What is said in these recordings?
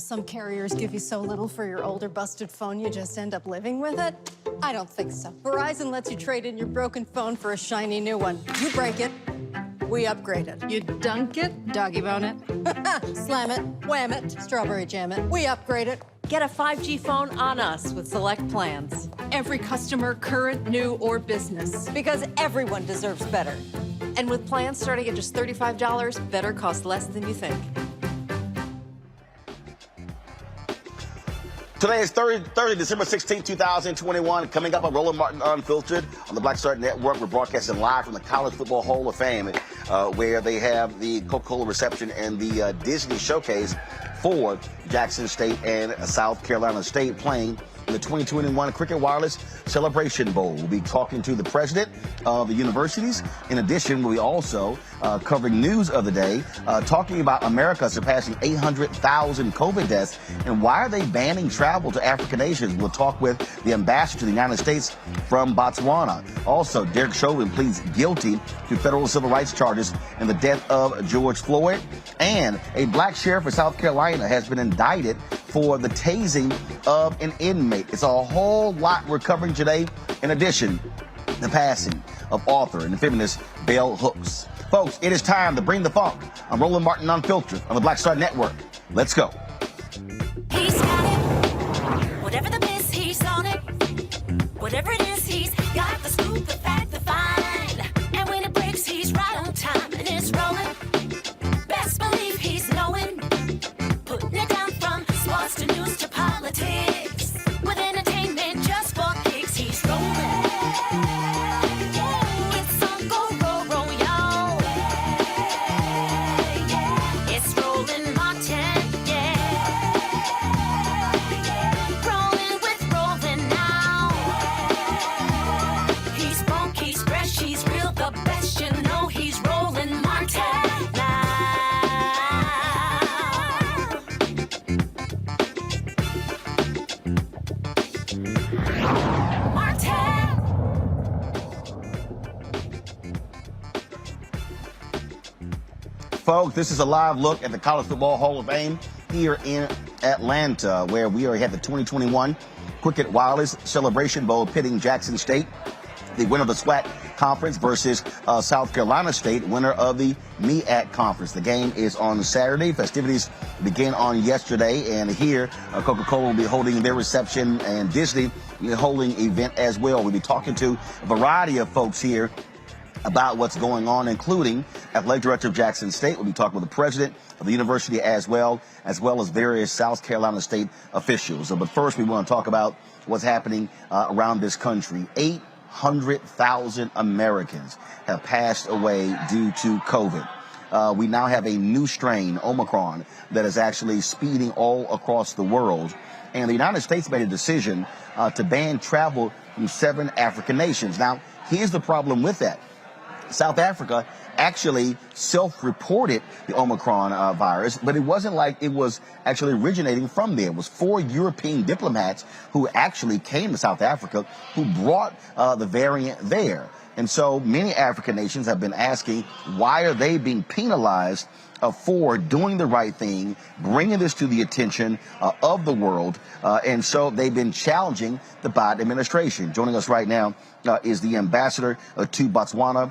some carriers give you so little for your older busted phone you just end up living with it? I don't think so. Verizon lets you trade in your broken phone for a shiny new one. You break it, we upgrade it. You dunk it, doggy bone it. Slam it, wham it, strawberry jam it. We upgrade it. Get a 5G phone on us with select plans. Every customer, current, new, or business. Because everyone deserves better. And with plans starting at just $35, better costs less than you think. Today is Thursday, December 16, 2021. Coming up on Roland Martin Unfiltered on the Black Star Network. We're broadcasting live from the College Football Hall of Fame, where they have the Coca-Cola reception and the Disney showcase for Jackson State and South Carolina State playing in the 2021 Cricket Wireless Celebration Bowl. We'll be talking to the president of the universities. In addition, we'll be also covering news of the day, talking about America surpassing 800,000 COVID deaths and why are they banning travel to African nations. We'll talk with the ambassador to the United States from Botswana. Also, Derek Chauvin pleads guilty to federal civil rights charges in the death of George Floyd. And a black sheriff in South Carolina has been indicted for the tasing of an inmate. It's a whole lot we're covering today. In addition, the passing of author and feminist Bell Hooks. Folks, it is time to bring the funk. I'm Roland Martin Unfiltered on the Black Star Network. Let's go. He's got it. Whatever the miss, he's on it. Whatever it is, he's got the scoop, the fact, the find. And when it breaks, he's right on time and it's rolling. Best believe he's knowing. Putting it down from sports to news to politics. With entertainment just for kicks, he's rolling. It's on go, roll, roll, y'all. It's Roland Martin, yeah. Rolling with Roland now. He's funk, he's fresh, he's real, the best, you know he's Roland Martin now. Folks, this is a live look at the College Football Hall of Fame here in Atlanta, where we already had the 2021 Cricket Wireless Celebration Bowl pitting Jackson State, the winner of the SWAC Conference, versus South Carolina State, winner of the MEAC Conference. The game is on Saturday. Festivities began on yesterday, and here Coca-Cola will be holding their reception, and Disney will be holding event as well. We'll be talking to a variety of folks here about what's going on, including Athletic Director of Jackson State. We'll be talking with the president of the university as well as various South Carolina State officials. But first, we want to talk about what's happening around this country. 800,000 Americans have passed away due to COVID. We now have a new strain, Omicron, that is actually speeding all across the world. And the United States made a decision to ban travel from 7 African nations. Now, here's the problem with that. South Africa actually self-reported the Omicron virus, but it wasn't like it was actually originating from there. It was 4 European diplomats who actually came to South Africa who brought the variant there. And so many African nations have been asking, why are they being penalized for doing the right thing, bringing this to the attention of the world? And so they've been challenging the Biden administration. Joining us right now is the ambassador to Botswana,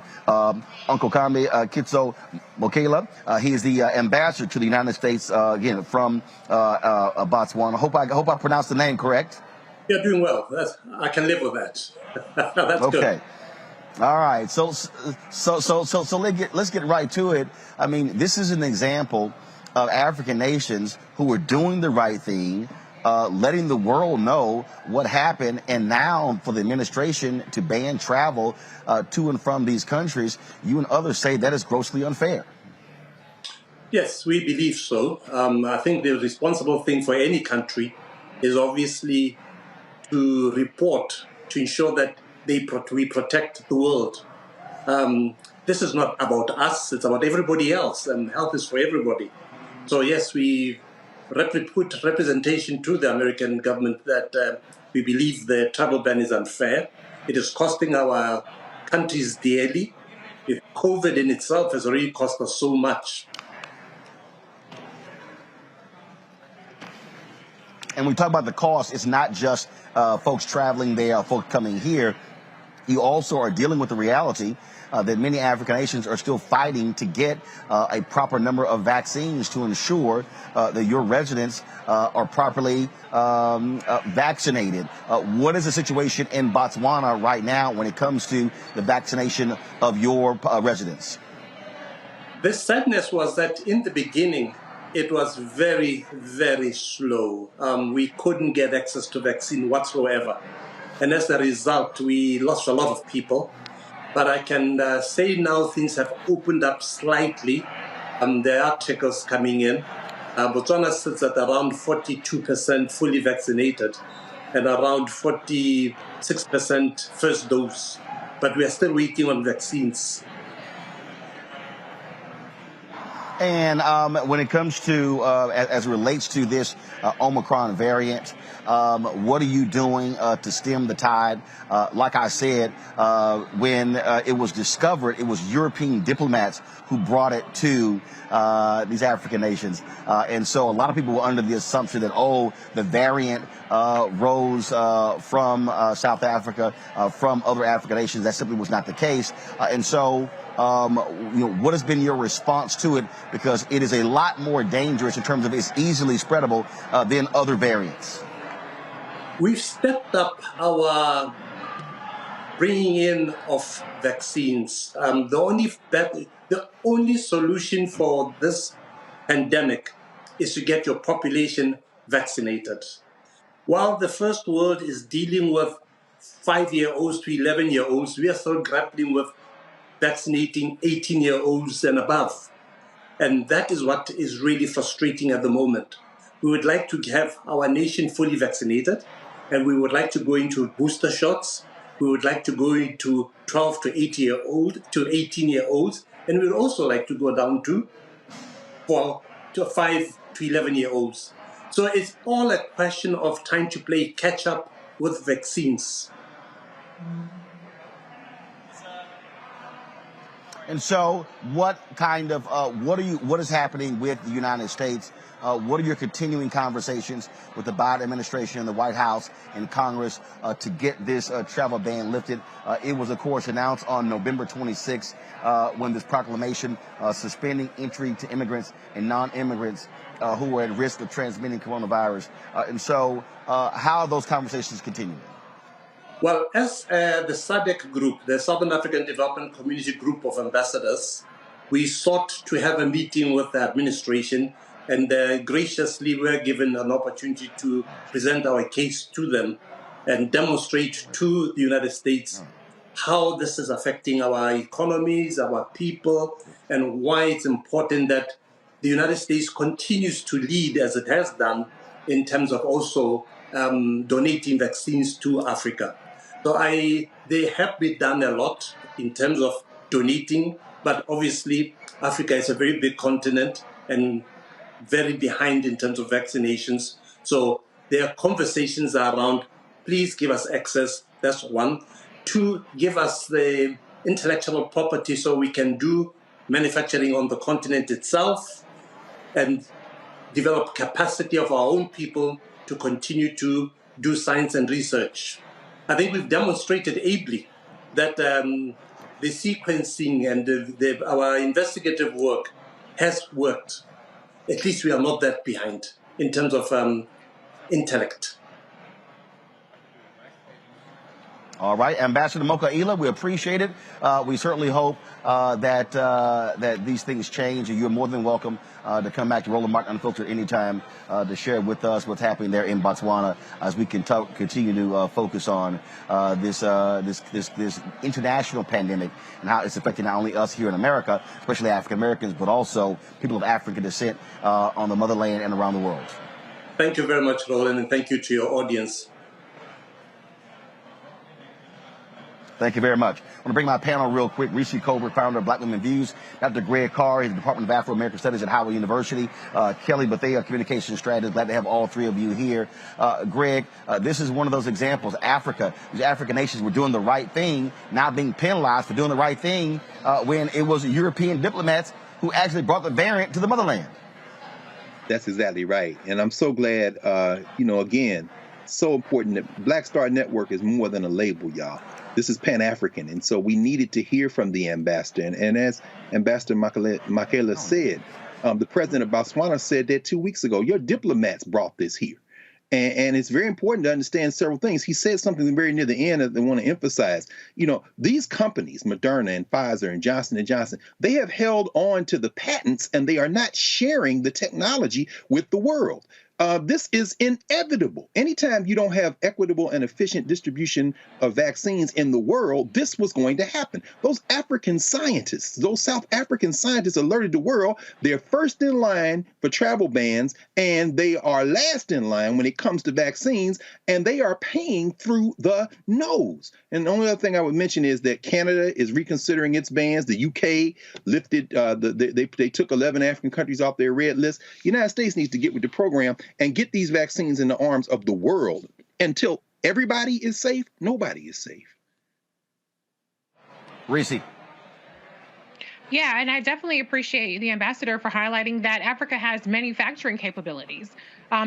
Uncle Kambe Kitso Mokela. He is the ambassador to the United States, again, from Botswana. Hope I pronounced the name correct. You're doing well. I can live with that. That's okay. Good. All right. So let's get right to it. I mean, this is an example of African nations who are doing the right thing, letting the world know what happened, and now for the administration to ban travel to and from these countries, you and others say that is grossly unfair. Yes, we believe so. I think the responsible thing for any country is obviously to report, to ensure that we protect the world. This is not about us, it's about everybody else, and health is for everybody. So yes, we put representation to the American government that we believe the travel ban is unfair. It is costing our countries dearly. COVID in itself has already cost us so much. And when we talk about the cost, it's not just folks traveling there, folks coming here. You also are dealing with the reality that many African nations are still fighting to get a proper number of vaccines to ensure that your residents are properly vaccinated. What is the situation in Botswana right now when it comes to the vaccination of your residents? The sadness was that in the beginning, it was very, very slow. We couldn't get access to vaccine whatsoever. And as a result, we lost a lot of people. But I can say now things have opened up slightly. There are trickles coming in. Botswana sits at around 42% fully vaccinated and around 46% first dose. But we are still waiting on vaccines. And when it comes to, as it relates to this Omicron variant, what are you doing to stem the tide? Like I said, when it was discovered, it was European diplomats who brought it to these African nations. And so a lot of people were under the assumption that, the variant rose from South Africa, from other African nations. That simply was not the case. And so, what has been your response to it? Because it is a lot more dangerous in terms of it's easily spreadable than other variants. We've stepped up our bringing in of vaccines. The only solution for this pandemic is to get your population vaccinated. While the first world is dealing with 5-year-olds to 11-year-olds, we are still grappling with vaccinating 18-year-olds and above. And that is what is really frustrating at the moment. We would like to have our nation fully vaccinated, and we would like to go into booster shots. We would like to go into 12 to 18-year-olds, and we would also like to go down to 5 to 11-year-olds. So it's all a question of trying to play catch up with vaccines. And so what is happening with the United States? What are your continuing conversations with the Biden administration and the White House and Congress to get this travel ban lifted? It was, of course, announced on November 26th when this proclamation suspending entry to immigrants and non-immigrants who are at risk of transmitting coronavirus. And so how are those conversations continuing? Well, as the SADC group, the Southern African Development Community Group of Ambassadors, we sought to have a meeting with the administration, and graciously were given an opportunity to present our case to them and demonstrate to the United States how this is affecting our economies, our people, and why it's important that the United States continues to lead as it has done in terms of also donating vaccines to Africa. So they have been done a lot in terms of donating, but obviously Africa is a very big continent and very behind in terms of vaccinations. So there are conversations around, please give us access, that's one. 2, give us the intellectual property so we can do manufacturing on the continent itself and develop capacity of our own people to continue to do science and research. I think we've demonstrated ably that the sequencing and our investigative work has worked. At least we are not that behind in terms of intellect. All right, Ambassador Mokaila, we appreciate it. We certainly hope that these things change, and you're more than welcome to come back to Roland Martin Unfiltered anytime to share with us what's happening there in Botswana as we can continue to focus on this international pandemic and how it's affecting not only us here in America, especially African Americans, but also people of African descent on the motherland and around the world. Thank you very much, Roland, and thank you to your audience. Thank you very much. I want to bring my panel real quick. Rishi Colbert, founder of Black Women Views. Dr. Greg Carr, he's the Department of Afro-American Studies at Howard University. Kelly Bethea, communication strategist. Glad to have all three of you here. Greg, this is one of those examples. Africa, these African nations were doing the right thing, not being penalized for doing the right thing when it was European diplomats who actually brought the variant to the motherland. That's exactly right. And I'm so glad, again, so important that Black Star Network is more than a label, y'all. This is Pan-African. And so we needed to hear from the ambassador. And as Ambassador Makela said, the president of Botswana said that 2 weeks ago, your diplomats brought this here. And it's very important to understand several things. He said something very near the end that I want to emphasize. These companies, Moderna and Pfizer and Johnson & Johnson, they have held on to the patents and they are not sharing the technology with the world. This is inevitable. Anytime you don't have equitable and efficient distribution of vaccines in the world, this was going to happen. Those African scientists, those South African scientists alerted the world they're first in line for travel bans and they are last in line when it comes to vaccines, and they are paying through the nose. And the only other thing I would mention is that Canada is reconsidering its bans. The UK lifted, they took 11 African countries off their red list. The United States needs to get with the program and get these vaccines in the arms of the world. Until everybody is safe, nobody is safe. Reese. Yeah, and I definitely appreciate the ambassador for highlighting that Africa has manufacturing capabilities.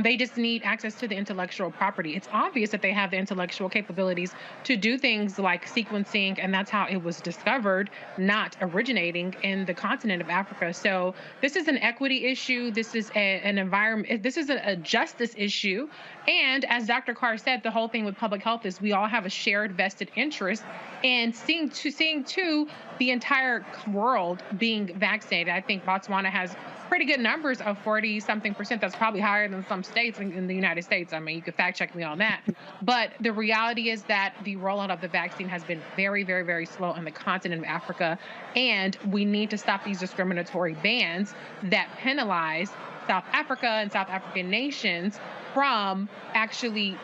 They just need access to the intellectual property. It's obvious that they have the intellectual capabilities to do things like sequencing, and that's how it was discovered, not originating in the continent of Africa. So this is an equity issue. This is an environment. This is a justice issue. And as Dr. Carr said, the whole thing with public health is we all have a shared vested interest in seeing to the entire world being vaccinated. I think Botswana has pretty good numbers of 40-something%. That's probably higher than some states in the United States. I mean, you could fact check me on that. But the reality is that the rollout of the vaccine has been very, very, very slow on the continent of Africa. And we need to stop these discriminatory bans that penalize South Africa and South African nations from actually,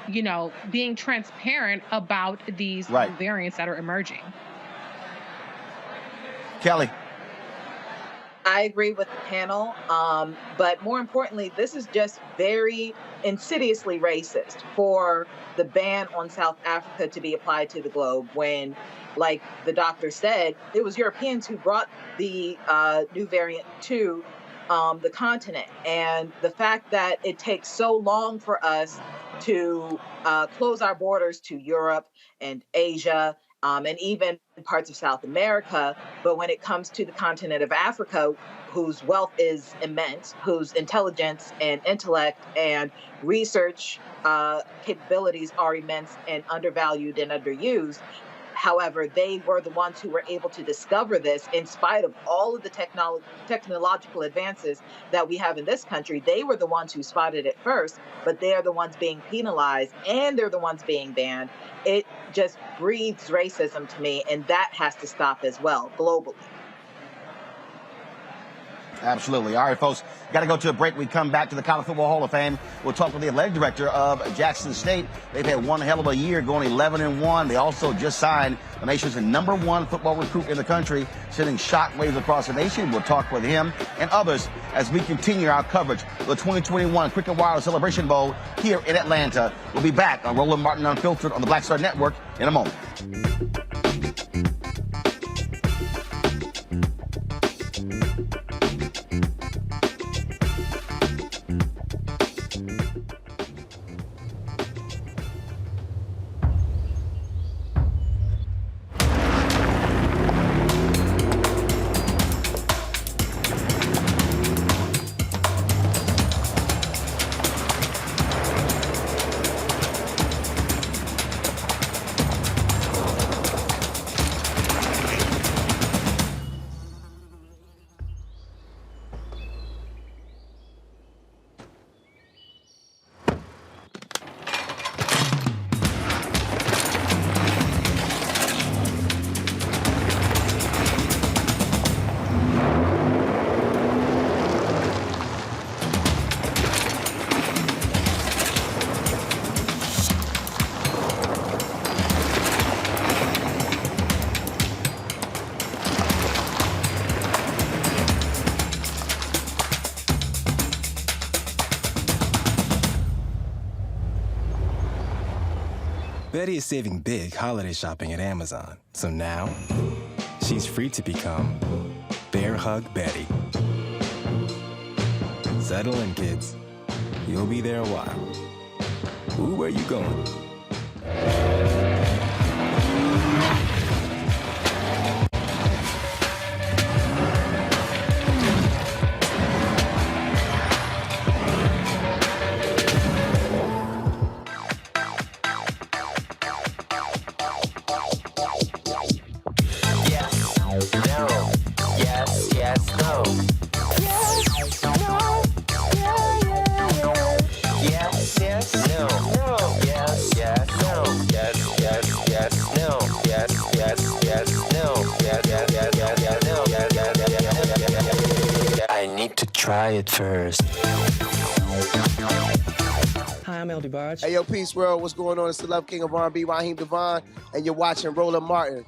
being transparent about these variants that are emerging. Kelly. I agree with the panel, but more importantly, this is just very insidiously racist for the ban on South Africa to be applied to the globe when, like the doctor said, it was Europeans who brought the new variant to the continent. And the fact that it takes so long for us to close our borders to Europe and Asia, and even parts of South America. But when it comes to the continent of Africa, whose wealth is immense, whose intelligence and intellect and research capabilities are immense and undervalued and underused, however, they were the ones who were able to discover this in spite of all of the technological advances that we have in this country. They were the ones who spotted it first, but they're the ones being penalized and they're the ones being banned. It just breeds racism to me, and that has to stop as well, globally. Absolutely. All right, folks, got to go to a break. We come back to the College Football Hall of Fame. We'll talk with the athletic director of Jackson State. They've had one hell of a year, going 11-1. They also just signed the nation's #1 football recruit in the country, sending shockwaves across the nation. We'll talk with him and others as we continue our coverage of the 2021 Cricket Wireless Celebration Bowl here in Atlanta. We'll be back on Roland Martin Unfiltered on the Black Star Network in a moment. Betty is saving big holiday shopping at Amazon. So now, she's free to become Bear Hug Betty. Settle in, kids. You'll be there a while. Ooh, where you going? Try it first. Hi, I'm LD Barge. Hey, yo, Peace World, what's going on? It's the Love King of R&B, Raheem Devon, and you're watching Roland Martin.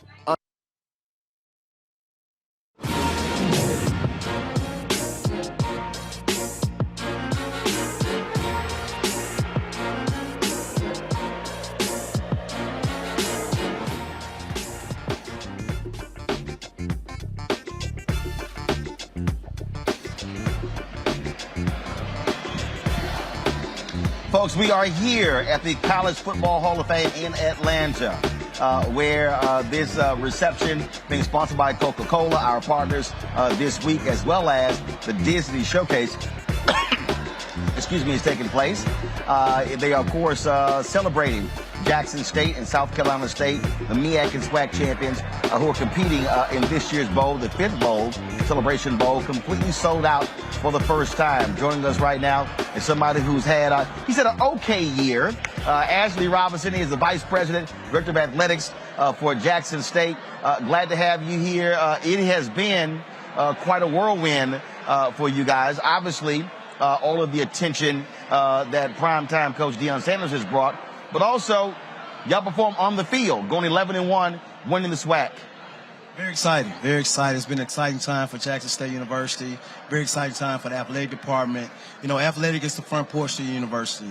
Folks, we are here at the College Football Hall of Fame in Atlanta, where this reception being sponsored by Coca-Cola, our partners this week, as well as the Disney Showcase, is taking place. They are, of course, celebrating Jackson State and South Carolina State, the MEAC and SWAC champions, who are competing in this year's bowl, the 5th bowl, Celebration Bowl, completely sold out for the first time. Joining us right now is somebody who's had, he said, an okay year. Ashley Robinson is the Vice President, Director of Athletics for Jackson State. Glad to have you here. It has been quite a whirlwind for you guys. Obviously, all of the attention that primetime coach Deion Sanders has brought, but also y'all perform on the field, going 11-1, winning the SWAC. Very exciting. Very exciting. It's been an exciting time for Jackson State University. Very exciting time for the athletic department. You know, athletic is the front porch of the university.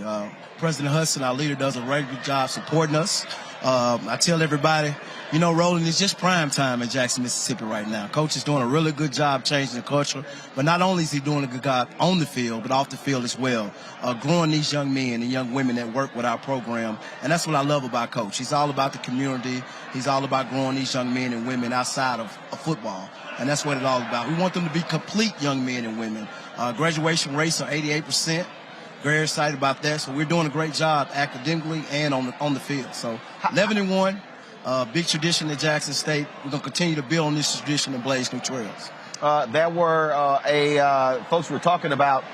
President Hudson, our leader, does a very good job supporting us. I tell everybody, you know, Roland, it's just prime time in Jackson, Mississippi right now. Coach is doing a really good job changing the culture. But not only is he doing a good job on the field, but off the field as well, growing these young men and young women that work with our program. And that's what I love about Coach. He's all about the community. He's all about growing these young men and women outside of football. And that's what it's all about. We want them to be complete young men and women. Graduation rates are 88%. Very excited about that. So we're doing a great job academically and on the field. So 11-1, big tradition at Jackson State. We're going to continue to build on this tradition and blaze new trails. There were folks were talking about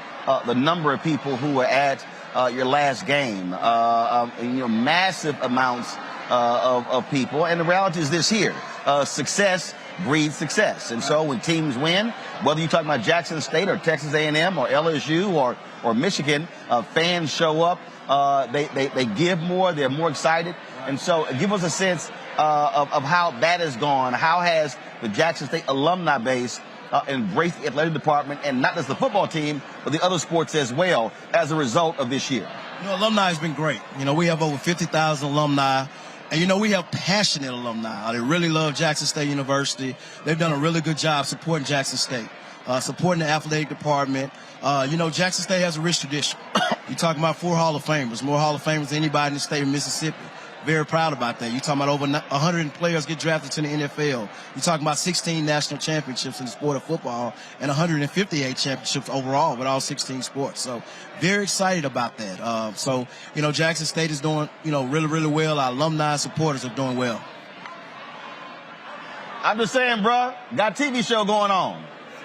the number of people who were at your last game. Massive amounts of people. And the reality is this here. Success breeds success. And so when teams win, whether you're talking about Jackson State or Texas A&M or LSU or Michigan, fans show up. They give more. They're more excited. And so give us a sense of how that has gone. How has the Jackson State alumni base embraced the athletic department, and not just the football team, but the other sports as well, as a result of this year? You know, alumni has been great. You know, we have over 50,000 alumni. And, you know, we have passionate alumni. They really love Jackson State University. They've done a really good job supporting Jackson State, supporting the athletic department. You know, Jackson State has a rich tradition. You're talking about 4 Hall of Famers, more Hall of Famers than anybody in the state of Mississippi. Very proud about that. You're talking about over 100 players get drafted to the NFL. You're talking about 16 national championships in the sport of football and 158 championships overall with all 16 sports. So very excited about that. So, you know, Jackson State is doing, you know, really, really well. Our alumni supporters are doing well. I'm just saying, bro, got a TV show going on.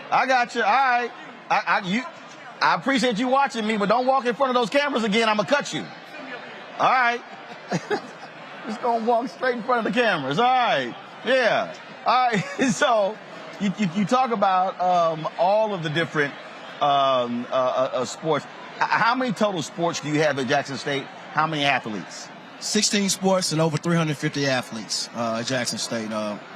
I got you. All right. I appreciate you watching me, but don't walk in front of those cameras again. I'm going to cut you. All right. Just going to walk straight in front of the cameras. All right. Yeah. All right. So you talk about all of the different sports. How many total sports do you have at Jackson State? How many athletes? 16 sports and over 350 athletes at Jackson State.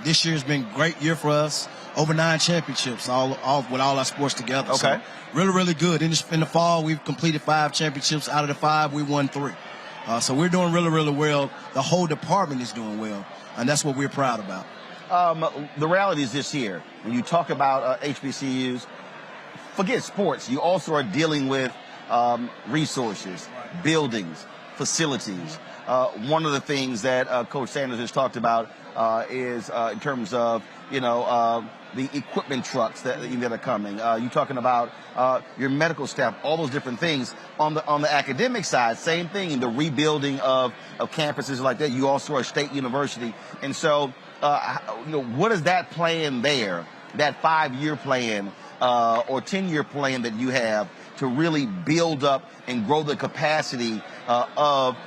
This year's been a great year for us. Over 9 championships, all with all our sports together. Okay. So really, really good. In the fall, we've completed 5 championships. Out of the 5, we won 3. So we're doing really, really well. The whole department is doing well, and that's what we're proud about. The reality is this year, when you talk about HBCUs, forget sports. You also are dealing with resources, buildings, facilities. One of the things that Coach Sanders has talked about is in terms of, the equipment trucks that are coming. You're talking about your medical staff, all those different things. On the academic side, same thing, the rebuilding of campuses like that. You also are a state university. And so, what is that plan there, that 5-year plan or 10-year plan that you have to really build up and grow the capacity of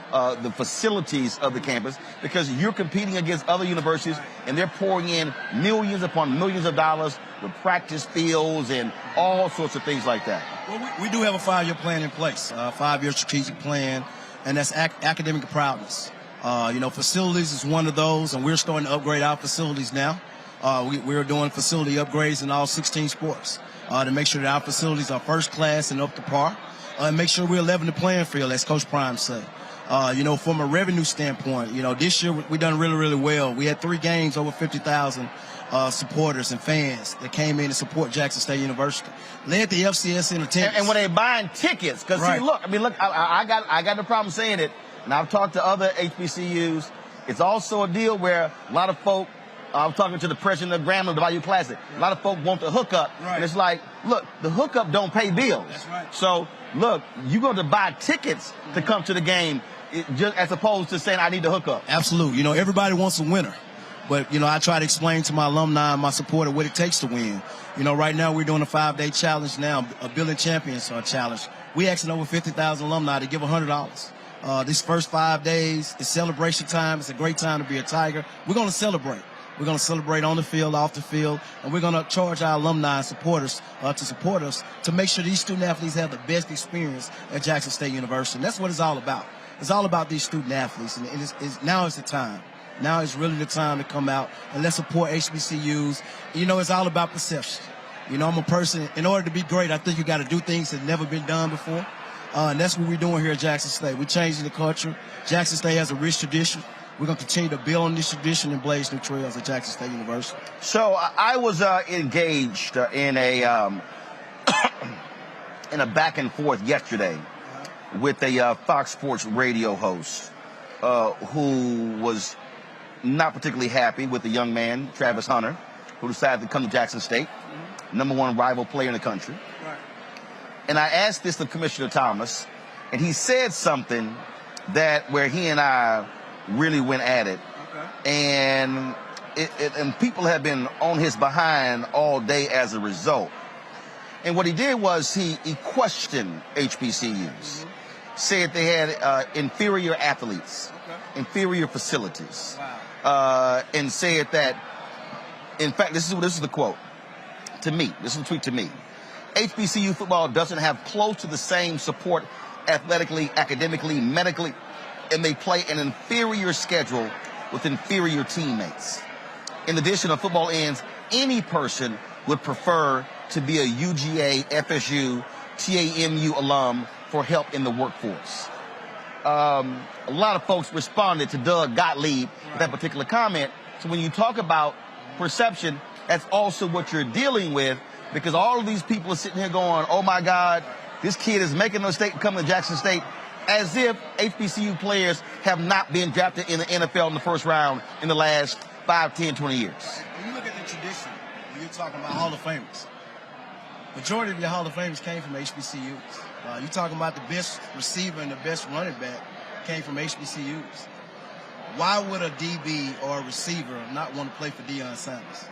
the facilities of the campus, because you're competing against other universities and they're pouring in millions upon millions of dollars with practice fields and all sorts of things like that? Well, we do have a 5-year plan in place, a 5-year strategic plan, and that's academic prowess. Facilities is one of those, and we're starting to upgrade our facilities now. We're doing facility upgrades in all 16 sports to make sure that our facilities are first class and up to par. And make sure we're leveling the playing field, as Coach Prime said. From a revenue standpoint, this year we done really, really well. We had 3 games over 50,000 supporters and fans that came in to support Jackson State University. Led the FCS in attendance. And when they buying tickets, because right. I got no problem saying it, and I've talked to other HBCUs. It's also a deal where a lot of folk, I was talking to the president of Grambling, the Bayou Classic. A lot of folk want the hookup, and it's like, look, the hookup don't pay bills. That's right. So, look, you're going to buy tickets to come to the game, just as opposed to saying I need the hookup. Absolutely. Everybody wants a winner. But, I try to explain to my alumni and my supporter what it takes to win. Right now we're doing a 5-day challenge now, a Building Champions challenge. We asking over 50,000 alumni to give $100. These first 5 days is celebration time. It's a great time to be a Tiger. We're going to celebrate. We're going to celebrate on the field, off the field, and we're going to charge our alumni and supporters to support us to make sure these student athletes have the best experience at Jackson State University. And that's what it's all about. It's all about these student athletes, and now is the time. Now is really the time to come out and let's support HBCUs. It's all about perception. I'm a person, in order to be great, I think you got to do things that have never been done before. And that's what we're doing here at Jackson State. We're changing the culture. Jackson State has a rich tradition. We're going to continue to build on this tradition and blaze new trails at Jackson State University. So I was engaged in a back and forth yesterday with a Fox Sports radio host who was not particularly happy with the young man, Travis Hunter, who decided to come to Jackson State, #1 rival player in the country. Right. And I asked this of Commissioner Thomas, and he said something where he and I really went at it. Okay. And people have been on his behind all day as a result. And what he did was he questioned HBCUs, said they had inferior athletes, inferior facilities, and said that, in fact, this is the quote to me. This is a tweet to me. HBCU football doesn't have close to the same support athletically, academically, medically, and they play an inferior schedule with inferior teammates. In addition, on football ends, any person would prefer to be a UGA, FSU, TAMU alum for help in the workforce. A lot of folks responded to Doug Gottlieb with that particular comment. So when you talk about perception, that's also what you're dealing with, because all of these people are sitting here going, oh my God, this kid is making a mistake coming to Jackson State, as if HBCU players have not been drafted in the NFL in the first round in the last 5, 10, 20 years. When you look at the tradition, when you're talking about Hall of Famers, majority of your Hall of Famers came from HBCUs. You're talking about the best receiver and the best running back came from HBCUs. Why would a DB or a receiver not want to play for Deion Sanders,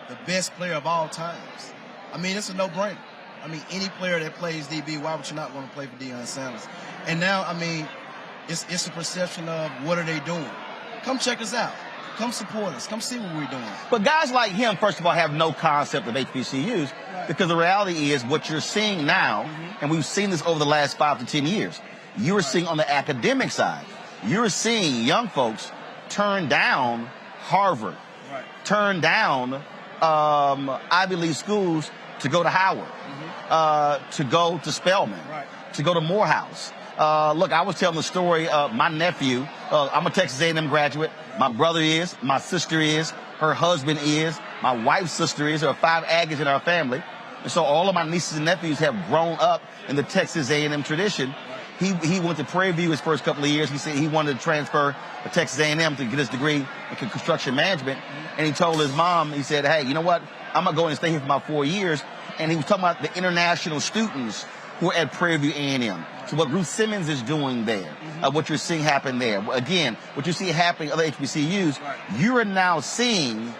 the best player of all times? I mean, it's a no-brainer. I mean, any player that plays DB, why would you not want to play for Deion Sanders? And now, I mean, it's a perception of what are they doing? Come check us out. Come support us. Come see what we're doing. But guys like him, first of all, have no concept of HBCUs, because the reality is what you're seeing now, and we've seen this over the last 5 to 10 years, you're seeing on the academic side, you're seeing young folks turn down Harvard, turn down Ivy League schools to go to Howard, to go to Spelman, to go to Morehouse. Look, I was telling the story of my nephew. I'm a Texas A&M graduate. My brother is, my sister is, her husband is, my wife's sister is. There are 5 Aggies in our family. And so all of my nieces and nephews have grown up in the Texas A&M tradition. He went to Prairie View his first couple of years. He said he wanted to transfer to Texas A&M to get his degree in construction management. And he told his mom, he said, hey, you know what? I'm going to go and stay here for about 4 years. And he was talking about the international students who are at Prairie View A&M. So what Ruth Simmons is doing there, what you're seeing happen there. Again, what you see happening at other HBCUs, you're now seeing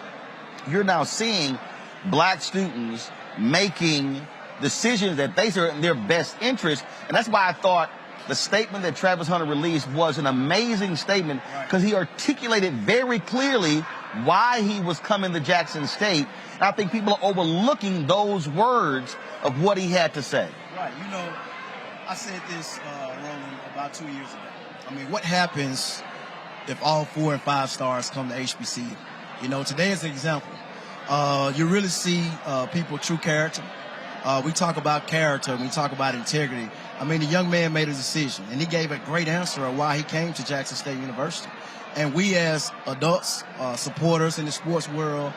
black students making decisions that they are in their best interest. And that's why I thought the statement that Travis Hunter released was an amazing statement, because he articulated very clearly why he was coming to Jackson State. And I think people are overlooking those words of what he had to say. Right. You know, I said this, Roland, about 2 years ago. I mean, what happens if all 4 and 5 stars come to HBCU? You know, today is an example. You really see people true character. We talk about character, we talk about integrity. I mean, the young man made a decision, and he gave a great answer of why he came to Jackson State University. And we as adults, supporters in the sports world,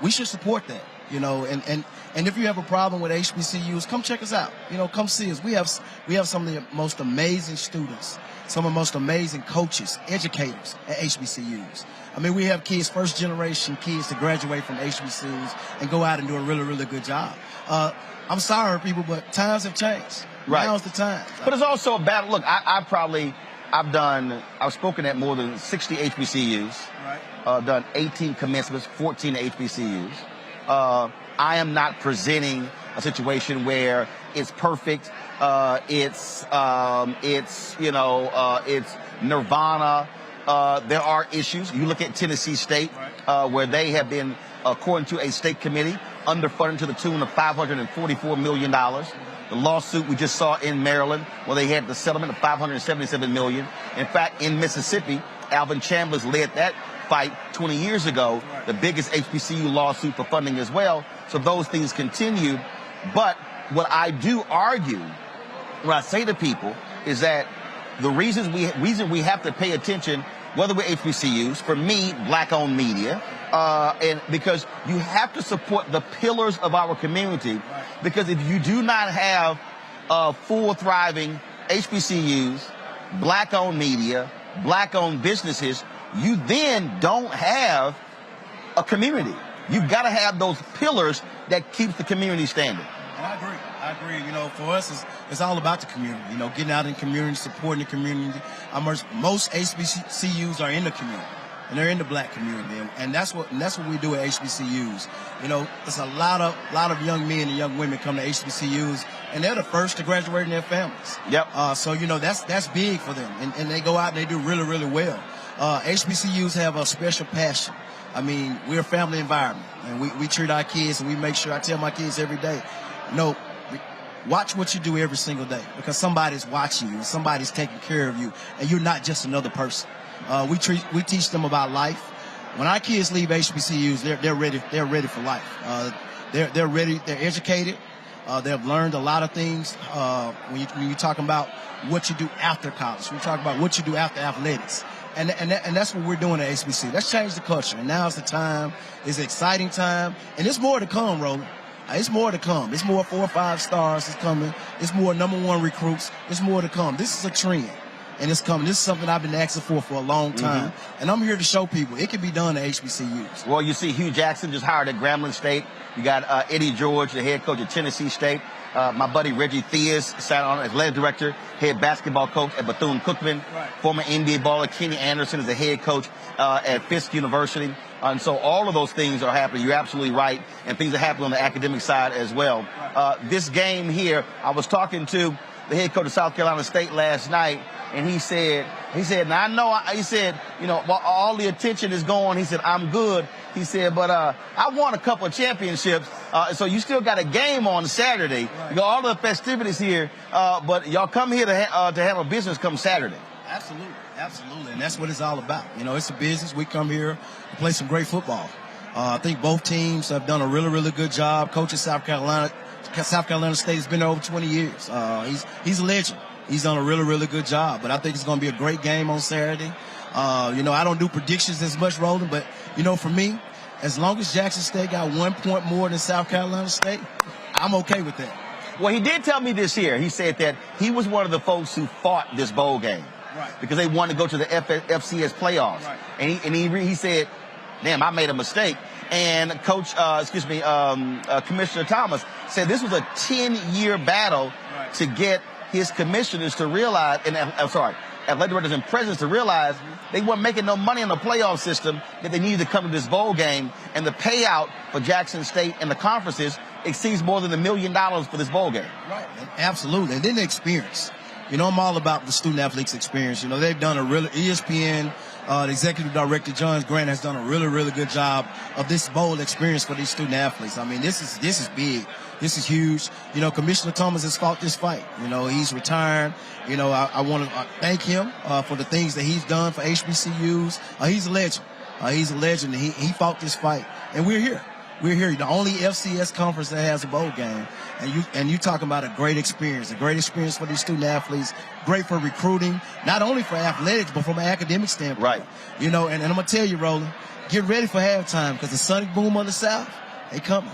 we should support that, you know. And if you have a problem with HBCUs, come check us out. You know, come see us. We have some of the most amazing students, some of the most amazing coaches, educators at HBCUs. I mean, we have kids, first-generation kids to graduate from HBCUs and go out and do a really, really good job. I'm sorry, people, but times have changed. Right. Now's the time. But it's also a battle. Look, I've spoken at more than 60 HBCUs. Right. Done 18 commencements, 14 HBCUs. I am not presenting a situation where it's perfect. It's nirvana. There are issues. You look at Tennessee State, where they have been, according to a state committee, underfunded to the tune of $544 million. The lawsuit we just saw in Maryland, where they had the settlement of $577 million. In fact, in Mississippi, Alvin Chambers led that fight 20 years ago, the biggest HBCU lawsuit for funding as well. So those things continue. But what I do argue, what I say to people, is that the reason we have to pay attention, whether we're HBCUs, for me, black-owned media, and because you have to support the pillars of our community. Because if you do not have full, thriving HBCUs, black-owned media, black-owned businesses, you then don't have a community. You've got to have those pillars that keeps the community standing. I agree. You know, for us, it's all about the community. You know, getting out in the community, supporting the community. Most HBCUs are in the community, and they're in the black community, and that's what we do at HBCUs. You know, there's a lot of young men and young women come to HBCUs, and they're the first to graduate in their families. Yep. So you know that's big for them, and they go out and they do really, really well. HBCUs have a special passion. I mean, we're a family environment, and we treat our kids, and we make sure, I tell my kids every day, no, watch what you do every single day, because somebody's watching you, and somebody's taking care of you, and you're not just another person. We teach them about life. When our kids leave HBCUs, they're ready for life. They're ready. They're educated. They've learned a lot of things. When you're talking about what you do after college, we talk about what you do after athletics. And that's what we're doing at HBC. Let's change the culture. And now's the time. It's an exciting time. And there's more to come, Roland. It's more to come. It's more 4 or 5 stars is coming. It's more #1 recruits. It's more to come. This is a trend. And it's coming. This is something I've been asking for a long time. Mm-hmm. And I'm here to show people it can be done at HBCUs. Well, you see Hugh Jackson just hired at Grambling State. You got Eddie George, the head coach at Tennessee State. My buddy Reggie Theus sat on as athletic director, head basketball coach at Bethune-Cookman. Right. Former NBA baller Kenny Anderson is the head coach at Fisk University. And so all of those things are happening. You're absolutely right. And things are happening on the academic side as well. This game here, I was talking to the head coach of South Carolina State last night, and he said, now I know, he said, you know, while all the attention is going, he said, I'm good. He said, but I won a couple of championships, so you still got a game on Saturday. Right. You got all the festivities here, but y'all come here to handle business come Saturday. Absolutely, and that's what it's all about. You know, it's a business. We come here to play some great football. I think both teams have done a really, really good job. Coach at South Carolina State has been there over 20 years. He's a legend. He's done a really, really good job. But I think it's going to be a great game on Saturday. You know, I don't do predictions as much, Roland, but, you know, for me, as long as Jackson State got 1 point more than South Carolina State, I'm okay with that. Well, he did tell me this year. He said that he was one of the folks who fought this bowl game. Right. Because they wanted to go to the FCS playoffs. Right. And he said, damn, I made a mistake. And Commissioner Thomas said this was a 10-year battle to get his commissioners to realize, athletic directors and presidents to realize they weren't making no money in the playoff system, that they needed to come to this bowl game. And the payout for Jackson State and the conferences exceeds more than $1 million for this bowl game. Right. Absolutely. And then the experience. You know, I'm all about the student athletes experience. You know, they've done a really, ESPN, the executive director, John Grant, has done a really, really good job of this bowl experience for these student athletes. I mean, this is big. This is huge. You know, Commissioner Thomas has fought this fight. You know, he's retired. You know, I want to thank him for the things that he's done for HBCUs. He's a legend. He's a legend. He fought this fight. And we're here. We're here, the only FCS conference that has a bowl game, and you talking about a great experience for these student athletes, great for recruiting, not only for athletics but from an academic standpoint. Right. You know, and I'm gonna tell you, Roland, get ready for halftime because the Sonic Boom on the South, they coming.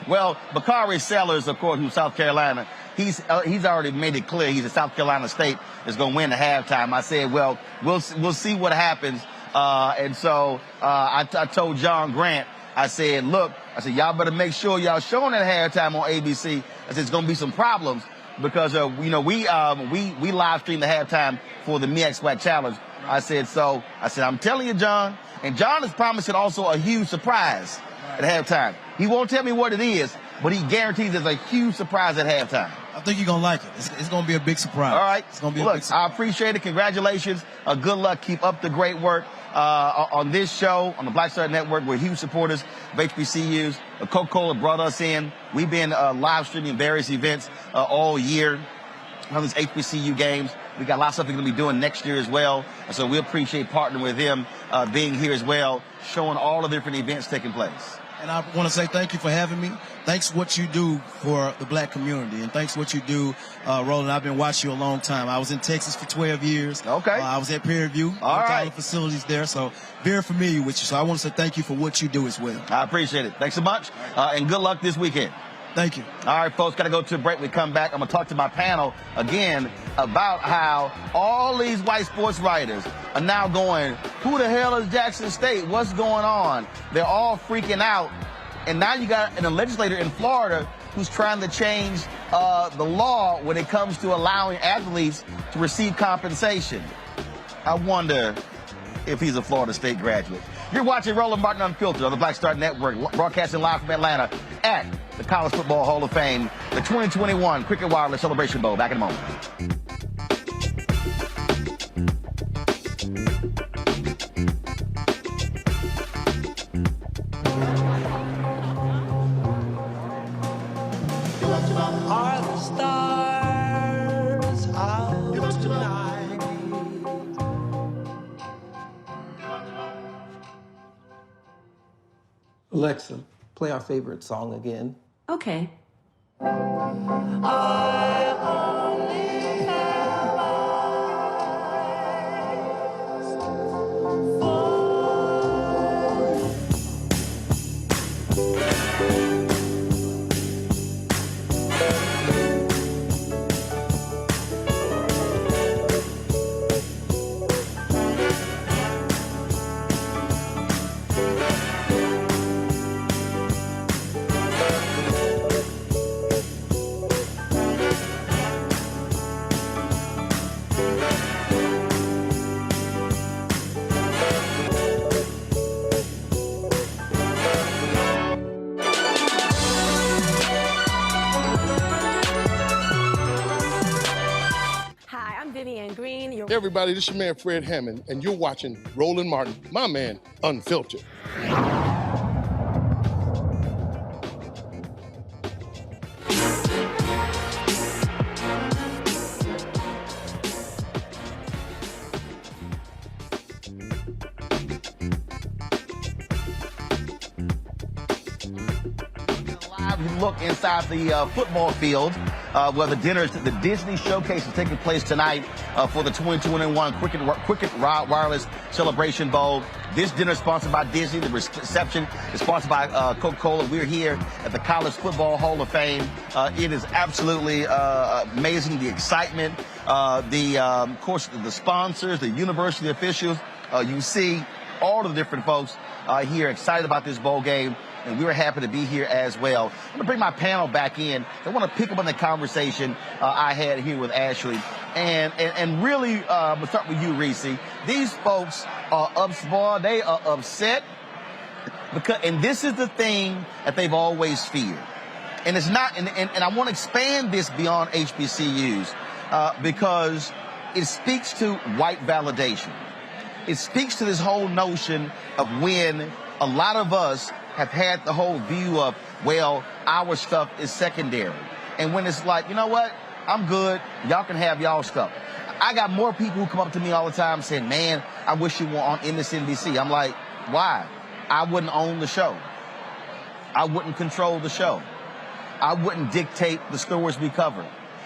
Well, Bakari Sellers, of course, from South Carolina, he's already made it clear he's a South Carolina State is going to win the halftime. I said, well, we'll see what happens, and so I told John Grant. I said, look, y'all better make sure y'all showing at halftime on ABC. I said, it's going to be some problems because, we live stream the halftime for the MEAC-SWAC Challenge. I said, I'm telling you, John, and John is promising also a huge surprise at halftime. He won't tell me what it is, but he guarantees there's a huge surprise at halftime. I think you're going to like it. It's going to be a big surprise. All right. It's going to be a big surprise. I appreciate it. Congratulations. Good luck. Keep up the great work. On this show, on the Black Star Network, we're huge supporters of HBCUs. Coca-Cola brought us in. We've been live streaming various events all year on these HBCU games. We got lots of stuff we're going to be doing next year as well. And so we appreciate partnering with them, being here as well, showing all the different events taking place. And I want to say thank you for having me. Thanks for what you do for the black community. And thanks for what you do, Roland. I've been watching you a long time. I was in Texas for 12 years. Okay. I was at Prairie View. All right. All the facilities there. So very familiar with you. So I want to say thank you for what you do as well. I appreciate it. Thanks so much. And good luck this weekend. Thank you. All right, folks, got to go to a break. We come back. I'm going to talk to my panel again about how all these white sports writers are now going, who the hell is Jackson State? What's going on? They're all freaking out. And now you got a legislator in Florida who's trying to change the law when it comes to allowing athletes to receive compensation. I wonder if he's a Florida State graduate. You're watching Roland Martin Unfiltered on the Black Star Network, broadcasting live from Atlanta at the College Football Hall of Fame, the 2021 Cricket Wireless Celebration Bowl. Back in a moment. Are the stars out tonight? Alexa, play our favorite song again. Okay. I only have eyes Hey everybody, this is your man Fred Hammond, and you're watching Roland Martin, my man, Unfiltered. Look inside the football field where the Disney Showcase is taking place tonight for the 2021 Cricket Wireless Celebration Bowl. This dinner is sponsored by Disney. The reception is sponsored by Coca-Cola. We're here at the College Football Hall of Fame. It is absolutely amazing, the excitement, of course, the sponsors, the university officials. You see all of the different folks here excited about this bowl game, and we were happy to be here as well. I'm going to bring my panel back in. I want to pick up on the conversation I had here with Ashley. And really, I'm going to start with you, Reese. These folks are upset. They are upset and this is the thing that they've always feared. And it's not, and I want to expand this beyond HBCUs because it speaks to white validation. It speaks to this whole notion of when a lot of us have had the whole view of, well, our stuff is secondary. And when it's like, you know what? I'm good. Y'all can have y'all stuff. I got more people who come up to me all the time saying, man, I wish you were on MSNBC. I'm like, why? I wouldn't own the show. I wouldn't control the show. I wouldn't dictate the stories we cover.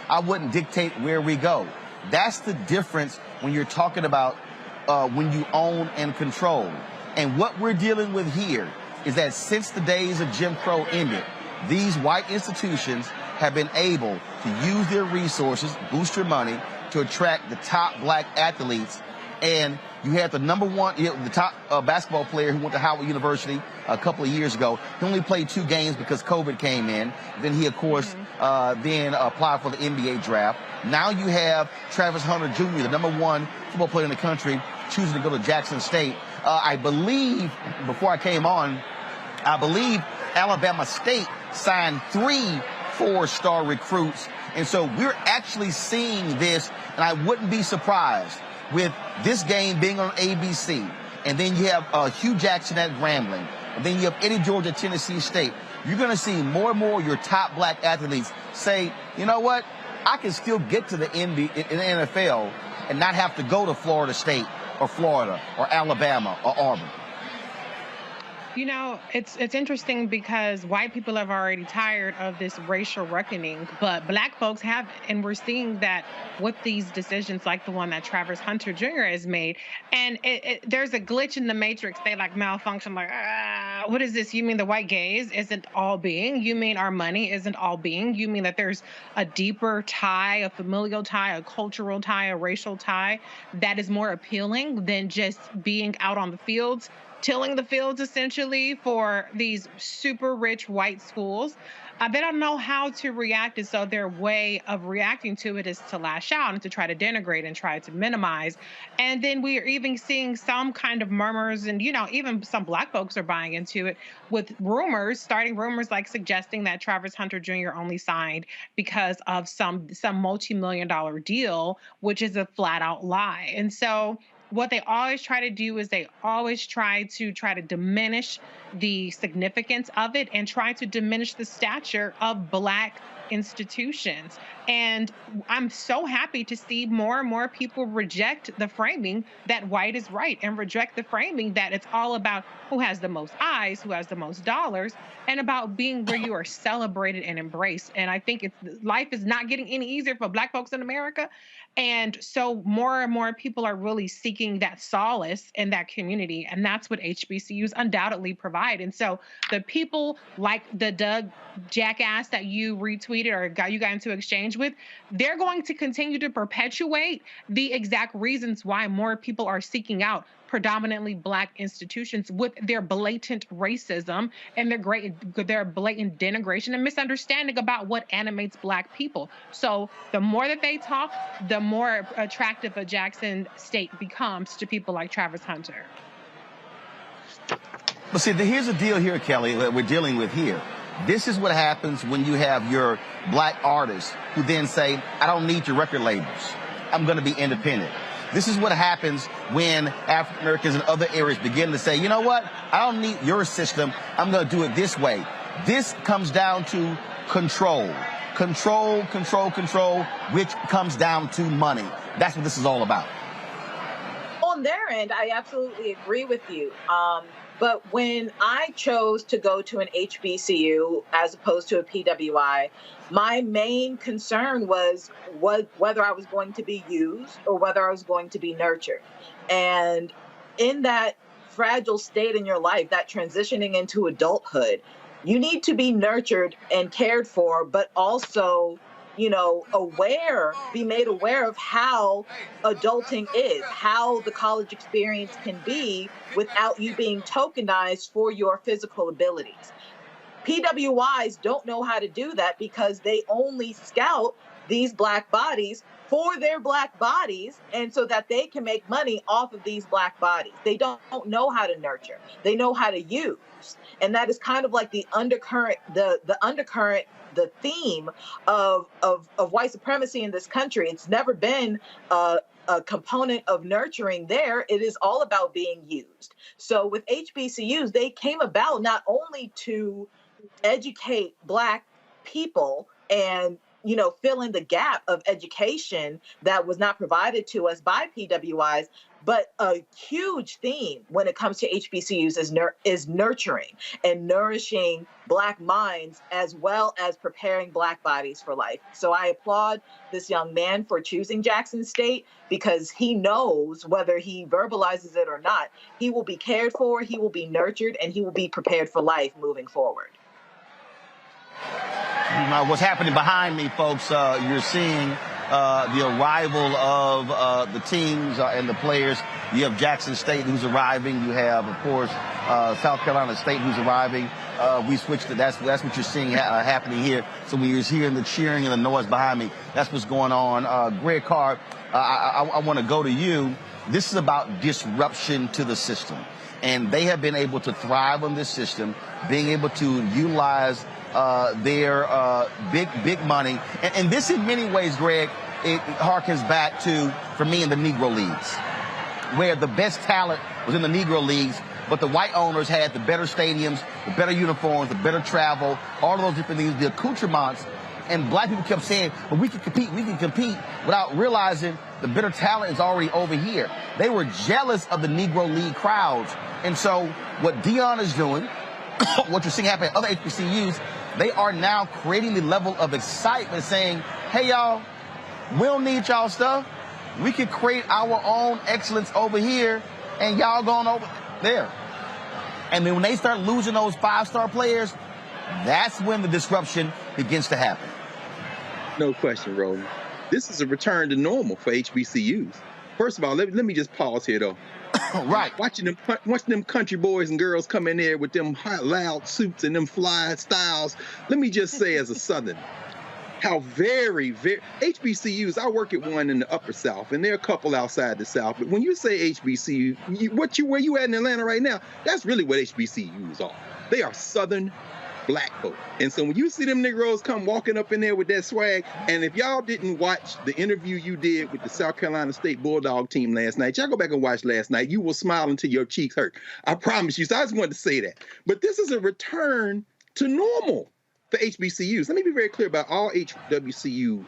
I wouldn't dictate where we go. That's the difference when you're talking about when you own and control. And what we're dealing with here is that since the days of Jim Crow ended, these white institutions have been able to use their resources, boost their money, to attract the top black athletes. And you had the the top basketball player who went to Howard University a couple of years ago. He only played 2 games because COVID came in. Then he, of course, then applied for the NBA draft. Now you have Travis Hunter Jr., the #1 football player in the country, choosing to go to Jackson State. I believe, before I came on, Alabama State signed 3 4-star recruits. And so we're actually seeing this, and I wouldn't be surprised with this game being on ABC. And then you have Hugh Jackson at Grambling. And then you have Eddie George at Tennessee State. You're going to see more and more of your top black athletes say, you know what, I can still get to the NFL and not have to go to Florida State or Florida or Alabama or Auburn. You know, it's interesting because white people have already tired of this racial reckoning, but black folks have, and we're seeing that with these decisions like the one that Travis Hunter Jr. has made. And there's a glitch in the matrix. They like malfunction, like, what is this? You mean the white gaze isn't all being? You mean our money isn't all being? You mean that there's a deeper tie, a familial tie, a cultural tie, a racial tie that is more appealing than just being out on the fields, tilling the fields essentially for these super rich white schools? They don't know how to react, and so their way of reacting to it is to lash out and to try to denigrate and try to minimize. And then we are even seeing some kind of murmurs, and even some black folks are buying into it with starting rumors like suggesting that Travis Hunter Jr. only signed because of some multi-million-dollar deal, which is a flat-out lie. And so what they always try to do is they always try to diminish the significance of it and try to diminish the stature of black institutions. And I'm so happy to see more and more people reject the framing that white is right and reject the framing that it's all about who has the most eyes, who has the most dollars, and about being where you are celebrated and embraced. And I think life is not getting any easier for black folks in America. And so more and more people are really seeking that solace in that community. And that's what HBCUs undoubtedly provide. And so the people like the Doug jackass that you retweeted or you got into exchange with, they're going to continue to perpetuate the exact reasons why more people are seeking out predominantly black institutions with their blatant racism and their blatant denigration and misunderstanding about what animates black people. So the more that they talk, the more attractive a Jackson State becomes to people like Travis Hunter. But see, here's the deal here, Kelly, that we're dealing with here. This is what happens when you have your black artists who then say, I don't need your record labels. I'm going to be independent. This is what happens when African Americans in other areas begin to say, you know what? I don't need your system. I'm going to do it this way. This comes down to control. Control, which comes down to money. That's what this is all about. On on their end, I absolutely agree with you. But when I chose to go to an HBCU as opposed to a PWI, my main concern was whether I was going to be used or whether I was going to be nurtured. And in that fragile state in your life, that transitioning into adulthood, you need to be nurtured and cared for, but also, you know, be made aware of how adulting is, how the college experience can be without you being tokenized for your physical abilities. PWIs don't know how to do that because they only scout these Black bodies for their Black bodies, and so that they can make money off of these Black bodies. They don't know how to nurture. They know how to use. And that is kind of like the undercurrent, the theme of white supremacy in this country. It's never been a component of nurturing there. It is all about being used. So with HBCUs, they came about not only to educate Black people and, you know, fill in the gap of education that was not provided to us by PWIs, but a huge theme when it comes to HBCUs is nurturing and nourishing Black minds as well as preparing Black bodies for life. So I applaud this young man for choosing Jackson State because he knows, whether he verbalizes it or not, he will be cared for, he will be nurtured, and he will be prepared for life moving forward. What's happening behind me, folks, you're seeing the arrival of the teams and the players. You have Jackson State who's arriving. You have, of course, South Carolina State who's arriving. We switched to that's what you're seeing happening here. So when you're hearing the cheering and the noise behind me, that's what's going on. Greg Carr, I want to go to you. This is about disruption to the system. And they have been able to thrive on this system, being able to utilize their big money. And this, in many ways, Greg, it harkens back to, for me, in the Negro Leagues, where the best talent was in the Negro Leagues, but the white owners had the better stadiums, the better uniforms, the better travel, all of those different things, the accoutrements. And Black people kept saying, well, we can compete, without realizing the better talent is already over here. They were jealous of the Negro League crowds. And so what Deion is doing, what you're seeing happen at other HBCUs, they are now creating the level of excitement, saying, hey, y'all, we don't need y'all stuff. We can create our own excellence over here, and y'all going over there. And then when they start losing those five-star players, that's when the disruption begins to happen. No question, Roland. This is a return to normal for HBCUs. First of all, let me just pause here, though. Right. Watching them country boys and girls come in there with them hot, loud suits and them fly styles. Let me just say, as a Southern, how very HBCUs. I work at one in the Upper South, and there are a couple outside the South. But when you say HBCU, where you at in Atlanta right now? That's really what HBCUs are. They are Southern Black folk. And so when you see them Negroes come walking up in there with that swag, and if y'all didn't watch the interview you did with the South Carolina State Bulldog team last night, y'all go back and watch last night. You will smile until your cheeks hurt. I promise you. So I just wanted to say that. But this is a return to normal for HBCUs. Let me be very clear about all HWCU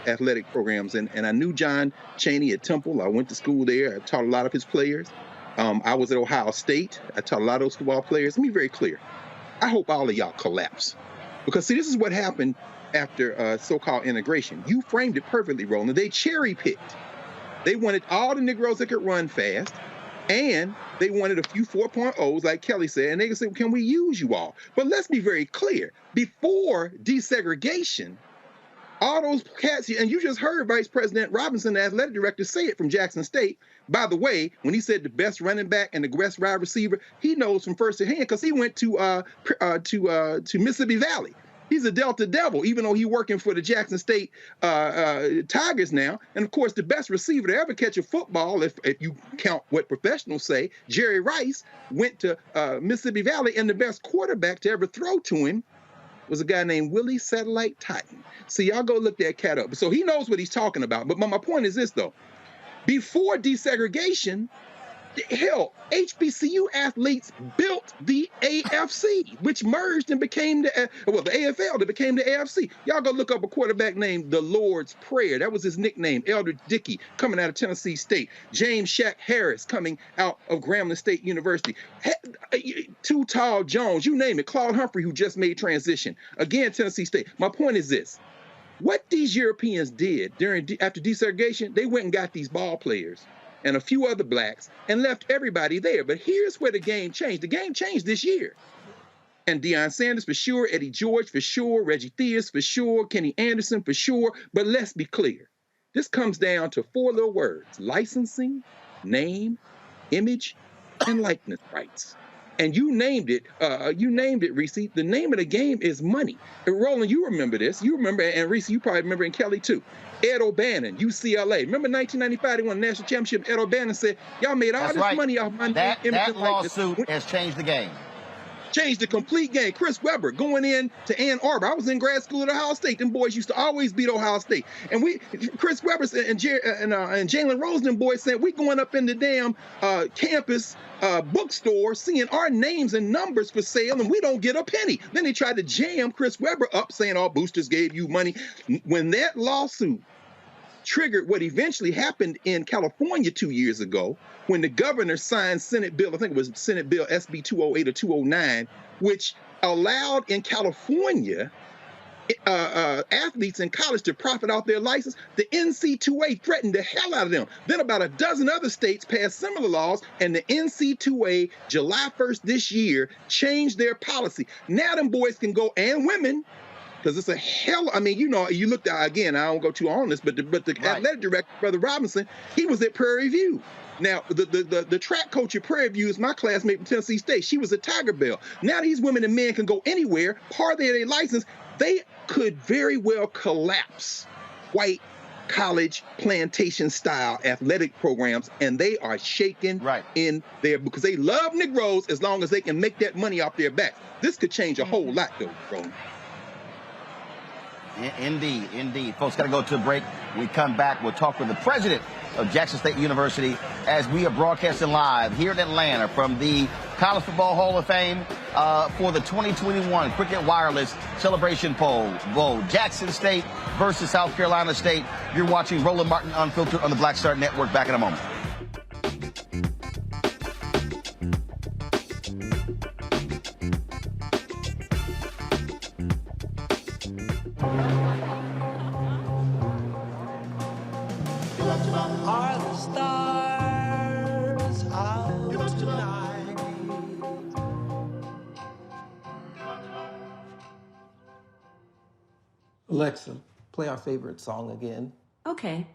athletic programs. And I knew John Chaney at Temple. I went to school there. I taught a lot of his players. I was at Ohio State. I taught a lot of those football players. Let me be very clear. I hope all of y'all collapse. Because, see, this is what happened after so-called integration. You framed it perfectly, Roland. They cherry-picked. They wanted all the Negroes that could run fast, and they wanted a few 4.0s, like Kelly said, and they said, can we use you all? But let's be very clear. Before desegregation, all those cats, and you just heard Vice President Robinson, the athletic director, say it from Jackson State. By the way, when he said the best running back and the best wide receiver, he knows from first hand because he went to Mississippi Valley. He's a Delta Devil, even though he's working for the Jackson State Tigers now. And of course, the best receiver to ever catch a football, if you count what professionals say, Jerry Rice went to Mississippi Valley, and the best quarterback to ever throw to him was a guy named Willie Satellite Titan. So y'all go look that cat up. So he knows what he's talking about. But my point is this, though. Before desegregation, Hell, HBCU athletes built the AFC, which merged and became the AFL that became the AFC. Y'all go look up a quarterback named the Lord's Prayer. That was his nickname. Elder Dickey coming out of Tennessee State. James Shaq Harris coming out of Grambling State University. Too Tall Jones, you name it. Claude Humphrey, who just made transition. Again, Tennessee State. My point is this. What these Europeans did after desegregation, they went and got these ball players and a few other blacks and left everybody there. But here's where the game changed. The game changed this year. And Deion Sanders for sure, Eddie George for sure, Reggie Theus for sure, Kenny Anderson for sure. But let's be clear. This comes down to 4 little words: licensing, name, image, and likeness rights. And you named it, Reese. The name of the game is money. And Roland, you remember this. You remember, and Reese, you probably remember, and Kelly too. Ed O'Bannon, UCLA. Remember 1995, they won the national championship. Ed O'Bannon said, y'all made all this money off my name. That lawsuit has changed the game. Changed the complete game. Chris Webber going in to Ann Arbor. I was in grad school at Ohio State. Them boys used to always beat Ohio State. And Chris Webber and Jalen Rose, them boys said, we going up in the damn campus bookstore seeing our names and numbers for sale, and we don't get a penny. Then they tried to jam Chris Webber up saying all boosters gave you money. When that lawsuit triggered what eventually happened in California 2 years ago, when the governor signed Senate Bill, I think it was Senate Bill SB 208 or 209, which allowed in California athletes in college to profit off their license, the NC2A threatened the hell out of them. Then about a dozen other states passed similar laws, and the NC2A, July 1st this year, changed their policy. Now them boys can go, and women, because it's a hell. I mean, you know, you looked at, again, I don't go too on this, but the athletic director, Brother Robinson, he was at Prairie View. Now, the track coach at Prairie View is my classmate from Tennessee State. She was a Tiger Bell. Now these women and men can go anywhere, part of their license. They could very well collapse white college plantation style athletic programs, and they are shaking in there because they love Negroes as long as they can make that money off their backs. This could change a whole lot, though, Roland. Indeed, indeed. Folks, got to go to a break. When we come back, we'll talk with the president of Jackson State University as we are broadcasting live here in Atlanta from the College Football Hall of Fame for the 2021 Cricket Wireless Celebration Bowl. Jackson State versus South Carolina State. You're watching Roland Martin Unfiltered on the Black Star Network. Back in a moment. Are the stars out tonight? Alexa, play our favorite song again. Okay.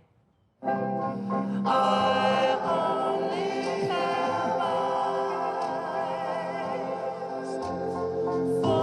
I only have eyes for you.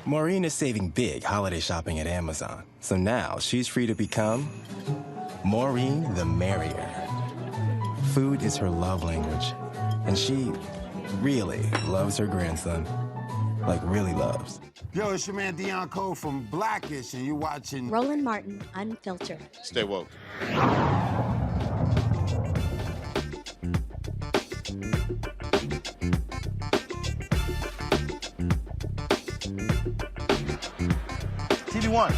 Maureen is saving big holiday shopping at Amazon, so now she's free to become Maureen the Merrier. Food is her love language, and she really loves her grandson. Like, really loves. Yo, it's your man Deion Cole from Blackish, and you're watching Roland Martin Unfiltered. Stay woke. TV1.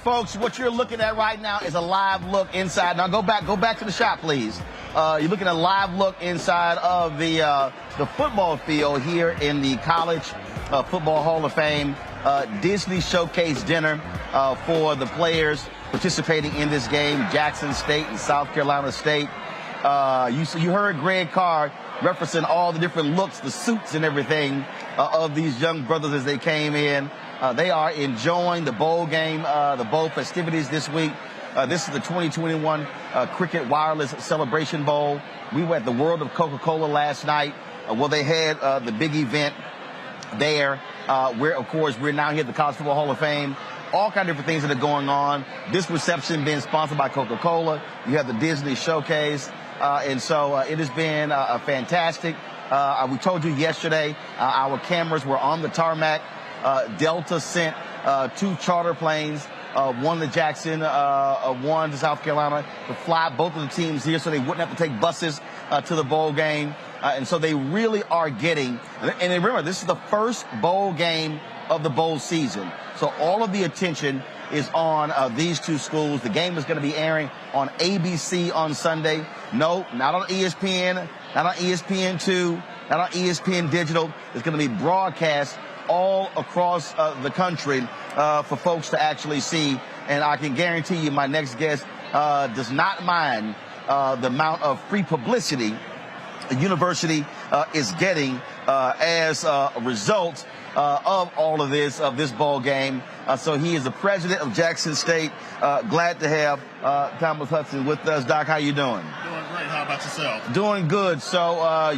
folks, what you're looking at right now is a live look inside. Now go back to the shot, please. You're looking at a live look inside of the football field here in the College Football Hall of Fame. Disney Showcase dinner for the players participating in this game, Jackson State and South Carolina State. You heard Greg Carr referencing all the different looks, the suits and everything of these young brothers as they came in. They are enjoying the bowl game, the bowl festivities this week. This is the 2021 Cricket Wireless Celebration Bowl. We were at the World of Coca-Cola last night where they had the big event there, where, of course, we're now here at the College Football Hall of Fame. All kinds of different things that are going on. This reception being sponsored by Coca-Cola. You have the Disney Showcase. And so it has been fantastic. We told you yesterday our cameras were on the tarmac. Delta sent 2 charter planes, one to Jackson, one to South Carolina, to fly both of the teams here so they wouldn't have to take buses to the bowl game. And so they really are getting, and remember, this is the first bowl game of the bowl season. So all of the attention is on these 2 schools. The game is going to be airing on ABC on Sunday. No, not on ESPN, not on ESPN2, not on ESPN Digital. It's going to be broadcast all across the country for folks to actually see. And I can guarantee you my next guest does not mind the amount of free publicity the university is getting as a result of all of this ball game. So he is the president of Jackson State. Glad to have Thomas Hudson with us. Doc, how you doing? Doing great. How about yourself? Doing good. So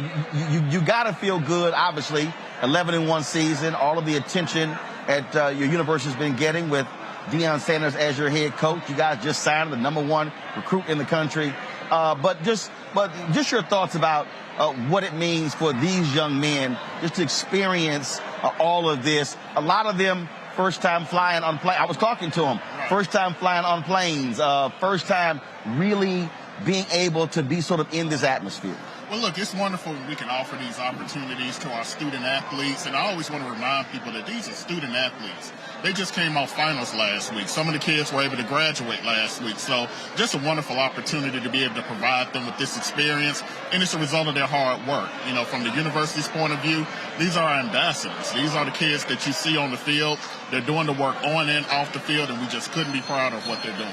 you got to feel good, obviously. 11-1 season, all of the attention at your university has been getting with Deion Sanders as your head coach. You guys just signed the #1 recruit in the country. But just your thoughts about what it means for these young men just to experience all of this. A lot of them first time flying on planes. I was talking to them. First time flying on planes. First time really being able to be sort of in this atmosphere. Well, look, it's wonderful when we can offer these opportunities to our student athletes. And I always want to remind people that these are student athletes. They just came off finals last week. Some of the kids were able to graduate last week. So just a wonderful opportunity to be able to provide them with this experience. And it's a result of their hard work. You know, from the university's point of view, these are our ambassadors. These are the kids that you see on the field. They're doing the work on and off the field, and we just couldn't be proud of what they're doing.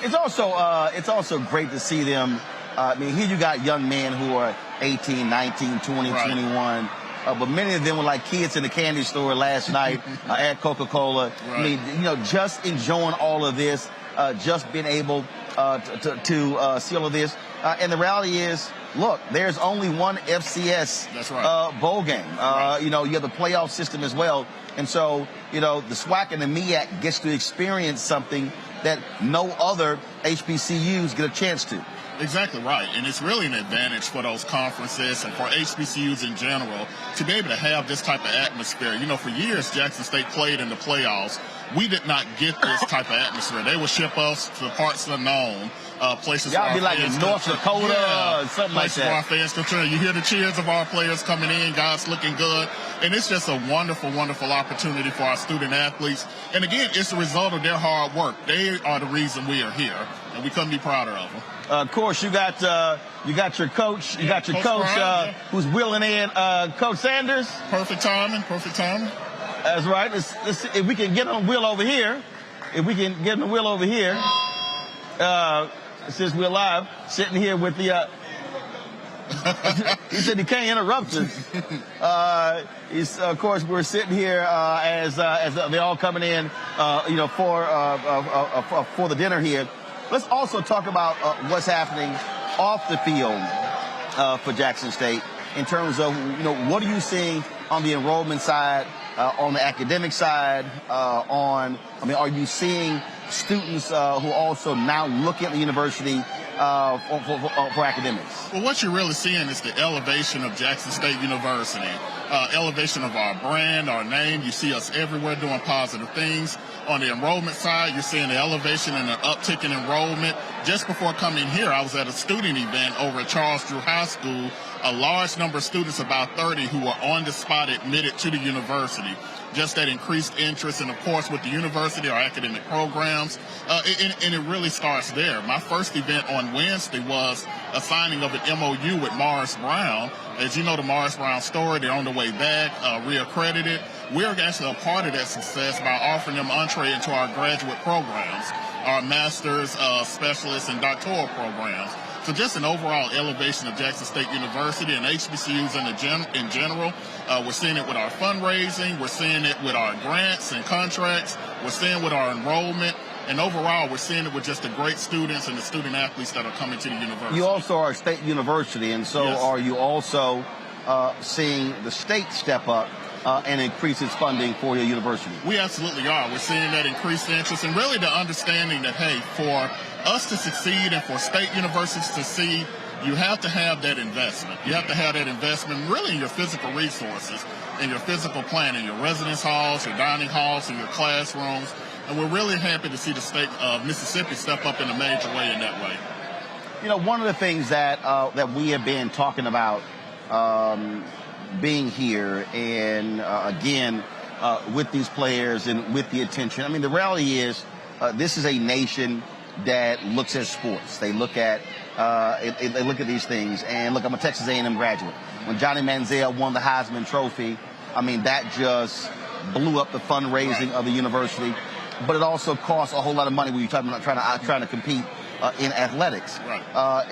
It's also great to see them. I mean, here you got young men who are 18, 19, 20, right. 21. But many of them were like kids in the candy store last night at Coca-Cola. Right. I mean, you know, just enjoying all of this, just being able to see all of this. And the reality is, look, there's only one FCS That's right. Bowl game. Right. You know, you have the playoff system as well. And so, you know, the SWAC and the MEAC gets to experience something that no other HBCUs get a chance to. Exactly right. And it's really an advantage for those conferences and for HBCUs in general to be able to have this type of atmosphere. You know, for years, Jackson State played in the playoffs. We did not get this type of atmosphere. They would ship us to parts unknown, places Y'all where be like in North Dakota or something like that. Where our fans can turn. You hear the cheers of our players coming in, guys looking good. And it's just a wonderful, wonderful opportunity for our student athletes. And again, it's a result of their hard work. They are the reason we are here, and we couldn't be prouder of them. Of course, you got your coach. You got your coach Brian, who's wheeling in Coach Sanders. Perfect timing. Perfect timing. That's right. Let's see if we can get on the wheel over here. If we can get on the wheel over here, since we're live, sitting here with the. He said he can't interrupt us. Of course, we're sitting here as they're all coming in, you know, for the dinner here. Let's also talk about what's happening off the field for Jackson State in terms of, you know, what are you seeing on the enrollment side, on the academic side, are you seeing students who also now look at the university for academics? Well, what you're really seeing is the elevation of Jackson State University, elevation of our brand, our name. You see us everywhere doing positive things. On the enrollment side, you're seeing the elevation and an uptick in enrollment. Just before coming here, I was at a student event over at Charles Drew High School. A large number of students, about 30, who were on the spot admitted to the university. Just that increased interest, and of course with the university, our academic programs, and it really starts there. My first event on Wednesday was a signing of an MOU with Morris Brown. As you know, the Morris Brown story, they're on the way back, reaccredited. We're actually a part of that success by offering them entree into our graduate programs, our master's, specialist, and doctoral programs. So just an overall elevation of Jackson State University and HBCUs in general. We're seeing it with our fundraising. We're seeing it with our grants and contracts. We're seeing it with our enrollment. And overall, we're seeing it with just the great students and the student athletes that are coming to the university. You also are a state university, and so Yes. are you also seeing the state step up and increase its funding for your university? We absolutely are. We're seeing that increased interest and really the understanding that, hey, for us to succeed and for state universities to succeed, you have to have that investment. You have to have that investment really in your physical resources, in your physical planning, your residence halls, your dining halls, and your classrooms. And we're really happy to see the state of Mississippi step up in a major way in that way. You know, one of the things that that we have been talking about being here and again with these players and with the attention. I mean, the reality is this is a nation that looks at sports. They look at they look at these things. And look, I'm a Texas A&M graduate. When Johnny Manziel won the Heisman Trophy, I mean, that just blew up the fundraising of the university. But it also costs a whole lot of money when you're talking about trying to compete in athletics. Right.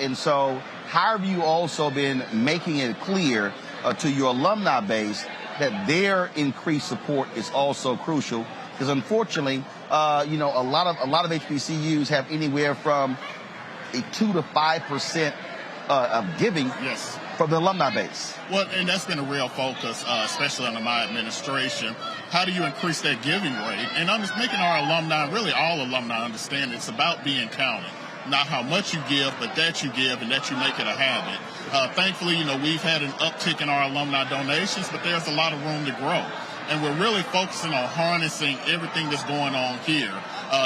And so, how have you also been making it clear to your alumni base that their increased support is also crucial? Because unfortunately, you know, a lot of HBCUs have anywhere from a 2 to 5% of giving Yes. from the alumni base. Well, and that's been a real focus, especially under my administration. How do you increase that giving rate? And I'm just making our alumni, really all alumni, understand it's about being counted. Not how much you give, but that you give and that you make it a habit. Thankfully, you know, we've had an uptick in our alumni donations, but there's a lot of room to grow. And we're really focusing on harnessing everything that's going on here.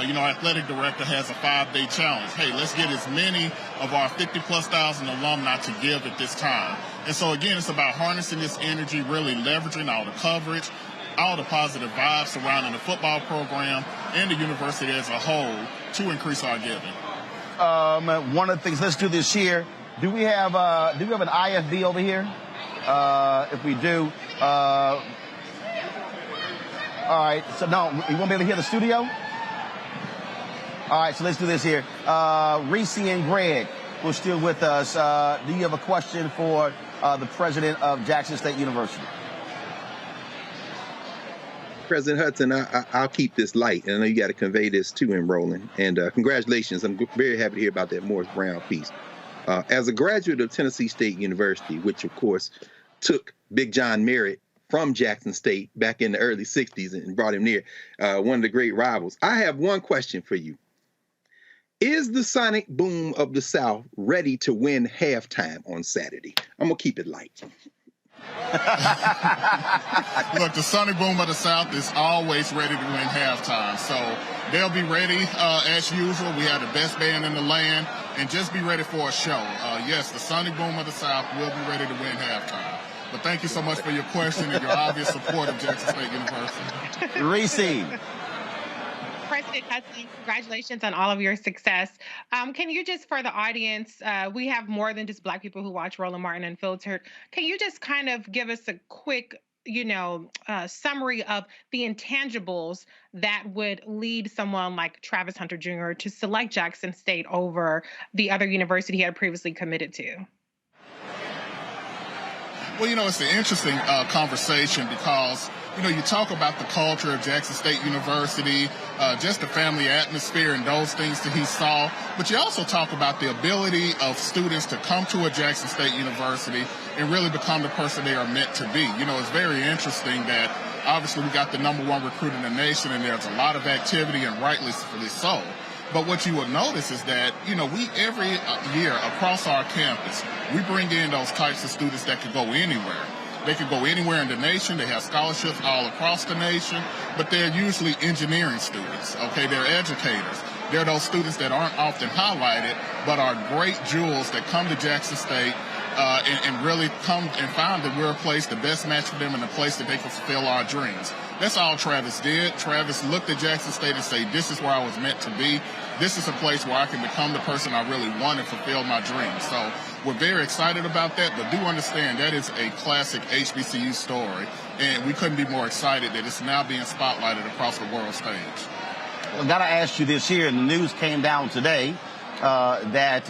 You know, our athletic director has a 5-day challenge. Hey, let's get as many of our 50,000+ alumni to give at this time. And so, again, it's about harnessing this energy, really leveraging all the coverage, all the positive vibes surrounding the football program and the university as a whole to increase our giving. One of the things, let's do this here. Do we have an IFB over here? If we do, all right. So no, you won't be able to hear the studio. All right, so let's do this here. Reese and Greg, who's still with us. Do you have a question for the president of Jackson State University? President Hudson, I'll keep this light, and I know you got to convey this to him, Roland. And congratulations. I'm very happy to hear about that Morris Brown piece. As a graduate of Tennessee State University, which, of course, took Big John Merritt from Jackson State back in the early 60s and brought him near, one of the great rivals, I have one question for you. Is the sonic boom of the South ready to win halftime on Saturday? I'm going to keep it light. Look, the Sonic Boom of the South is always ready to win halftime. So they'll be ready as usual. We have the best band in the land, and just be ready for a show. Yes, the Sonic Boom of the South will be ready to win halftime. But thank you so much for your question and your obvious support of Jackson State University. Reese. President Hudson, congratulations on all of your success. Can you just, for the audience, we have more than just Black people who watch Roland Martin Unfiltered. Can you just kind of give us a quick, summary of the intangibles that would lead someone like Travis Hunter Jr. to select Jackson State over the other university he had previously committed to? Well, it's an interesting conversation because, you talk about the culture of Jackson State University, just the family atmosphere and those things that he saw. But you also talk about the ability of students to come to a Jackson State University and really become the person they are meant to be. It's very interesting that obviously we got the #1 recruit in the nation and there's a lot of activity, and rightly so. But what you will notice is that, we every year across our campus, we bring in those types of students that could go anywhere. They could go anywhere in the nation. They have scholarships all across the nation, but they're usually engineering students, okay? They're educators. They're those students that aren't often highlighted, but are great jewels that come to Jackson State and really come and find that we're a place, the best match for them, and a place that they can fulfill our dreams. That's all Travis did. Travis looked at Jackson State and said, this is where I was meant to be. This is a place where I can become the person I really want and fulfill my dreams. So we're very excited about that, but do understand that is a classic HBCU story, and we couldn't be more excited that it's now being spotlighted across the world stage. Well, I got to ask you this here. The news came down today that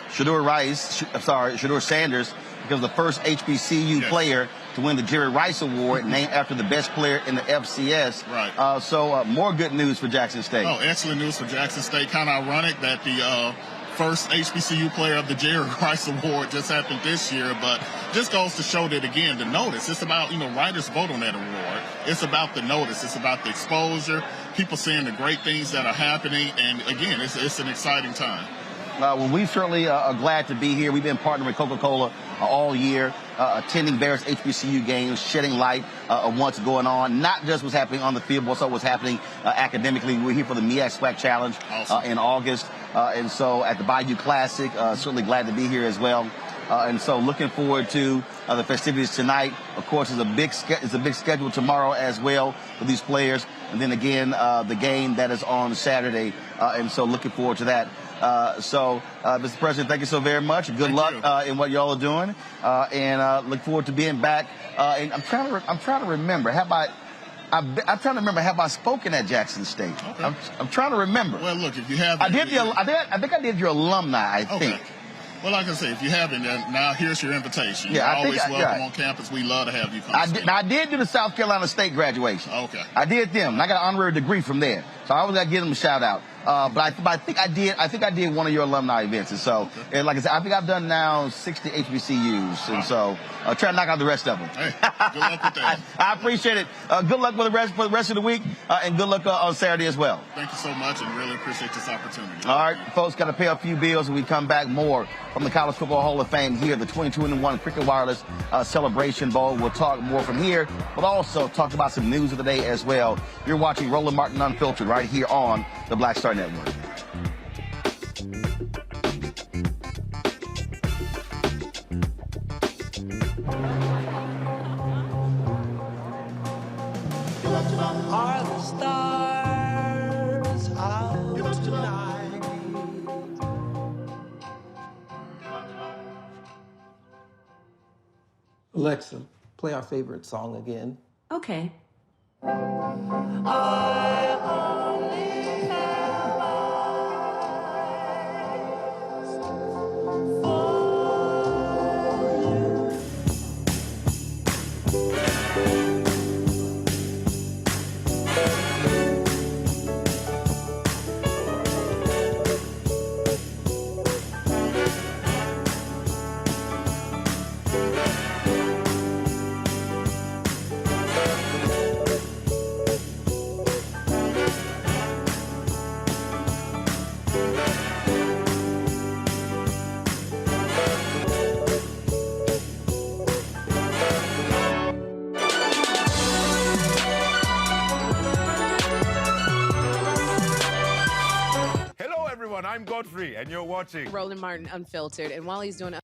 Shedeur Sanders becomes the first HBCU player to win the Jerry Rice Award, named after the best player in the FCS. Right. So more good news for Jackson State. Oh, excellent news for Jackson State. Kind of ironic that the first HBCU player of the Jerry Rice Award just happened this year, but just goes to show that, again, the notice. It's about, writers vote on that award. It's about the notice. It's about the exposure, people seeing the great things that are happening, and, again, it's an exciting time. Well, we certainly are glad to be here. We've been partnering with Coca-Cola all year, attending various HBCU games, shedding light on what's going on, not just what's happening on the field, but also what's happening academically. We're here for the MEAC-SWAC Challenge in August, and so at the Bayou Classic, certainly glad to be here as well. And so looking forward to the festivities tonight. Of course, it's a big schedule tomorrow as well for these players. And then again, the game that is on Saturday. And so looking forward to that. Mr. President, thank you so very much. Good luck in what y'all are doing. And look forward to being back. And I'm trying to remember. I'm trying to remember. Have I spoken at Jackson State? Okay. I'm trying to remember. Well, look, if you have, I think I did your alumni. I think. Well, like I say, if you haven't, now here's your invitation. Yeah, You're always welcome on campus. We love to have you come. I did do the South Carolina State graduation. Okay. I did them. And I got an honorary degree from there. So I always got to give them a shout out. But I think I did one of your alumni events. And so, and like I said, I think I've done now 60 HBCUs. And so, try to knock out the rest of them. Hey, good luck with that. I appreciate it. Good luck for the rest of the week, and good luck on Saturday as well. Thank you so much, and really appreciate this opportunity. All right, folks, got to pay a few bills, and we come back more from the College Football Hall of Fame here, the 2021 Cricket Wireless Celebration Bowl. We'll talk more from here, but also talk about some news of the day as well. You're watching Roland Martin Unfiltered right here on the Black Star Network. Are the stars out tonight? Alexa, play our favorite song again. Okay. I only have eyes for I'm Godfrey, and you're watching Roland Martin Unfiltered. And while he's doing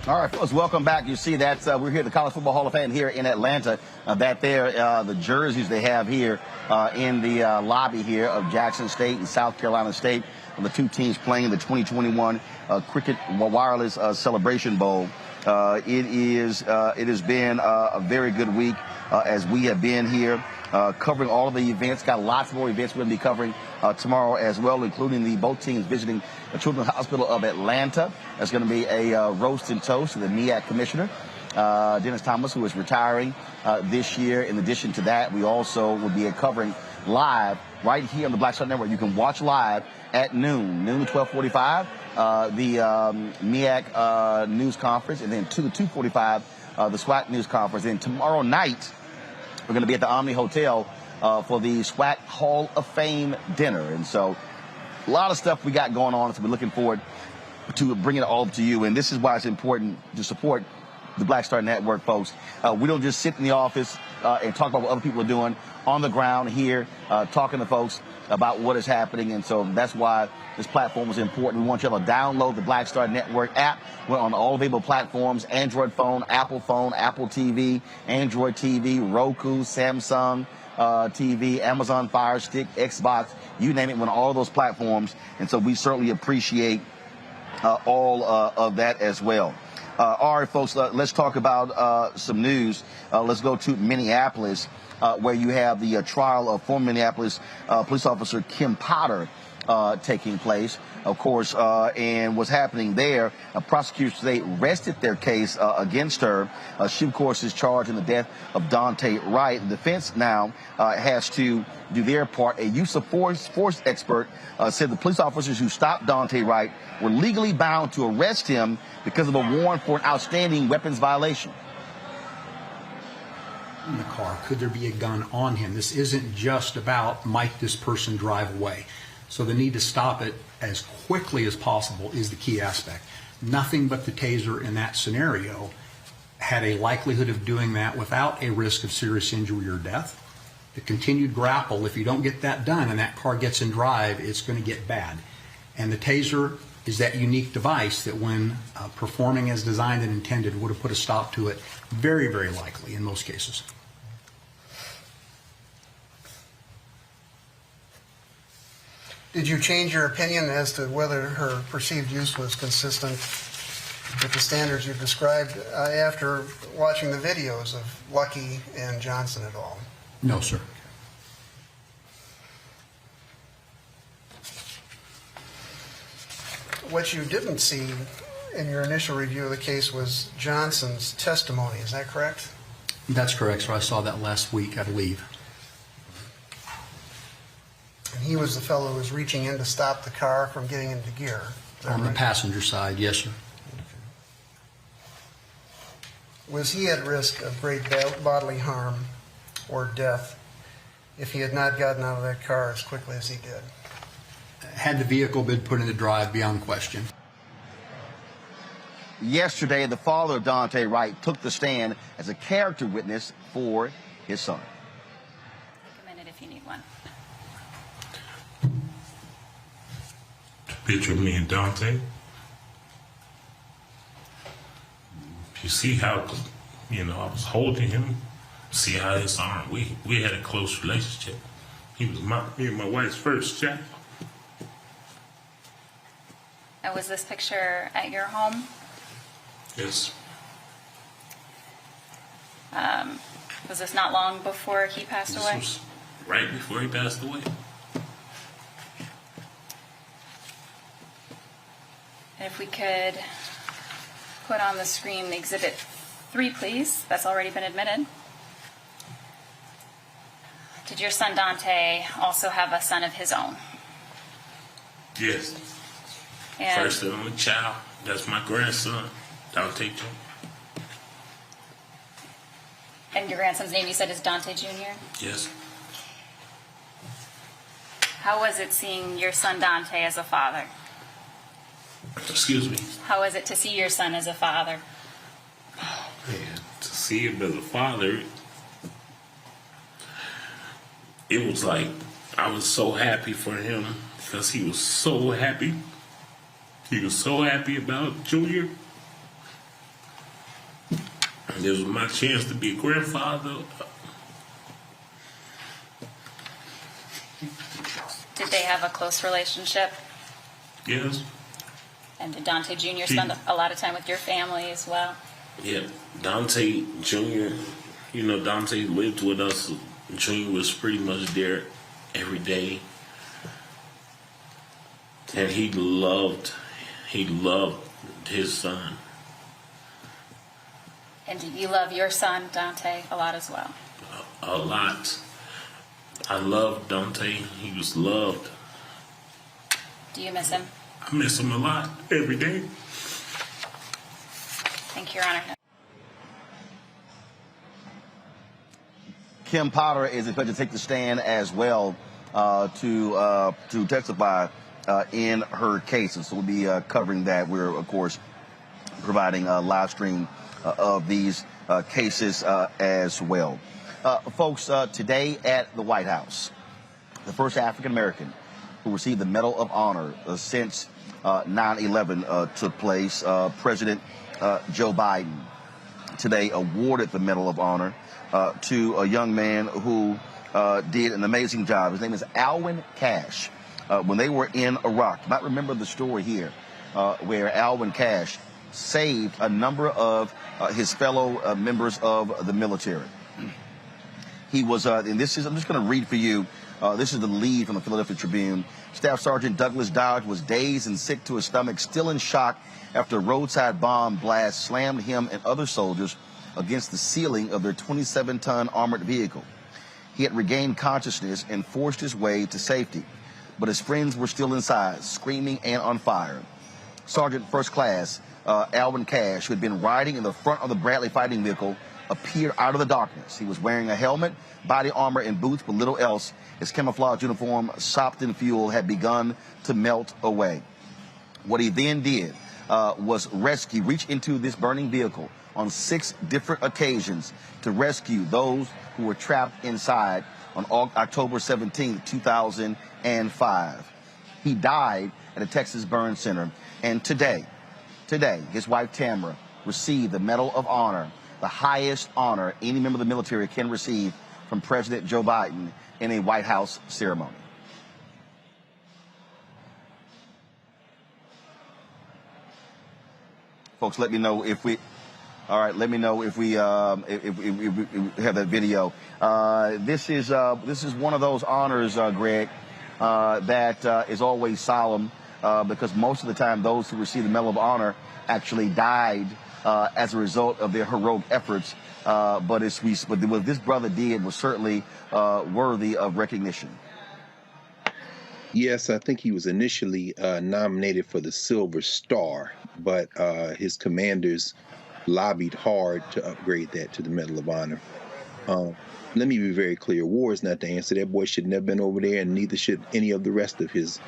All right, folks, welcome back. You see that we're here at the College Football Hall of Fame here in Atlanta. The jerseys they have here in the lobby here of Jackson State and South Carolina State, the two teams playing in the 2021 Cricket Wireless Celebration Bowl. It has been a very good week as we have been here covering all of the events. Got lots more events we're going to be covering tomorrow as well, including both teams visiting the Children's Hospital of Atlanta. That's going to be a roast and toast to the MEAC commissioner. Dennis Thomas, who is retiring this year. In addition to that, we also will be covering live right here on the Black Star Network. You can watch live at noon to 12:45, the MEAC news conference, and then 2 to 2:45, the SWAC news conference. And tomorrow night, we're going to be at the Omni Hotel for the SWAC Hall of Fame dinner. And so a lot of stuff we got going on, so we're looking forward to bringing it all to you. And this is why it's important to support the Black Star Network, folks. We don't just sit in the office and talk about what other people are doing on the ground here, talking to folks about what is happening. And so that's why this platform is important. We want you to download the Black Star Network app. We're on all available platforms: Android phone, Apple TV, Android TV, Roku, Samsung TV, Amazon Fire Stick, Xbox, you name it, we're on all those platforms. And so we certainly appreciate all of that as well. All right, folks, let's talk about some news. Let's go to Minneapolis, where you have the trial of former Minneapolis police officer Kim Potter taking place, of course, and what's happening there. Prosecutors today rested their case against her. She, of course, is charged in the death of Dante Wright. The defense now has to do their part. A use of force expert said the police officers who stopped Dante Wright were legally bound to arrest him because of a warrant for an outstanding weapons violation. In the car, could there be a gun on him? This isn't just about might this person drive away. So the need to stop it as quickly as possible is the key aspect. Nothing but the taser in that scenario had a likelihood of doing that without a risk of serious injury or death. The continued grapple, if you don't get that done and that car gets in drive, it's going to get bad. And the taser is that unique device that when performing as designed and intended would have put a stop to it, very, very likely in most cases. Did you change your opinion as to whether her perceived use was consistent with the standards you've described after watching the videos of Lucky and Johnson et al.? No, sir. What you didn't see in your initial review of the case was Johnson's testimony. Is that correct? That's correct, sir. I saw that last week, I believe. And he was the fellow who was reaching in to stop the car from getting into gear. On the passenger side, yes, sir. Was he at risk of great bodily harm or death if he had not gotten out of that car as quickly as he did? Had the vehicle been put into drive, beyond question. Yesterday, the father of Dante Wright took the stand as a character witness for his son. Take a minute if you need one. Picture of me and Dante. You see how, I was holding him. See how his arm, we had a close relationship. He was me and my wife's first child. And was this picture at your home? Yes. Was this not long before he passed away? This was right before he passed away. And if we could put on the screen Exhibit 3, please. That's already been admitted. Did your son Dante also have a son of his own? Yes. And First and only child. That's my grandson, Dante Jr. And your grandson's name, you said, is Dante Jr.? Yes. How was it seeing your son Dante as a father? Excuse me. How was it to see your son as a father? Man, to see him as a father, it was like I was so happy for him because he was so happy. He was so happy about Junior. And this was my chance to be a grandfather. Did they have a close relationship? Yes. And did Dante Jr. spend a lot of time with your family as well? Yeah, Dante Jr., Dante lived with us. Junior was pretty much there every day. And he loved his son. And do you love your son, Dante, a lot as well? A lot. I love Dante. He was loved. Do you miss him? I miss him a lot, every day. Thank you, Your Honor. Kim Potter is expected to take the stand as well to testify in her case. And so we'll be covering that. We're, of course, providing a live stream of these cases as well. Folks, today at the White House, the first African-American who received the Medal of Honor since 9/11 took place. President Joe Biden today awarded the Medal of Honor to a young man who did an amazing job. His name is Alwyn Cash. When they were in Iraq, you might remember the story here where Alwyn Cash saved a number of his fellow members of the military. He was, and this is, I'm just going to read for you. This is the lead from the Philadelphia Tribune. Staff Sergeant Douglas Dodge was dazed and sick to his stomach, still in shock after a roadside bomb blast slammed him and other soldiers against the ceiling of their 27-ton armored vehicle. He had regained consciousness and forced his way to safety, but his friends were still inside, screaming and on fire. Sergeant First Class Alwyn Cash, who had been riding in the front of the Bradley fighting vehicle, appeared out of the darkness. He was wearing a helmet, body armor, and boots, but little else. His camouflage uniform, sopped in fuel, had begun to melt away. What he then did was reach into this burning vehicle on 6 different occasions to rescue those who were trapped inside on October 17, 2005. He died at a Texas burn center. And today, his wife Tamara received the Medal of Honor, the highest honor any member of the military can receive from President Joe Biden in a White House ceremony. Folks, let me know if we have that video. This is one of those honors, Greg, that is always solemn because most of the time those who receive the Medal of Honor actually died as a result of their heroic efforts. But what this brother did was certainly worthy of recognition. Yes, I think he was initially nominated for the Silver Star, but his commanders lobbied hard to upgrade that to the Medal of Honor. Let me be very clear. War is not the answer. That boy should never been over there, and neither should any of the rest of his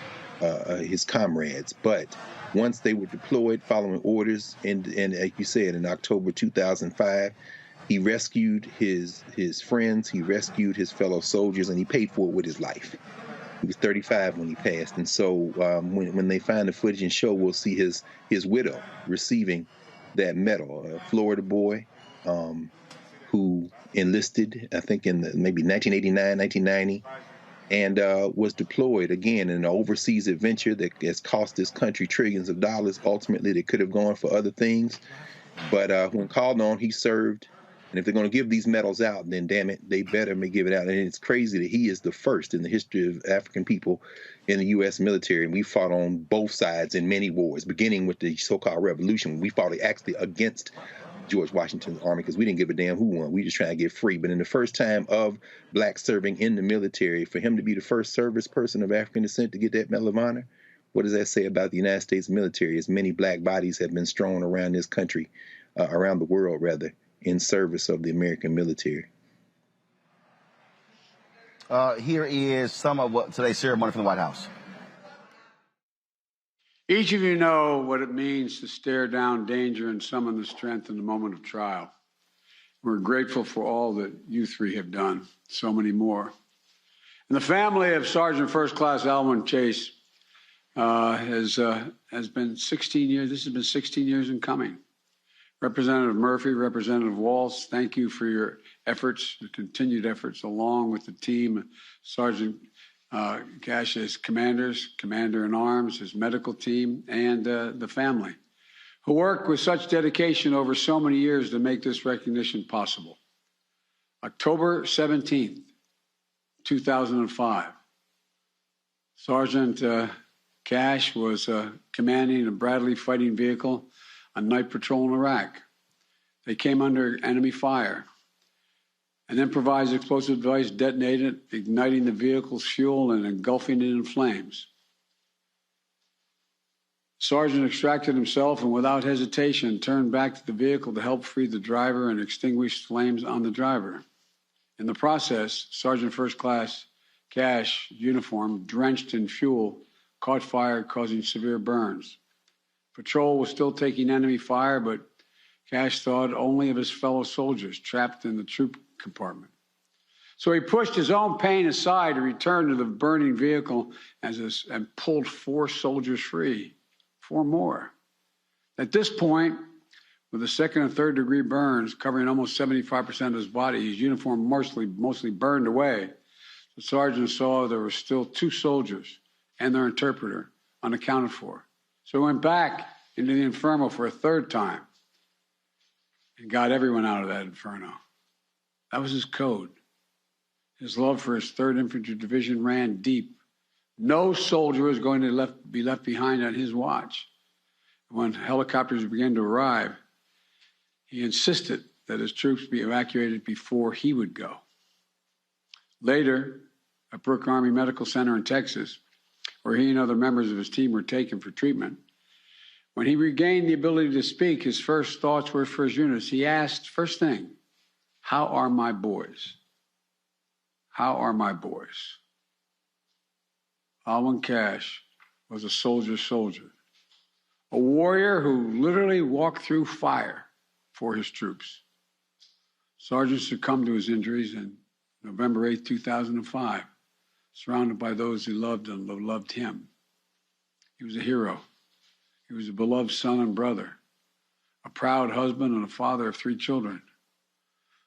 comrades. But once they were deployed following orders, and like you said, in October 2005, he rescued his friends, he rescued his fellow soldiers, and he paid for it with his life. He was 35 when he passed. And so when they find the footage and show, we'll see his widow receiving that medal, a Florida boy who enlisted, I think, in maybe 1989, 1990, and was deployed again in an overseas adventure that has cost this country trillions of dollars. Ultimately, they could have gone for other things. But when called on, he served. And if they're going to give these medals out, then damn it, they better give it out. And it's crazy that he is the first in the history of African people in the U.S. military. And we fought on both sides in many wars, beginning with the so-called revolution. We fought actually against George Washington's army because we didn't give a damn who won. We just trying to get free. But in the first time of blacks serving in the military, for him to be the first service person of African descent to get that Medal of Honor, what does that say about the United States military? As many black bodies have been strewn around this country, around the world rather, in service of the American military. Here is some of what today's ceremony from the White House. Each of you know what it means to stare down danger and summon the strength in the moment of trial. We're grateful for all that you three have done, so many more. And the family of Sergeant First Class Alwyn Chase has been 16 years. This has been 16 years in coming. Representative Murphy, Representative Walz, thank you for your efforts, the continued efforts, along with the team, Sergeant Cash, his commanders, Commander-in-Arms, his medical team, and the family, who worked with such dedication over so many years to make this recognition possible. October 17th, 2005, Sergeant Cash was commanding a Bradley fighting vehicle on night patrol in Iraq. They came under enemy fire. An improvised explosive device detonated, igniting the vehicle's fuel and engulfing it in flames. Sergeant extracted himself and without hesitation turned back to the vehicle to help free the driver and extinguish flames on the driver. In the process, Sergeant First Class Cash uniform, drenched in fuel, caught fire, causing severe burns. Patrol was still taking enemy fire, but Cash thought only of his fellow soldiers trapped in the troop compartment. So he pushed his own pain aside to return to the burning vehicle and pulled 4 soldiers free. 4 more. At this point, with the 2nd and 3rd degree burns covering almost 75% of his body, his uniform mostly burned away. The sergeant saw there were still 2 soldiers and their interpreter unaccounted for. So he went back into the inferno for a 3rd time and got everyone out of that inferno. That was his code. His love for his 3rd Infantry Division ran deep. No soldier was going to be left behind on his watch. When helicopters began to arrive, he insisted that his troops be evacuated before he would go. Later, at Brooke Army Medical Center in Texas, where he and other members of his team were taken for treatment, when he regained the ability to speak, his first thoughts were for his units. He asked, first thing, how are my boys? How are my boys? Alwyn Cash was a soldier, a warrior who literally walked through fire for his troops. Sergeant succumbed to his injuries in November 8, 2005, surrounded by those he loved and loved him. He was a hero. He was a beloved son and brother, a proud husband and a father of 3 children.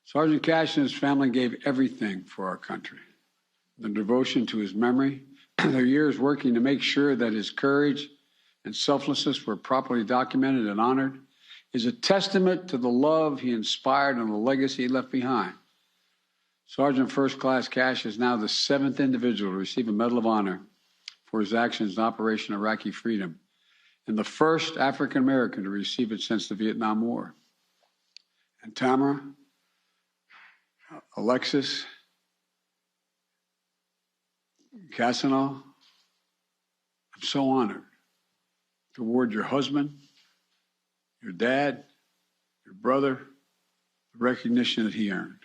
Sergeant Cash and his family gave everything for our country. Their devotion to his memory, their years working to make sure that his courage and selflessness were properly documented and honored, is a testament to the love he inspired and the legacy he left behind. Sergeant First Class Cash is now the 7th individual to receive a Medal of Honor for his actions in Operation Iraqi Freedom, and the first African American to receive it since the Vietnam War. And Tamara, Alexis, Casanal, I'm so honored to award your husband, your dad, your brother, the recognition that he earned.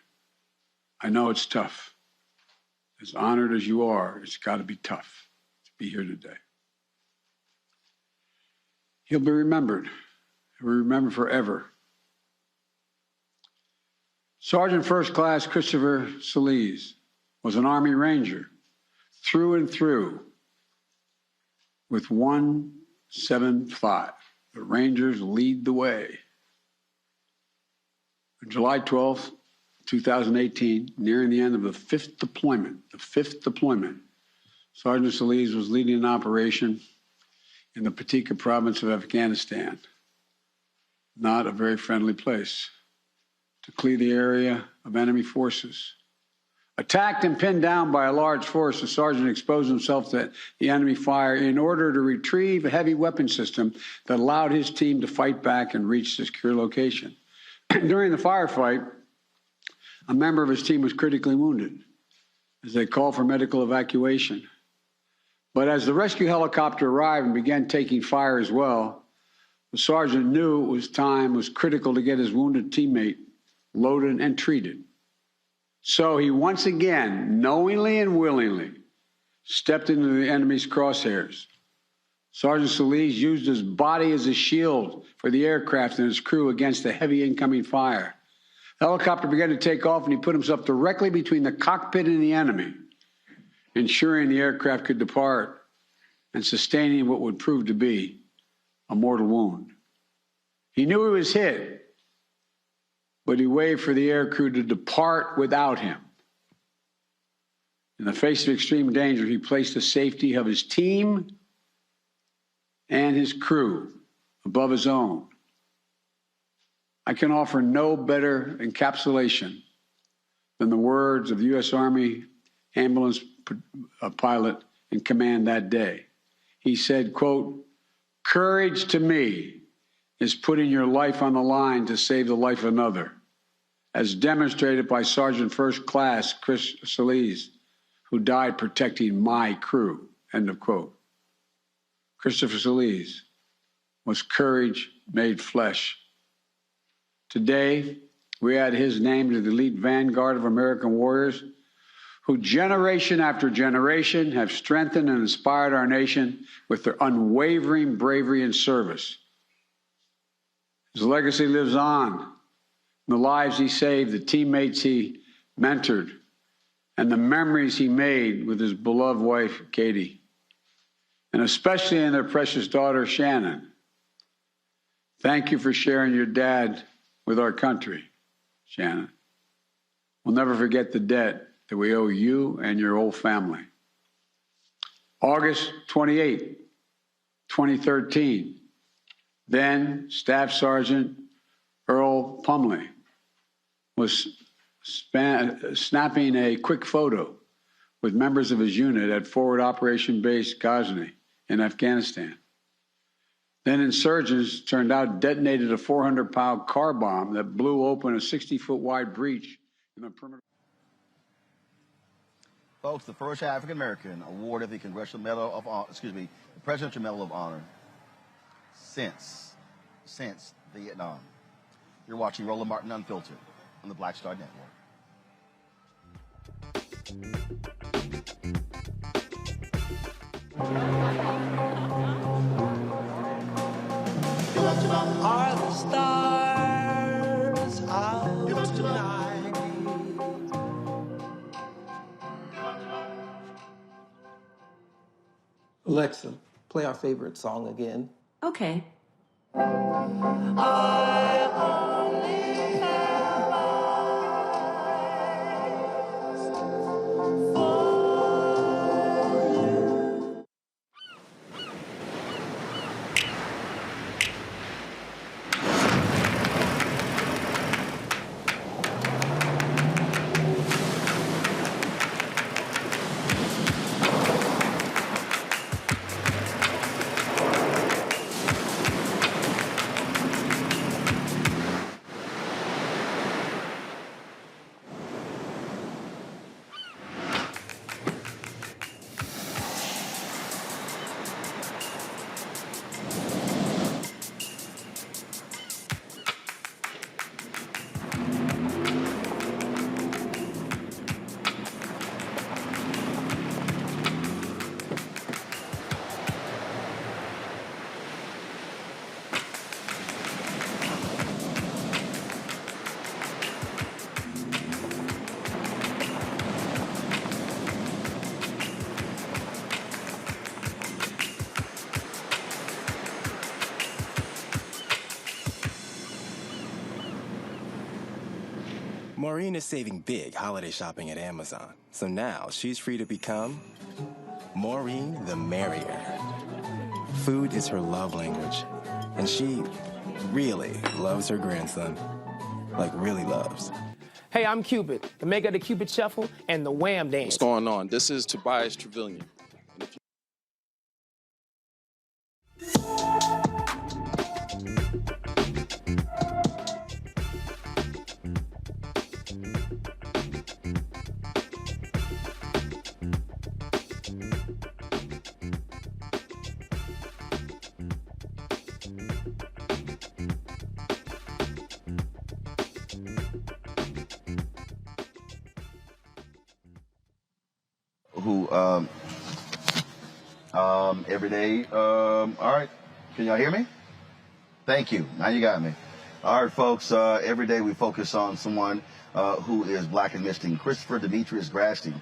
I know it's tough. As honored as you are, it's got to be tough to be here today. He'll be remembered. He'll be remembered forever. Sergeant First Class Christopher Solis was an Army Ranger through and through with 175. The Rangers lead the way. On July 12th, 2018, nearing the end of the 5th deployment, Sergeant Solis was leading an operation in the Patika province of Afghanistan, not a very friendly place, to clear the area of enemy forces. Attacked and pinned down by a large force, the sergeant exposed himself to the enemy fire in order to retrieve a heavy weapon system that allowed his team to fight back and reach the secure location. During the firefight, a member of his team was critically wounded as they called for medical evacuation. But as the rescue helicopter arrived and began taking fire as well, the sergeant knew it was critical to get his wounded teammate loaded and treated. So he once again, knowingly and willingly, stepped into the enemy's crosshairs. Sergeant Solis used his body as a shield for the aircraft and his crew against the heavy incoming fire. The helicopter began to take off, and he put himself directly between the cockpit and the enemy, ensuring the aircraft could depart and sustaining what would prove to be a mortal wound. He knew he was hit, but he waved for the aircrew to depart without him. In the face of extreme danger, he placed the safety of his team and his crew above his own. I can offer no better encapsulation than the words of the U.S. Army ambulance pilot in command that day. He said, quote, "Courage to me is putting your life on the line to save the life of another, as demonstrated by Sergeant First Class Chris Solis, who died protecting my crew, end of quote. Christopher Solis was courage made flesh. Today, we add his name to the elite vanguard of American warriors who generation after generation have strengthened and inspired our nation with their unwavering bravery and service. His legacy lives on. The lives he saved, the teammates he mentored, and the memories he made with his beloved wife, Katie, and especially in their precious daughter, Shannon. Thank you for sharing your dad with our country, Shannon. We'll never forget the debt that we owe you and your whole family. August 28, 2013, then Staff Sergeant Earl Pumley was snapping a quick photo with members of his unit at Forward Operation Base Ghazni in Afghanistan. Then insurgents turned out detonated a 400-pound car bomb that blew open a 60-foot wide breach in the perimeter. Folks, the first African-American awarded the Congressional Medal of Honor, the Presidential Medal of Honor since Vietnam. You're watching Roland Martin Unfiltered on the Black Star Network. Are the stars out tonight? Alexa, play our favorite song again. Okay. I only have eyes for you. Maureen is saving big holiday shopping at Amazon, so now she's free to become Maureen the Merrier. Food is her love language, and she really loves her grandson. Like, really loves. Hey, I'm Cupid, the maker of the Cupid Shuffle and the Wham Dance. What's going on? This is Tobias Trevelyan. Who every day. All right, can y'all hear me? Thank you. Now you got me. All right, folks. Every day we focus on someone who is black and missing. Christopher Demetrius Grasty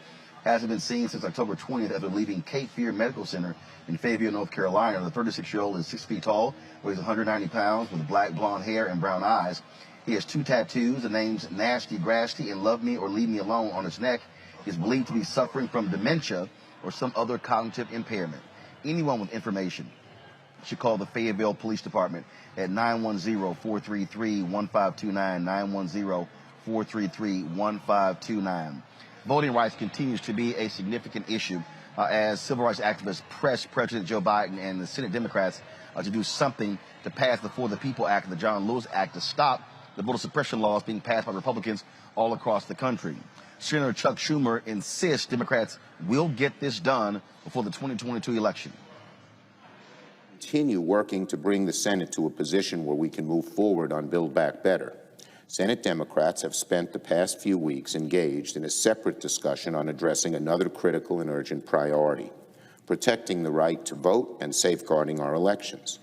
hasn't been seen since October 20th after leaving Cape Fear Medical Center in Fayetteville, North Carolina. The 36-year-old is 6 feet tall, weighs 190 pounds, with black blonde hair and brown eyes. He has 2 tattoos, the names Nasty Grasty and Love Me or Leave Me Alone on his neck. He is believed to be suffering from dementia or some other cognitive impairment. Anyone with information should call the Fayetteville Police Department at 910-433-1529, 910-433-1529. Voting rights continues to be a significant issue as civil rights activists press President Joe Biden and the Senate Democrats to do something to pass the For the People Act and the John Lewis Act to stop the voter suppression laws being passed by Republicans all across the country. Senator Chuck Schumer insists Democrats will get this done before the 2022 election. Continue working to bring the Senate to a position where we can move forward on Build Back Better. Senate Democrats have spent the past few weeks engaged in a separate discussion on addressing another critical and urgent priority, protecting the right to vote and safeguarding our elections.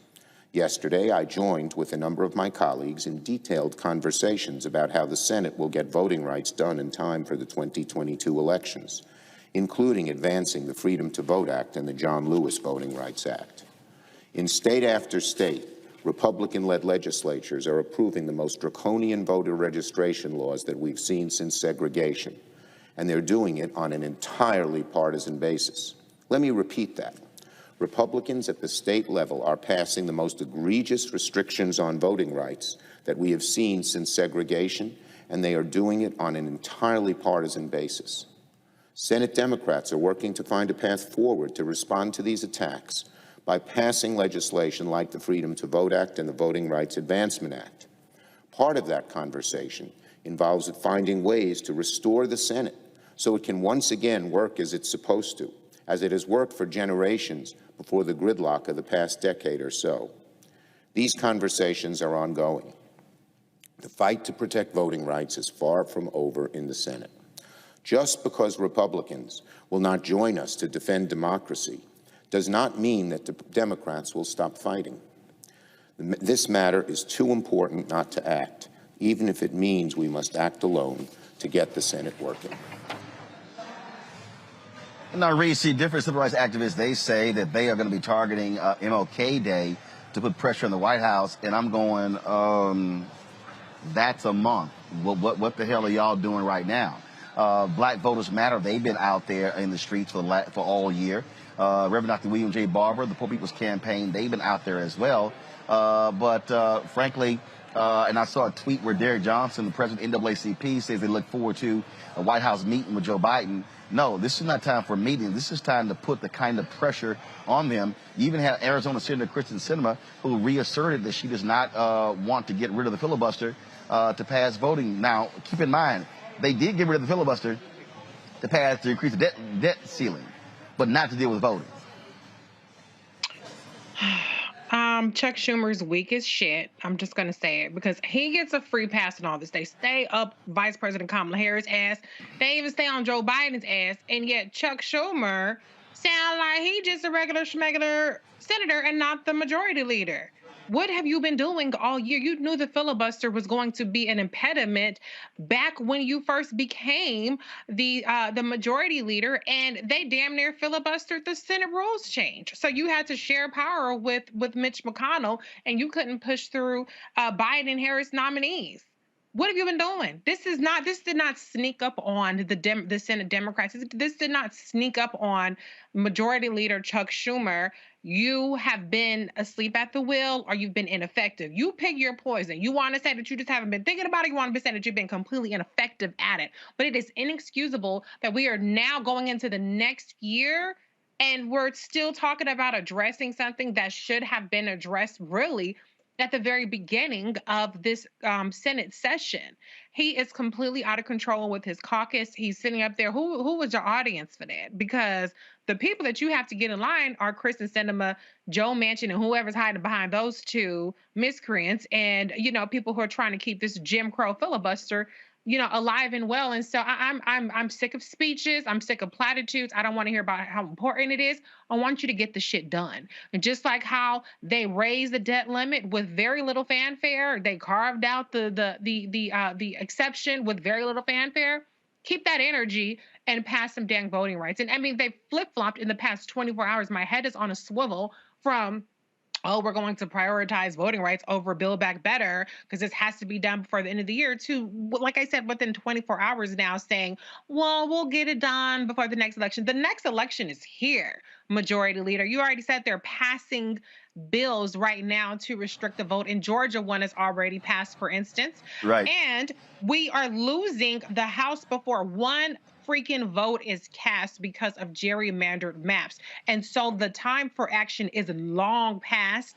Yesterday, I joined with a number of my colleagues in detailed conversations about how the Senate will get voting rights done in time for the 2022 elections, including advancing the Freedom to Vote Act and the John Lewis Voting Rights Act. In state after state, Republican-led legislatures are approving the most draconian voter registration laws that we've seen since segregation, and they're doing it on an entirely partisan basis. Let me repeat that. Republicans at the state level are passing the most egregious restrictions on voting rights that we have seen since segregation, and they are doing it on an entirely partisan basis. Senate Democrats are working to find a path forward to respond to these attacks by passing legislation like the Freedom to Vote Act and the Voting Rights Advancement Act. Part of that conversation involves finding ways to restore the Senate so it can once again work as it's supposed to, as it has worked for generations before the gridlock of the past decade or so. These conversations are ongoing. The fight to protect voting rights is far from over in the Senate. Just because Republicans will not join us to defend democracy does not mean that the Democrats will stop fighting. This matter is too important not to act, even if it means we must act alone to get the Senate working. Now, Reese, different civil rights activists, they say that they are going to be targeting MLK Day to put pressure on the White House, and I'm going, that's a month. What the hell are y'all doing right now? Black Voters Matter, they've been out there in the streets for all year. Reverend Dr. William J. Barber, the Poor People's Campaign, they've been out there as well. But frankly, and I saw a tweet where Derek Johnson, the president of NAACP, says they look forward to a White House meeting with Joe Biden. No, this is not time for a meeting. This is time to put the kind of pressure on them. You even had Arizona Senator Kristen Sinema, who reasserted that she does not want to get rid of the filibuster to pass voting. Now, keep in mind, they did get rid of the filibuster to increase the debt ceiling, but not to deal with voting. Chuck Schumer's weak as shit. I'm just going to say it because he gets a free pass and all this. They stay up Vice President Kamala Harris' ass. They even stay on Joe Biden's ass. And yet Chuck Schumer sound like he just a regular schmegular senator and not the majority leader. What have you been doing all year? You knew the filibuster was going to be an impediment back when you first became the majority leader, and they damn near filibustered the Senate rules change. So you had to share power with Mitch McConnell, and you couldn't push through Biden and Harris nominees. What have you been doing? This did not sneak up on the Senate Democrats. This did not sneak up on Majority Leader Chuck Schumer. You have been asleep at the wheel, or you've been ineffective. You pick your poison. You want to say that you just haven't been thinking about it. You want to say that you've been completely ineffective at it. But it is inexcusable that we are now going into the next year and we're still talking about addressing something that should have been addressed really at the very beginning of this Senate session. He is completely out of control with his caucus. He's sitting up there. Who was your audience for that? Because the people that you have to get in line are Kristen Sinema, Joe Manchin, and whoever's hiding behind those two miscreants, and people who are trying to keep this Jim Crow filibuster alive and well. And so I'm sick of speeches. I'm sick of platitudes. I don't want to hear about how important it is. I want you to get the shit done. And just like how they raised the debt limit with very little fanfare, they carved out the exception with very little fanfare. Keep that energy and pass some dang voting rights. And I mean, they flip-flopped in the past 24 hours. My head is on a swivel from, oh, we're going to prioritize voting rights over Build Back Better because this has to be done before the end of the year, to, like I said, within 24 hours now saying, well, we'll get it done before the next election. The next election is here, Majority Leader. You already said they're passing bills right now to restrict the vote. In Georgia, one is already passed, for instance. Right. And we are losing the House before one freaking vote is cast because of gerrymandered maps. And so the time for action is long past.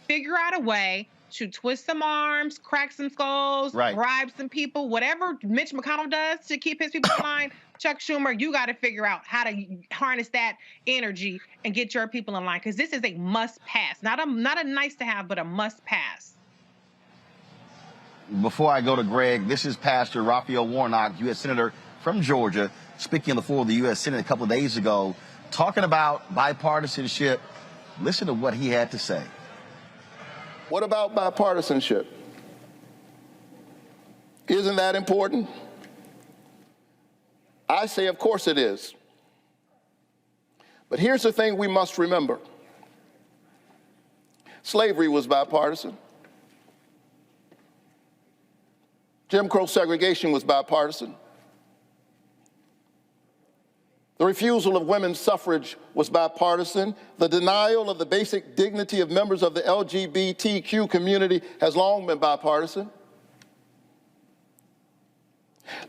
figure out a way to twist some arms, crack some skulls, bribe some people, whatever Mitch McConnell does to keep his people in line. Chuck Schumer, you got to figure out how to harness that energy and get your people in line, because this is a must pass, not a nice to have, but a must pass. Before I go to Greg, this is Pastor Raphael Warnock, U.S. Senator from Georgia, speaking on the floor of the U.S. Senate a couple of days ago, talking about bipartisanship. Listen to what he had to say. What about bipartisanship? Isn't that important? I say, of course it is. But here's the thing we must remember. Slavery was bipartisan. Jim Crow segregation was bipartisan. The refusal of women's suffrage was bipartisan. The denial of the basic dignity of members of the LGBTQ community has long been bipartisan.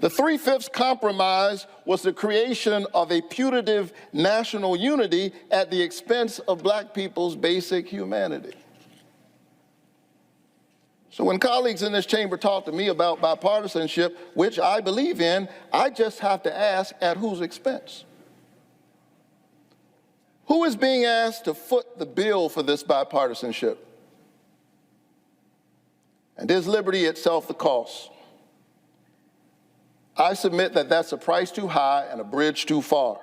The 3/5 compromise was the creation of a putative national unity at the expense of black people's basic humanity. So when colleagues in this chamber talk to me about bipartisanship, which I believe in, I just have to ask, at whose expense? Who is being asked to foot the bill for this bipartisanship? And is liberty itself the cost? I submit that that's a price too high and a bridge too far.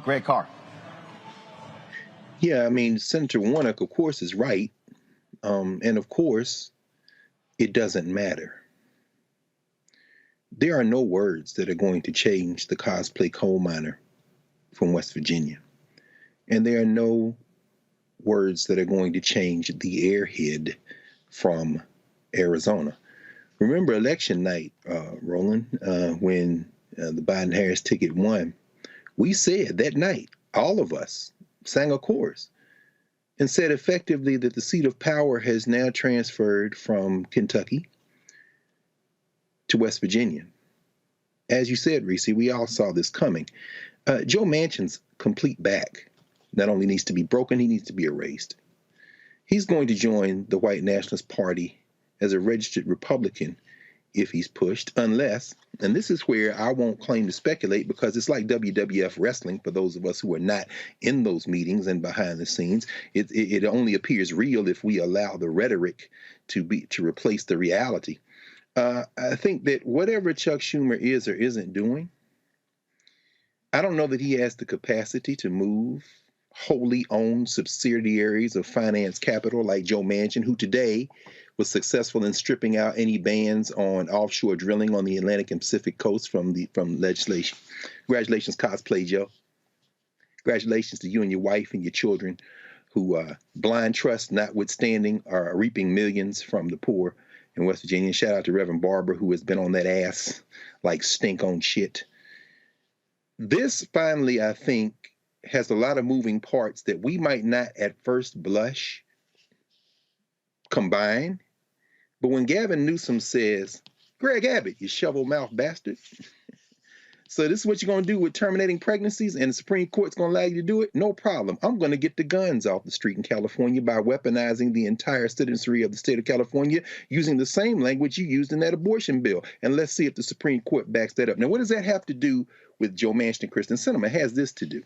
Greg Carr. Yeah, I mean, Senator Warnock, of course, is right. And of course, it doesn't matter. There are no words that are going to change the cosplay coal miner from West Virginia. And there are no words that are going to change the airhead from Arizona. Remember election night, Roland, when the Biden-Harris ticket won, we said that night, all of us sang a chorus and said effectively that the seat of power has now transferred from Kentucky to West Virginia. As you said, Reese, we all saw this coming. Joe Manchin's complete back not only needs to be broken, he needs to be erased. He's going to join the White Nationalist Party as a registered Republican if he's pushed, unless, and this is where I won't claim to speculate because it's like WWF wrestling for those of us who are not in those meetings and behind the scenes. It only appears real if we allow the rhetoric to replace the reality. I think that whatever Chuck Schumer is or isn't doing, I don't know that he has the capacity to move wholly owned subsidiaries of finance capital like Joe Manchin, who today was successful in stripping out any bans on offshore drilling on the Atlantic and Pacific coast from legislation. Congratulations, cosplay Joe. Congratulations to you and your wife and your children who, blind trust notwithstanding, are reaping millions from the poor in West Virginia. And shout out to Reverend Barber, who has been on that ass like stink on shit. This finally, I think, has a lot of moving parts that we might not at first blush combine. But when Gavin Newsom says, Greg Abbott, you shovel-mouth bastard. So this is what you're going to do with terminating pregnancies, and the Supreme Court's going to allow you to do it? No problem. I'm going to get the guns off the street in California by weaponizing the entire citizenry of the state of California using the same language you used in that abortion bill. And let's see if the Supreme Court backs that up. Now, what does that have to do with Joe Manchin and Kristen Sinema? It has this to do.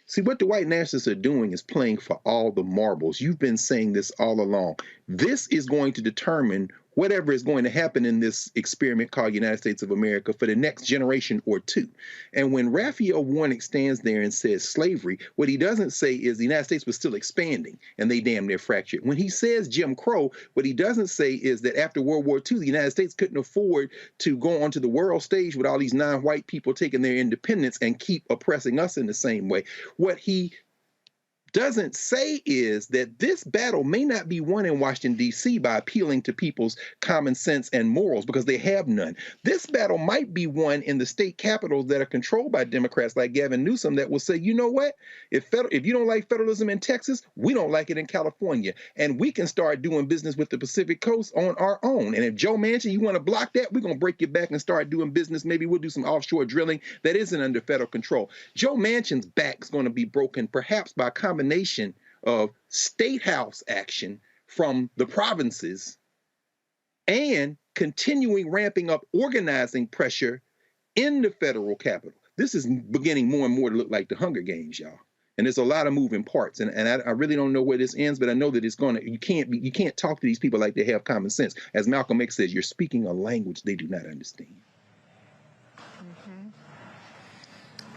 See, what the white nationalists are doing is playing for all the marbles. You've been saying this all along. This is going to determine whatever is going to happen in this experiment called United States of America for the next generation or two. And when Raphael Warnock stands there and says slavery, what he doesn't say is the United States was still expanding and they damn near fractured. When he says Jim Crow, what he doesn't say is that after World War II, the United States couldn't afford to go onto the world stage with all these non-white people taking their independence and keep oppressing us in the same way. What he doesn't say is that this battle may not be won in Washington, D.C. by appealing to people's common sense and morals, because they have none. This battle might be won in the state capitals that are controlled by Democrats like Gavin Newsom, that will say, you know what, if you don't like federalism in Texas, we don't like it in California, and we can start doing business with the Pacific Coast on our own. And if Joe Manchin, you want to block that, we're going to break your back and start doing business. Maybe we'll do some offshore drilling that isn't under federal control. Joe Manchin's back is going to be broken perhaps by a combination of state house action from the provinces and continuing ramping up organizing pressure in the federal capital. This is beginning more and more to look like the Hunger Games, y'all. And there's a lot of moving parts, and I really don't know where this ends, but I know that it's gonna. You can't talk to these people like they have common sense. As Malcolm X says, you're speaking a language they do not understand.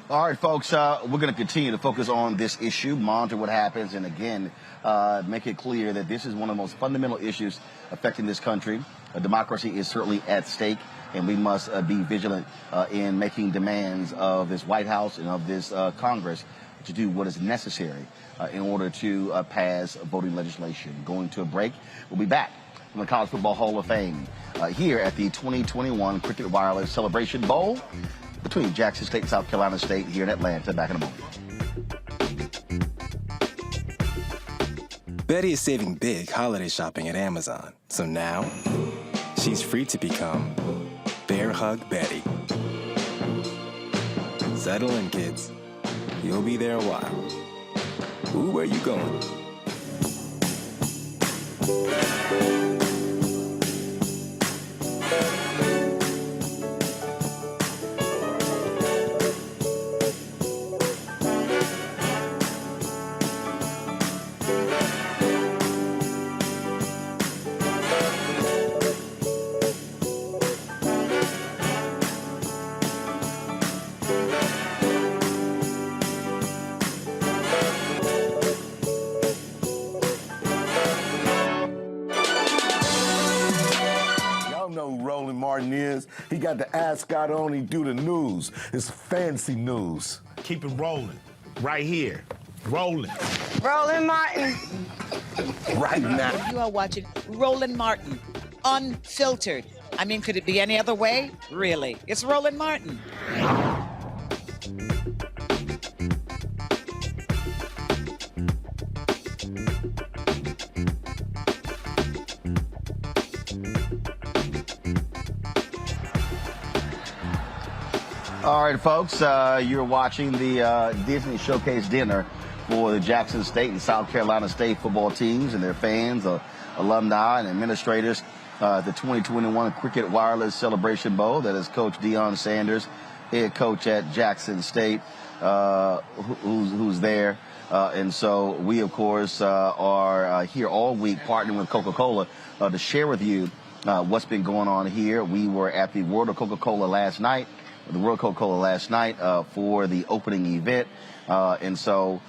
All right, folks, we're going to continue to focus on this issue, monitor what happens, and again, make it clear that this is one of the most fundamental issues affecting this country. Democracy is certainly at stake, and we must be vigilant in making demands of this White House and of this Congress to do what is necessary in order to pass voting legislation. Going to a break. We'll be back from the College Football Hall of Fame here at the 2021 Cricket Wireless Celebration Bowl between Jackson State and South Carolina State here in Atlanta. Back in a moment. Betty is saving big holiday shopping at Amazon. So now, she's free to become Bear Hug Betty. Settle in, kids. You'll be there a while. Ooh, where you going? He got the ascot on, he do the news. It's fancy news. Keep it rolling. Right here. Rolling. Roland Martin. Right now. You are watching Roland Martin, unfiltered. I mean, could it be any other way? Really? It's Roland Martin. All right, folks, you're watching the Disney Showcase dinner for the Jackson State and South Carolina State football teams and their fans, alumni, and administrators. The 2021 Cricket Wireless Celebration Bowl. That is Coach Deion Sanders, head coach at Jackson State, who's there. And so we, of course, are here all week partnering with Coca-Cola to share with you what's been going on here. We were at the World of Coca-Cola last night. For the opening event, and so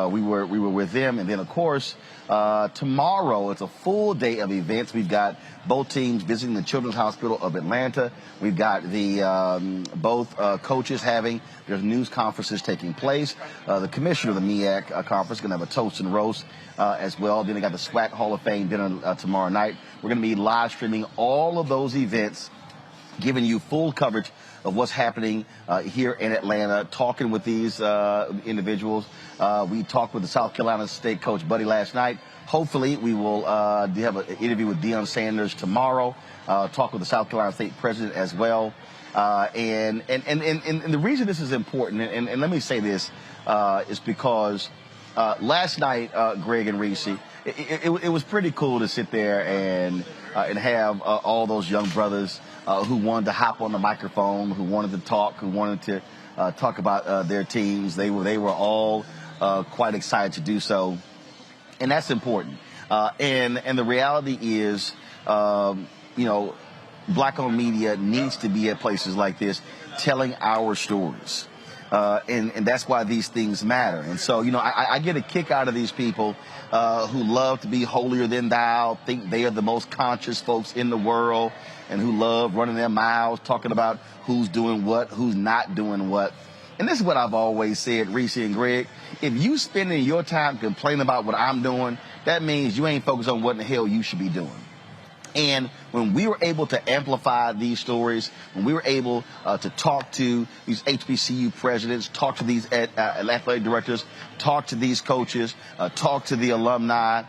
we were with them. And then, of course, tomorrow it's a full day of events. We've got both teams visiting the Children's Hospital of Atlanta. We've got the both coaches having their news conferences taking place. The commissioner of the MEAC conference is going to have a toast and roast as well. Then they got the SWAC Hall of Fame dinner tomorrow night. We're going to be live streaming all of those events, giving you full coverage of what's happening here in Atlanta, talking with these individuals. We talked with the South Carolina State coach, Buddy, last night. Hopefully, we will have an interview with Deion Sanders tomorrow, talk with the South Carolina State president as well. And the reason this is important, and let me say this, is because last night, Greg and Reese, it was pretty cool to sit there and have all those young brothers who wanted to hop on the microphone, who wanted to talk, who wanted to talk about their teams. They were all quite excited to do so, and that's important. And the reality is, Black-owned media needs to be at places like this, telling our stories. And that's why these things matter. And so, I get a kick out of these people who love to be holier than thou, think they are the most conscious folks in the world, and who love running their mouths, talking about who's doing what, who's not doing what. And this is what I've always said, Reese and Greg. If you spending your time complaining about what I'm doing, that means you ain't focused on what in the hell you should be doing. And when we were able to amplify these stories, when we were able to talk to these HBCU presidents, talk to these athletic directors, talk to these coaches, talk to the alumni,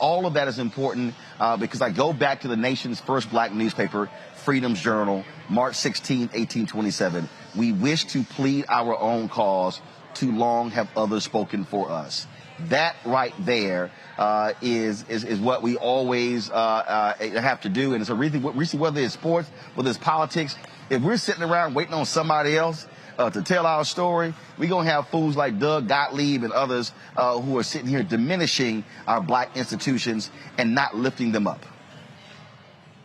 all of that is important because I go back to the nation's first black newspaper, Freedom's Journal, March 16, 1827. We wish to plead our own cause. Too long have others spoken for us. That right there is what we always have to do. And so really, whether it's sports, whether it's politics, if we're sitting around waiting on somebody else to tell our story, we're going to have fools like Doug Gottlieb and others who are sitting here diminishing our black institutions and not lifting them up.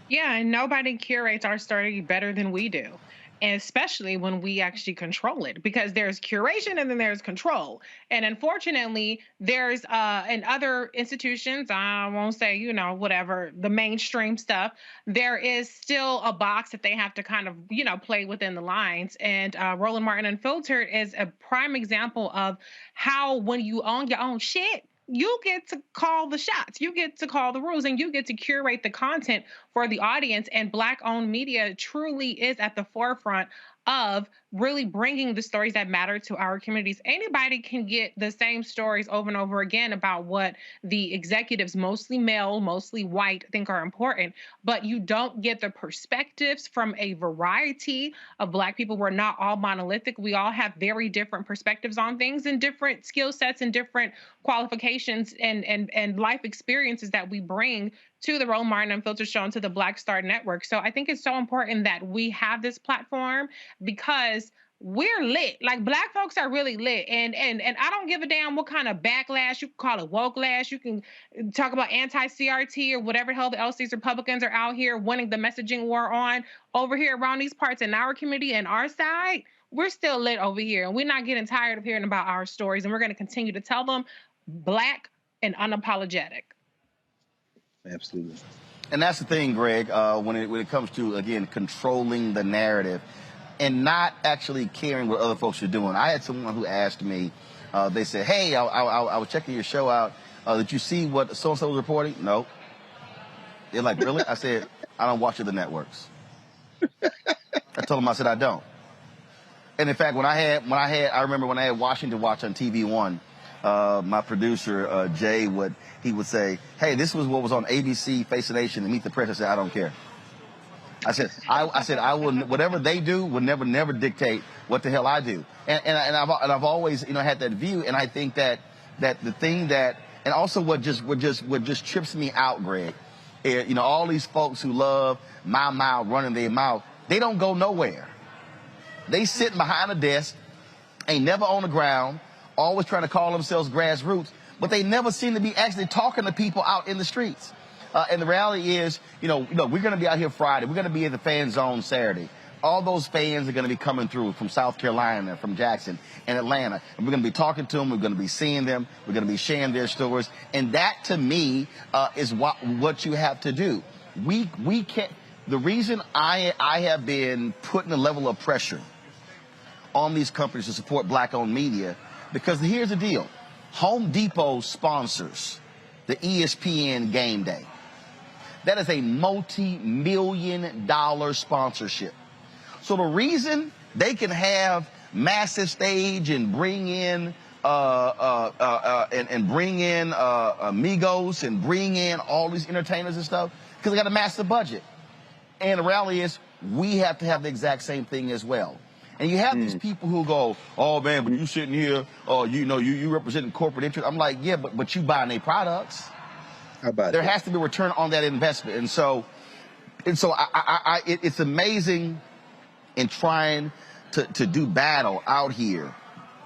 Yeah, and nobody curates our story better than we do. And especially when we actually control it, because there's curation and then there's control. And unfortunately, there's in other institutions, I won't say, you know, whatever, the mainstream stuff, there is still a box that they have to kind of, you know, play within the lines. And Roland Martin Unfiltered is a prime example of how when you own your own shit, you get to call the shots, you get to call the rules, and you get to curate the content for the audience. And Black-owned media truly is at the forefront of really bringing the stories that matter to our communities. Anybody can get the same stories over and over again about what the executives, mostly male, mostly white, think are important, but you don't get the perspectives from a variety of Black people. We're not all monolithic. We all have very different perspectives on things and different skill sets and different qualifications and life experiences that we bring to the Roland Martin Unfiltered Show and to the Black Star Network. So I think it's so important that we have this platform because we're lit. Like, Black folks are really lit. And I don't give a damn what kind of backlash. You can call it woke-lash. You can talk about anti-CRT or whatever the hell the else these Republicans are out here winning the messaging war on. Over here around these parts in our community and our side, we're still lit over here. And we're not getting tired of hearing about our stories. And we're going to continue to tell them Black and unapologetic. Absolutely. And that's the thing, Greg, when it comes to, again, controlling the narrative and not actually caring what other folks are doing. I had someone who asked me, they said, hey, I was checking your show out. Did you see what so-and-so was reporting? No. They're like, really? I said, I don't watch other networks. I told them, I said, I don't. And in fact, I remember when I had Washington Watch on TV One, my producer, Jay, would say, hey, this was what was on ABC, Face the Nation, and Meet the Press. I said, I don't care. I said, I will, whatever they do will never dictate what the hell I do. And I've always, you know, had that view. And I think that the thing that, and also what just trips me out, Greg, you know, all these folks who love my mouth, running their mouth, they don't go nowhere. They sit behind a desk, ain't never on the ground, always trying to call themselves grassroots, but they never seem to be actually talking to people out in the streets. And the reality is, you know, we're going to be out here Friday. We're going to be in the fan zone Saturday. All those fans are going to be coming through from South Carolina, from Jackson and Atlanta. And we're going to be talking to them. We're going to be seeing them. We're going to be sharing their stories. And that, to me, is what you have to do. We can't. The reason I have been putting a level of pressure on these companies to support Black-owned media, because here's the deal. Home Depot sponsors the ESPN Game Day. That is a multi-million-dollar sponsorship. So the reason they can have massive stage and bring in Amigos and bring in all these entertainers and stuff, because they got a massive budget. And the reality is, we have to have the exact same thing as well. And you have these people who go, oh man, but you sitting here, you representing corporate interest. I'm like, yeah, but you buying their products. How about there has to be a return on that investment. And so it's amazing in trying to do battle out here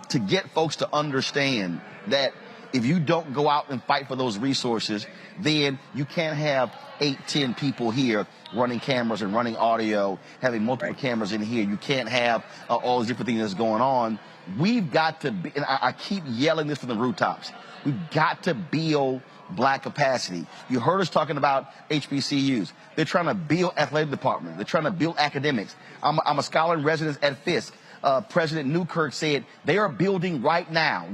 to get folks to understand that if you don't go out and fight for those resources, then you can't have 8, 10 people here running cameras and running audio, having multiple cameras in here. You can't have all these different things that's going on. We've got to be, and I keep yelling this from the rooftops, we've got to build Black capacity. You heard us talking about HBCUs. They're trying to build athletic department. They're trying to build academics. I'm a scholar in residence at Fisk. President Newkirk said they are building right now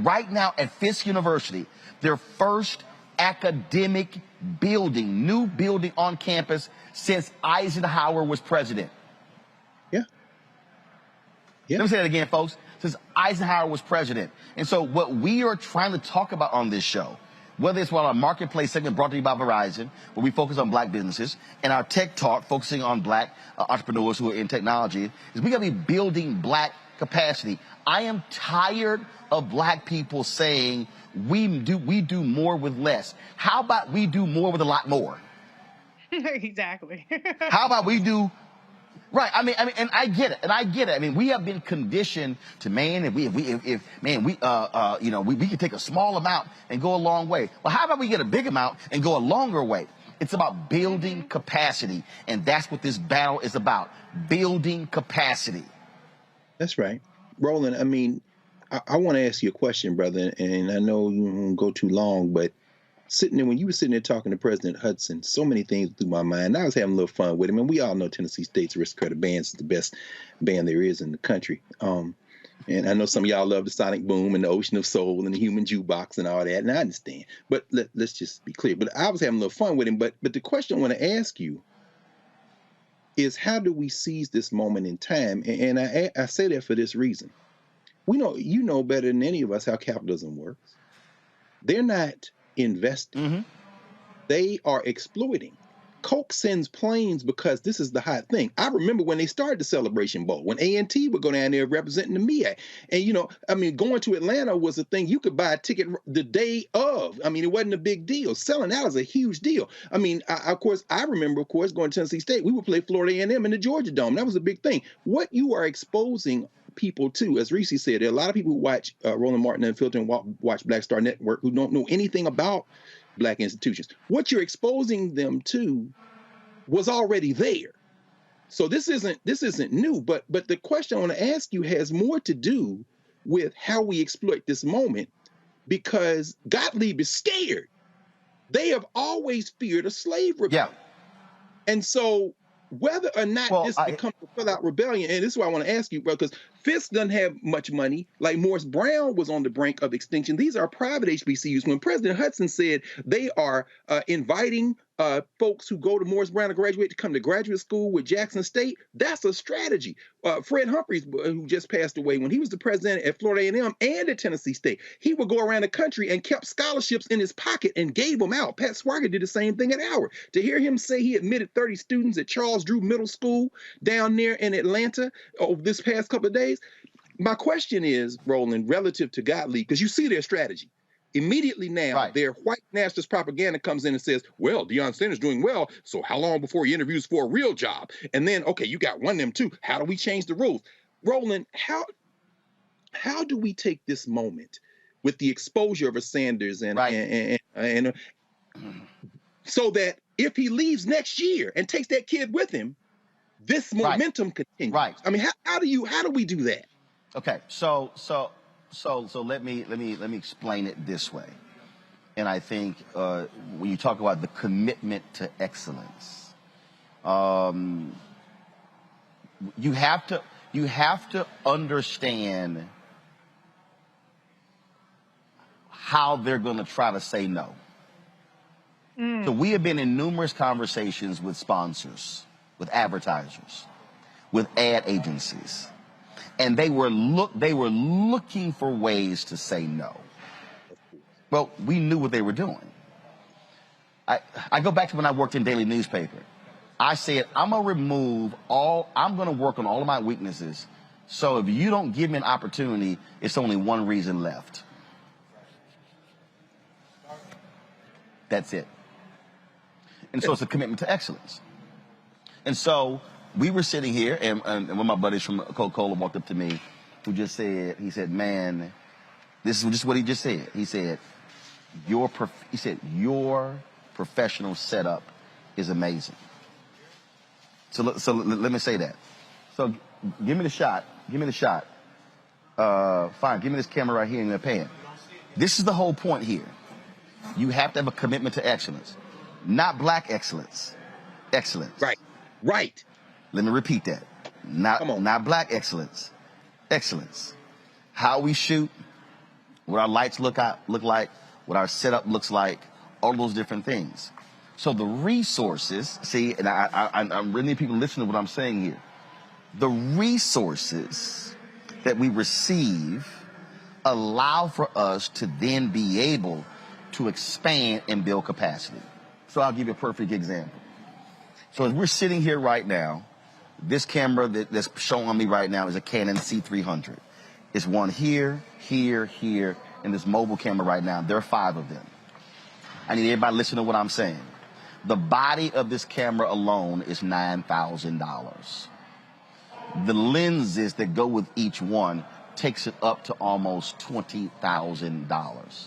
at Fisk University, their first academic building, new building on campus since Eisenhower was president. Yeah. Let me say that again, folks. Since Eisenhower was president. And so what we are trying to talk about on this show, whether it's our marketplace segment brought to you by Verizon, where we focus on black businesses, and our tech talk focusing on black entrepreneurs who are in technology, is we got to be building black capacity. I am tired of black people saying we do more with less. How about we do more with a lot more? Exactly. How about we do right? I mean, and I get it. I mean, we have been conditioned to, man, if we can take a small amount and go a long way. Well, how about we get a big amount and go a longer way? It's about building capacity, and that's what this battle is about: building capacity. That's right, Roland. I mean, I want to ask you a question, brother, and I know you won't go too long, but sitting there, when you were sitting there talking to President Hudson, so many things through my mind. I was having a little fun with him, and we all know Tennessee State's Aristocratic Band is the best band there is in the country. And I know some of y'all love the Sonic Boom and the Ocean of Soul and the Human Jukebox and all that, and I understand. But let's just be clear. But I was having a little fun with him. But the question I want to ask you is, how do we seize this moment in time? And I say that for this reason. You know better than any of us how capitalism works. They're not investing. They are exploiting. Coke sends planes because this is the hot thing. I remember when they started the Celebration Bowl, when A&T would go down there representing the MEAC. And, going to Atlanta was a thing. You could buy a ticket the day of. I mean, it wasn't a big deal. Selling out is a huge deal. I mean, I remember, going to Tennessee State. We would play Florida A&M in the Georgia Dome. That was a big thing. What you are exposing people to, as Reese said, there are a lot of people who watch Roland Martin Unfiltered and watch Black Star Network who don't know anything about black institutions. What you're exposing them to was already there. So this isn't new, but the question I want to ask you has more to do with how we exploit this moment, because Gottlieb is scared. They have always feared a slave rebellion. Yeah. And so whether or not this becomes a full-out rebellion, and this is why I want to ask you, bro, because Fisk doesn't have much money. Like Morris Brown was on the brink of extinction. These are private HBCUs. When President Hudson said they are inviting folks who go to Morris Brown to graduate to come to graduate school with Jackson State, that's a strategy. Fred Humphreys, who just passed away, when he was the president at Florida A&M and at Tennessee State, he would go around the country and kept scholarships in his pocket and gave them out. Pat Swager did the same thing at Howard. To hear him say he admitted 30 students at Charles Drew Middle School down there in Atlanta over this past couple of days, my question is, Roland, relative to Gottlieb, because you see their strategy. Immediately now, their white nationalist propaganda comes in and says, well, Deion Sanders doing well, so how long before he interviews for a real job? And then, okay, you got one of them too. How do we change the rules? Roland, how do we take this moment with the exposure of a Sanders and so that if he leaves next year and takes that kid with him, this momentum continues? Right. I mean, how do we do that? Okay, so let me explain it this way. And I think when you talk about the commitment to excellence, you have to understand how they're going to try to say no. So we have been in numerous conversations with sponsors, with advertisers, with ad agencies. And they were looking for ways to say no. Well, we knew what they were doing. I go back to when I worked in daily newspaper. I said, I'm going to work on all of my weaknesses. So if you don't give me an opportunity, it's only one reason left. That's it. And so it's a commitment to excellence. And so we were sitting here, and one of my buddies from Coca-Cola walked up to me, who just said, man, this is just what he just said. He said, your professional setup is amazing. So let me say that. So give me the shot. Fine, give me this camera right here in the pan. This is the whole point here. You have to have a commitment to excellence, not black excellence. Excellence. Right. Let me repeat that. Not black excellence. excellence. How we shoot, what our lights look like, what our setup looks like, all those different things. So the resources, see, and I'm really people listening to what I'm saying here. The resources that we receive allow for us to then be able to expand and build capacity. So I'll give you a perfect example. So as we're sitting here right now, this camera that's showing on me right now is a Canon C300. It's one here, here, here, and this mobile camera right now. There are 5 of them. I need everybody to listen to what I'm saying. The body of this camera alone is $9,000. The lenses that go with each one takes it up to almost $20,000.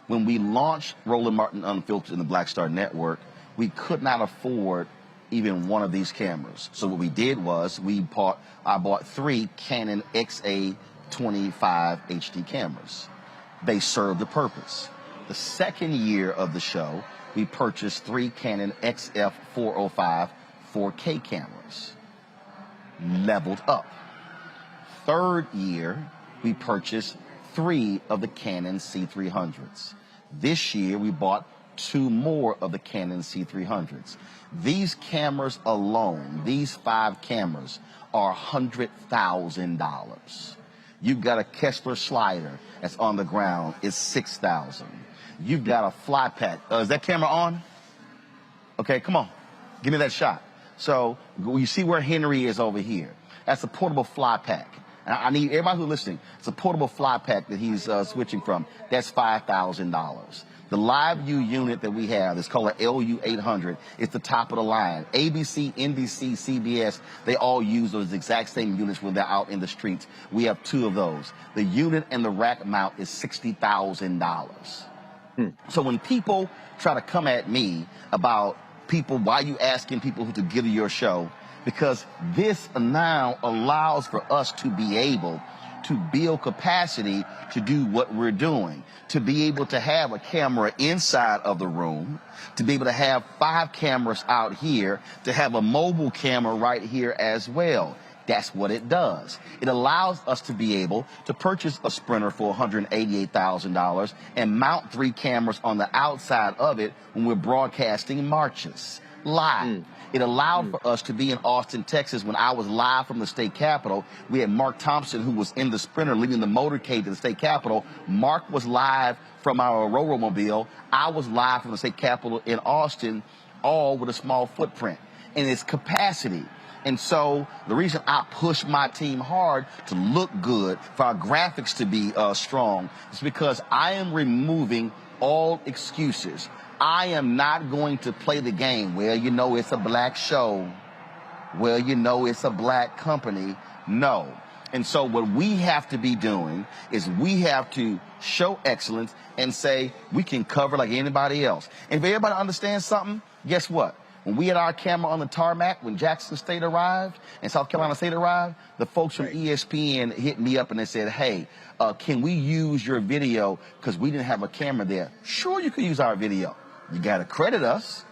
When we launched Roland Martin Unfiltered in the Black Star Network, we could not afford even one of these cameras. So what we did was I bought 3 Canon XA25 HD cameras. They served the purpose. The second year of the show, we purchased 3 Canon XF405 4K cameras. Leveled up. Third year, we purchased 3 of the Canon C300s. This year, we bought 2 more of the Canon C300s. These cameras alone, these 5 cameras, are $100,000. You've got a Kessler slider that's on the ground, it's $6,000. You've got a fly pack. Is that camera on? Okay, come on. Give me that shot. So you see where Henry is over here. That's a portable fly pack. And I need everybody who's listening, it's a portable fly pack that he's switching from. That's $5,000. The LiveU unit that we have is called an LU800. It's the top of the line. ABC, NBC, CBS, they all use those exact same units when they're out in the streets. We have 2 of those. The unit and the rack mount is $60,000. So when people try to come at me about why are you asking people who to get to your show? Because this now allows for us to be able to build capacity to do what we're doing, to be able to have a camera inside of the room, to be able to have 5 cameras out here, to have a mobile camera right here as well. That's what it does. It allows us to be able to purchase a Sprinter for $188,000 and mount 3 cameras on the outside of it when we're broadcasting marches live. It allowed for us to be in Austin, Texas. When I was live from the state capitol, we had Mark Thompson, who was in the Sprinter leading the motorcade to the state capitol. Mark was live from our Roro-mobile. I was live from the state capitol in Austin, all with a small footprint. And it's capacity. And so the reason I push my team hard to look good, for our graphics to be strong, is because I am removing all excuses. I am not going to play the game. Well, you know, it's a black show. Well, you know, it's a black company. No. And so what we have to be doing is we have to show excellence and say we can cover like anybody else. And if everybody understands something, guess what? When we had our camera on the tarmac, when Jackson State arrived and South Carolina State arrived, the folks from ESPN hit me up and they said, hey, can we use your video because we didn't have a camera there? Sure, you can use our video. You got to credit us.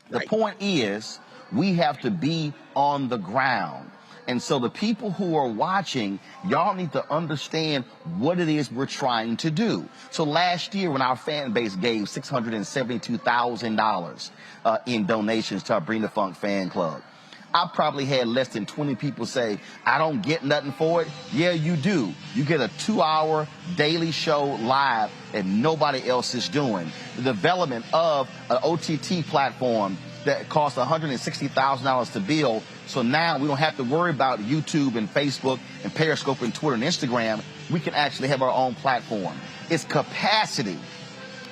The point is we have to be on the ground. And so the people who are watching, y'all need to understand what it is we're trying to do. So last year when our fan base gave $672,000 in donations to our Bring the Funk fan club, I probably had less than 20 people say, I don't get nothing for it. Yeah, you do. You get a 2-hour daily show live that nobody else is doing. The development of an OTT platform that costs $160,000 to build. So now we don't have to worry about YouTube and Facebook and Periscope and Twitter and Instagram. We can actually have our own platform. It's capacity.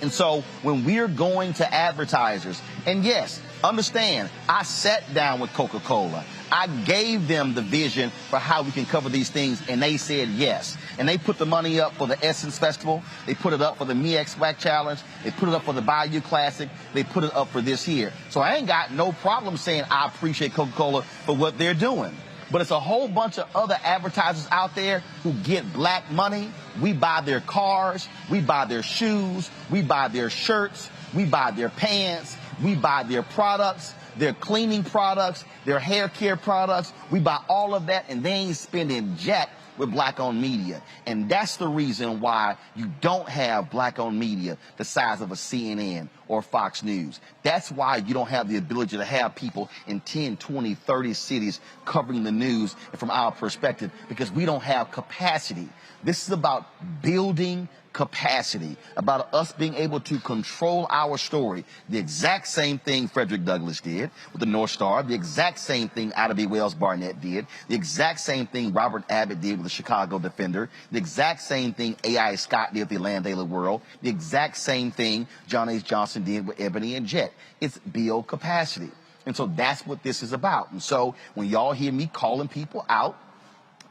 And so when we're going to advertisers, and yes, understand, I sat down with Coca-Cola. I gave them the vision for how we can cover these things, and they said yes. And they put the money up for the Essence Festival. They put it up for the MEAC-SWAC Challenge. They put it up for the Bayou Classic. They put it up for this year. So I ain't got no problem saying I appreciate Coca-Cola for what they're doing. But it's a whole bunch of other advertisers out there who get black money. We buy their cars. We buy their shoes. We buy their shirts. We buy their pants. We buy their products, their cleaning products, their hair care products. We buy all of that, and they ain't spending jack with black-owned media. And that's the reason why you don't have black-owned media the size of a CNN or Fox News. That's why you don't have the ability to have people in 10, 20, 30 cities covering the news from our perspective, because we don't have capacity. This is about building capacity, about us being able to control our story. The exact same thing Frederick Douglass did with the North Star, the exact same thing Ida B. Wells Barnett did, the exact same thing Robert Abbott did with the Chicago Defender, the exact same thing A.I. Scott did with the Atlanta Daily World, the exact same thing John H. Johnson did with Ebony and Jet. It's build capacity. And so that's what this is about. And so when y'all hear me calling people out,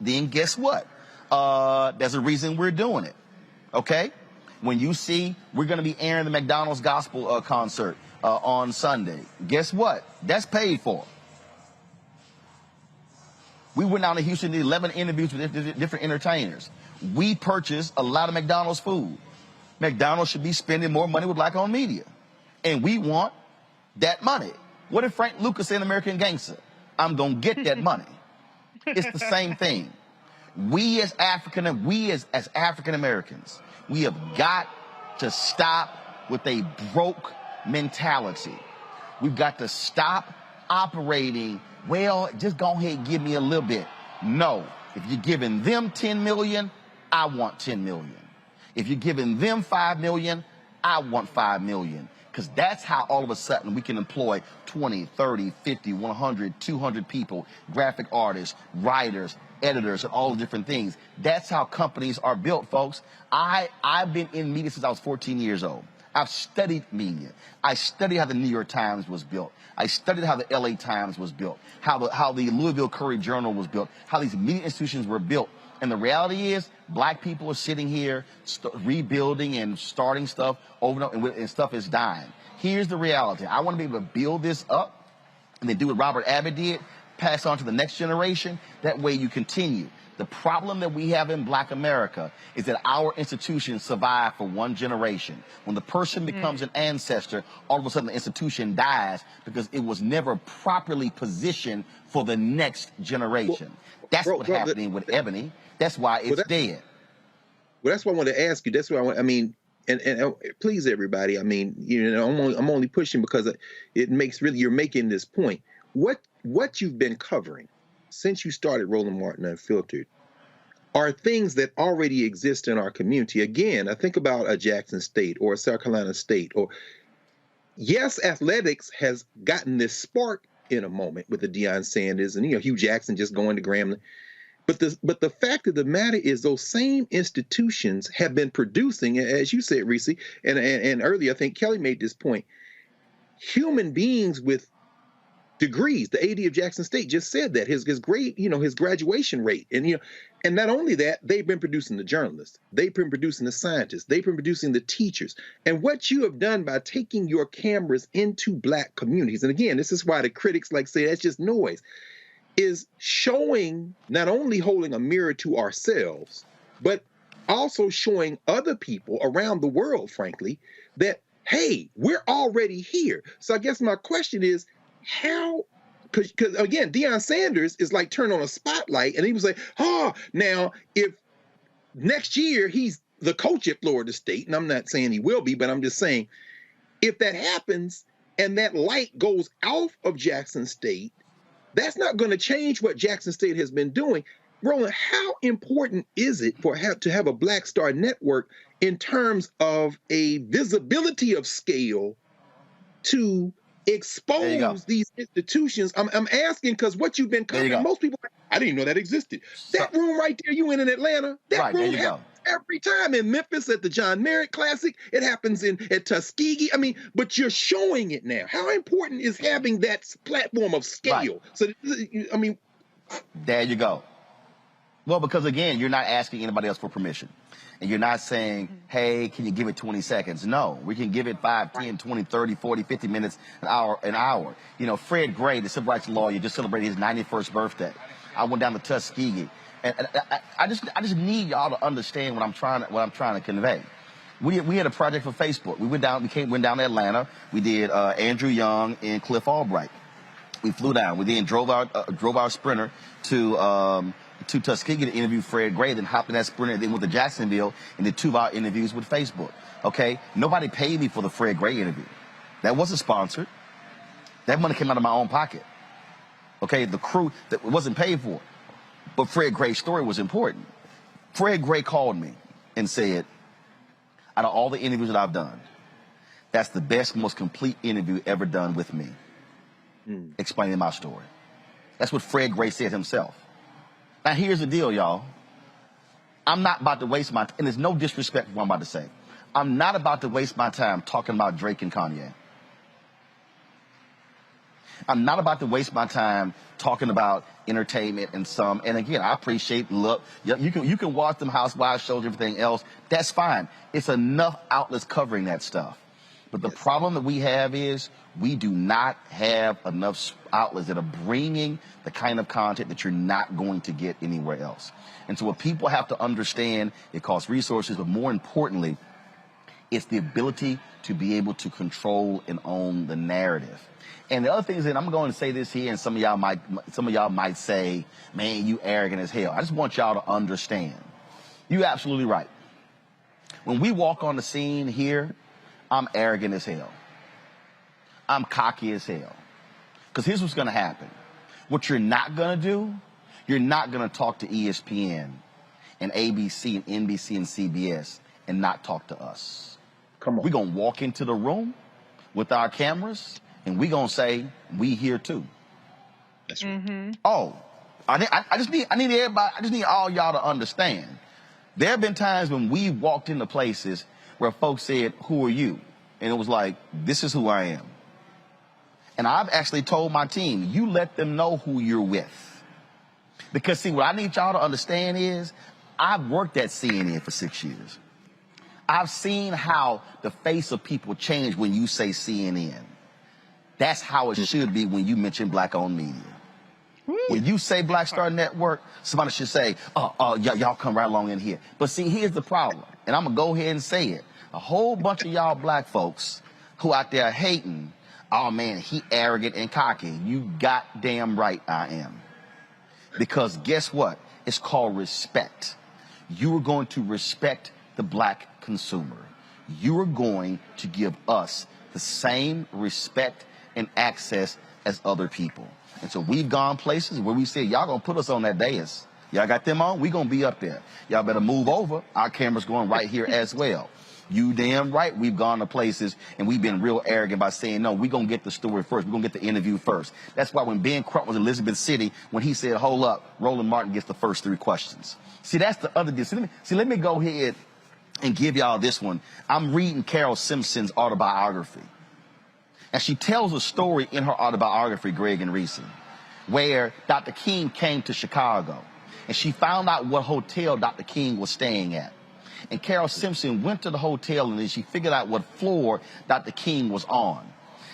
then guess what? There's a reason we're doing it. Okay? When you see we're going to be airing the McDonald's gospel concert on Sunday, guess what? That's paid for. We went down to Houston, did 11 interviews with different entertainers. We purchased a lot of McDonald's food. McDonald's should be spending more money with black-owned media. And we want that money. What did Frank Lucas say in American Gangster? I'm going to get that money. It's the same thing. We as African Americans, we have got to stop with a broke mentality. We've got to stop operating, well, just go ahead and give me a little bit. No, if you're giving them 10 million, I want 10 million. If you're giving them 5 million, I want 5 million. Because that's how all of a sudden we can employ 20, 30, 50, 100, 200 people, graphic artists, writers, editors, and all the different things. That's how companies are built, folks. I've been in media since I was 14 years old. I've studied media. I studied how the New York Times was built. I studied how the LA Times was built, how the Louisville Courier Journal was built, how these media institutions were built. And the reality is, black people are sitting here rebuilding and starting stuff over and over, and stuff is dying. Here's the reality. I want to be able to build this up and then do what Robert Abbott did, pass on to the next generation. That way you continue. The problem that we have in black America is that our institutions survive for one generation. When the person becomes an ancestor, all of a sudden the institution dies because it was never properly positioned for the next generation. That's what's happening with Ebony. That's why it's dead. Well, that's what I want to ask you. That's what I mean, and please, everybody. I mean, you know, I'm only pushing because it makes you're making this point. What you've been covering since you started Roland Martin Unfiltered are things that already exist in our community. Again, I think about a Jackson State or a South Carolina State, or yes, athletics has gotten this spark in a moment with the Deion Sanders and Hugh Jackson just going to Grambling. But the fact of the matter is those same institutions have been producing, as you said, Reese, and earlier I think Kelly made this point, human beings with degrees. The AD of Jackson State just said that his grade, his graduation rate, and not only that, they've been producing the journalists, they've been producing the scientists, they've been producing the teachers. And what you have done by taking your cameras into black communities, and again, this is why the critics say that's just noise, is showing, not only holding a mirror to ourselves, but also showing other people around the world, frankly, that, hey, we're already here. So I guess my question is, how, because again, Deion Sanders is like turn on a spotlight and he was like, now if next year he's the coach at Florida State, and I'm not saying he will be, but I'm just saying, if that happens and that light goes off of Jackson State, that's not going to change what Jackson State has been doing. Roland, how important is it to have a Black Star Network in terms of a visibility of scale to expose these institutions? I'm asking because what you've been covering, most people, I didn't even know that existed. That room right there, you in Atlanta, that room happens every time. In Memphis at the John Merritt Classic, it happens at Tuskegee. I mean, but you're showing it now. How important is having that platform of scale? So, I mean, there you go. Well, because again, you're not asking anybody else for permission. And you're not saying, hey, can you give it 20 seconds? No, we can give it 5, 10, 20, 30, 40, 50 minutes, an hour. Fred Gray, the civil rights lawyer, just celebrated his 91st birthday. I went down to Tuskegee. And I just need y'all to understand what I'm trying to convey. We had a project for Facebook. We went down to Atlanta. We did Andrew Young and Cliff Albright. We flew down. We then drove our Sprinter to to Tuskegee to interview Fred Gray, then hopped in that Sprinter, then went to Jacksonville and did 2-hour interviews with Facebook. Okay? Nobody paid me for the Fred Gray interview. That wasn't sponsored. That money came out of my own pocket. Okay? The crew that wasn't paid for. But Fred Gray's story was important. Fred Gray called me and said, out of all the interviews that I've done, that's the best, most complete interview ever done with me. Explaining my story. That's what Fred Gray said himself. Now, here's the deal, y'all. I'm not about to waste my time, and there's no disrespect for what I'm about to say. I'm not about to waste my time talking about Drake and Kanye. I'm not about to waste my time talking about entertainment and some. And again, I appreciate, look, you can watch them Housewives shows, everything else. That's fine. It's enough outlets covering that stuff. But the problem that we have is we do not have enough outlets that are bringing the kind of content that you're not going to get anywhere else. And so what people have to understand, it costs resources, but more importantly, it's the ability to be able to control and own the narrative. And the other thing is that I'm going to say this here, and some of y'all might say, man, you arrogant as hell. I just want y'all to understand. You're absolutely right. When we walk on the scene here, I'm arrogant as hell. I'm cocky as hell. Because here's what's going to happen. What you're not going to do, you're not going to talk to ESPN and ABC and NBC and CBS and not talk to us. Come on. We're going to walk into the room with our cameras and we're going to say, we here too. That's right. Oh, I just need everybody, I just need all y'all to understand. There have been times when we walked into places where folks said, who are you? And it was like, this is who I am. And I've actually told my team, you let them know who you're with. Because see, what I need y'all to understand is, I've worked at CNN for 6 years. I've seen how the face of people change when you say CNN. That's how it should be when you mention black-owned media. When you say Black Star Network, somebody should say, y'all come right along in here. But see, here's the problem, and I'm going to go ahead and say it. A whole bunch of y'all black folks who out there hating, oh man, he arrogant and cocky. You goddamn right I am. Because guess what? It's called respect. You are going to respect the black consumer. You are going to give us the same respect and access as other people. And so we've gone places where we said, y'all gonna put us on that dais. Y'all got them on, we gonna be up there. Y'all better move over. Our camera's going right here as well. You damn right we've gone to places and we've been real arrogant by saying, no, we're going to get the story first. We're going to get the interview first. That's why when Ben Crump was in Elizabeth City, when he said, hold up, Roland Martin gets the first 3 questions. See, that's the other deal. Let me go ahead and give y'all this one. I'm reading Carol Simpson's autobiography. And she tells a story in her autobiography, Greg and Reese, where Dr. King came to Chicago. And she found out what hotel Dr. King was staying at. And Carol Simpson went to the hotel and then she figured out what floor Dr. King was on.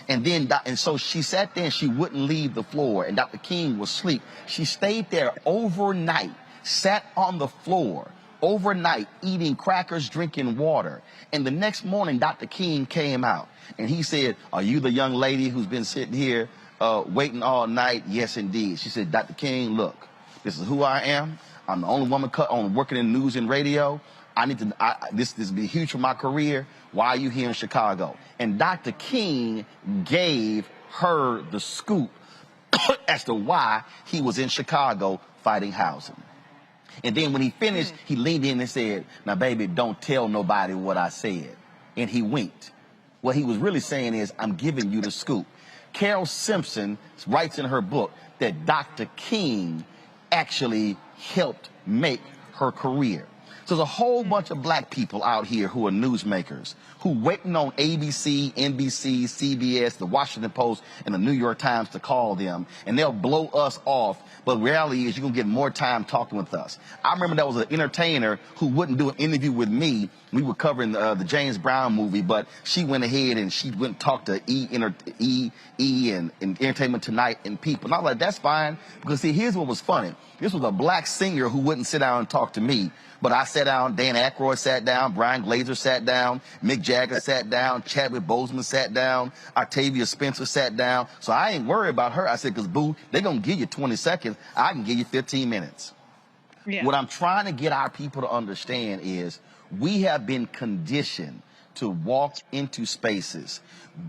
And so she sat there and she wouldn't leave the floor and Dr. King was asleep. She stayed there overnight, sat on the floor overnight, eating crackers, drinking water. And the next morning, Dr. King came out and he said, are you the young lady who's been sitting here waiting all night? Yes, indeed. She said, Dr. King, look, this is who I am. I'm the only woman working in news and radio. This will be huge for my career. Why are you here in Chicago? And Dr. King gave her the scoop as to why he was in Chicago fighting housing. And then when he finished, he leaned in and said, now, baby, don't tell nobody what I said. And he winked. What he was really saying is, I'm giving you the scoop. Carol Simpson writes in her book that Dr. King actually helped make her career. So there's a whole bunch of black people out here who are newsmakers, who waiting on ABC, NBC, CBS, the Washington Post, and the New York Times to call them, and they'll blow us off. But the reality is you're going to get more time talking with us. I remember there was an entertainer who wouldn't do an interview with me. We were covering the James Brown movie, but she went ahead and she went and talked to E! and Entertainment Tonight and People. And I was like, that's fine, because see, here's what was funny. This was a black singer who wouldn't sit down and talk to me. But I sat down, Dan Aykroyd sat down, Brian Glazer sat down, Mick Jagger sat down, Chadwick Boseman sat down, Octavia Spencer sat down. So I ain't worried about her. I said, because, boo, they're going to give you 20 seconds. I can give you 15 minutes. Yeah. What I'm trying to get our people to understand is we have been conditioned to walk into spaces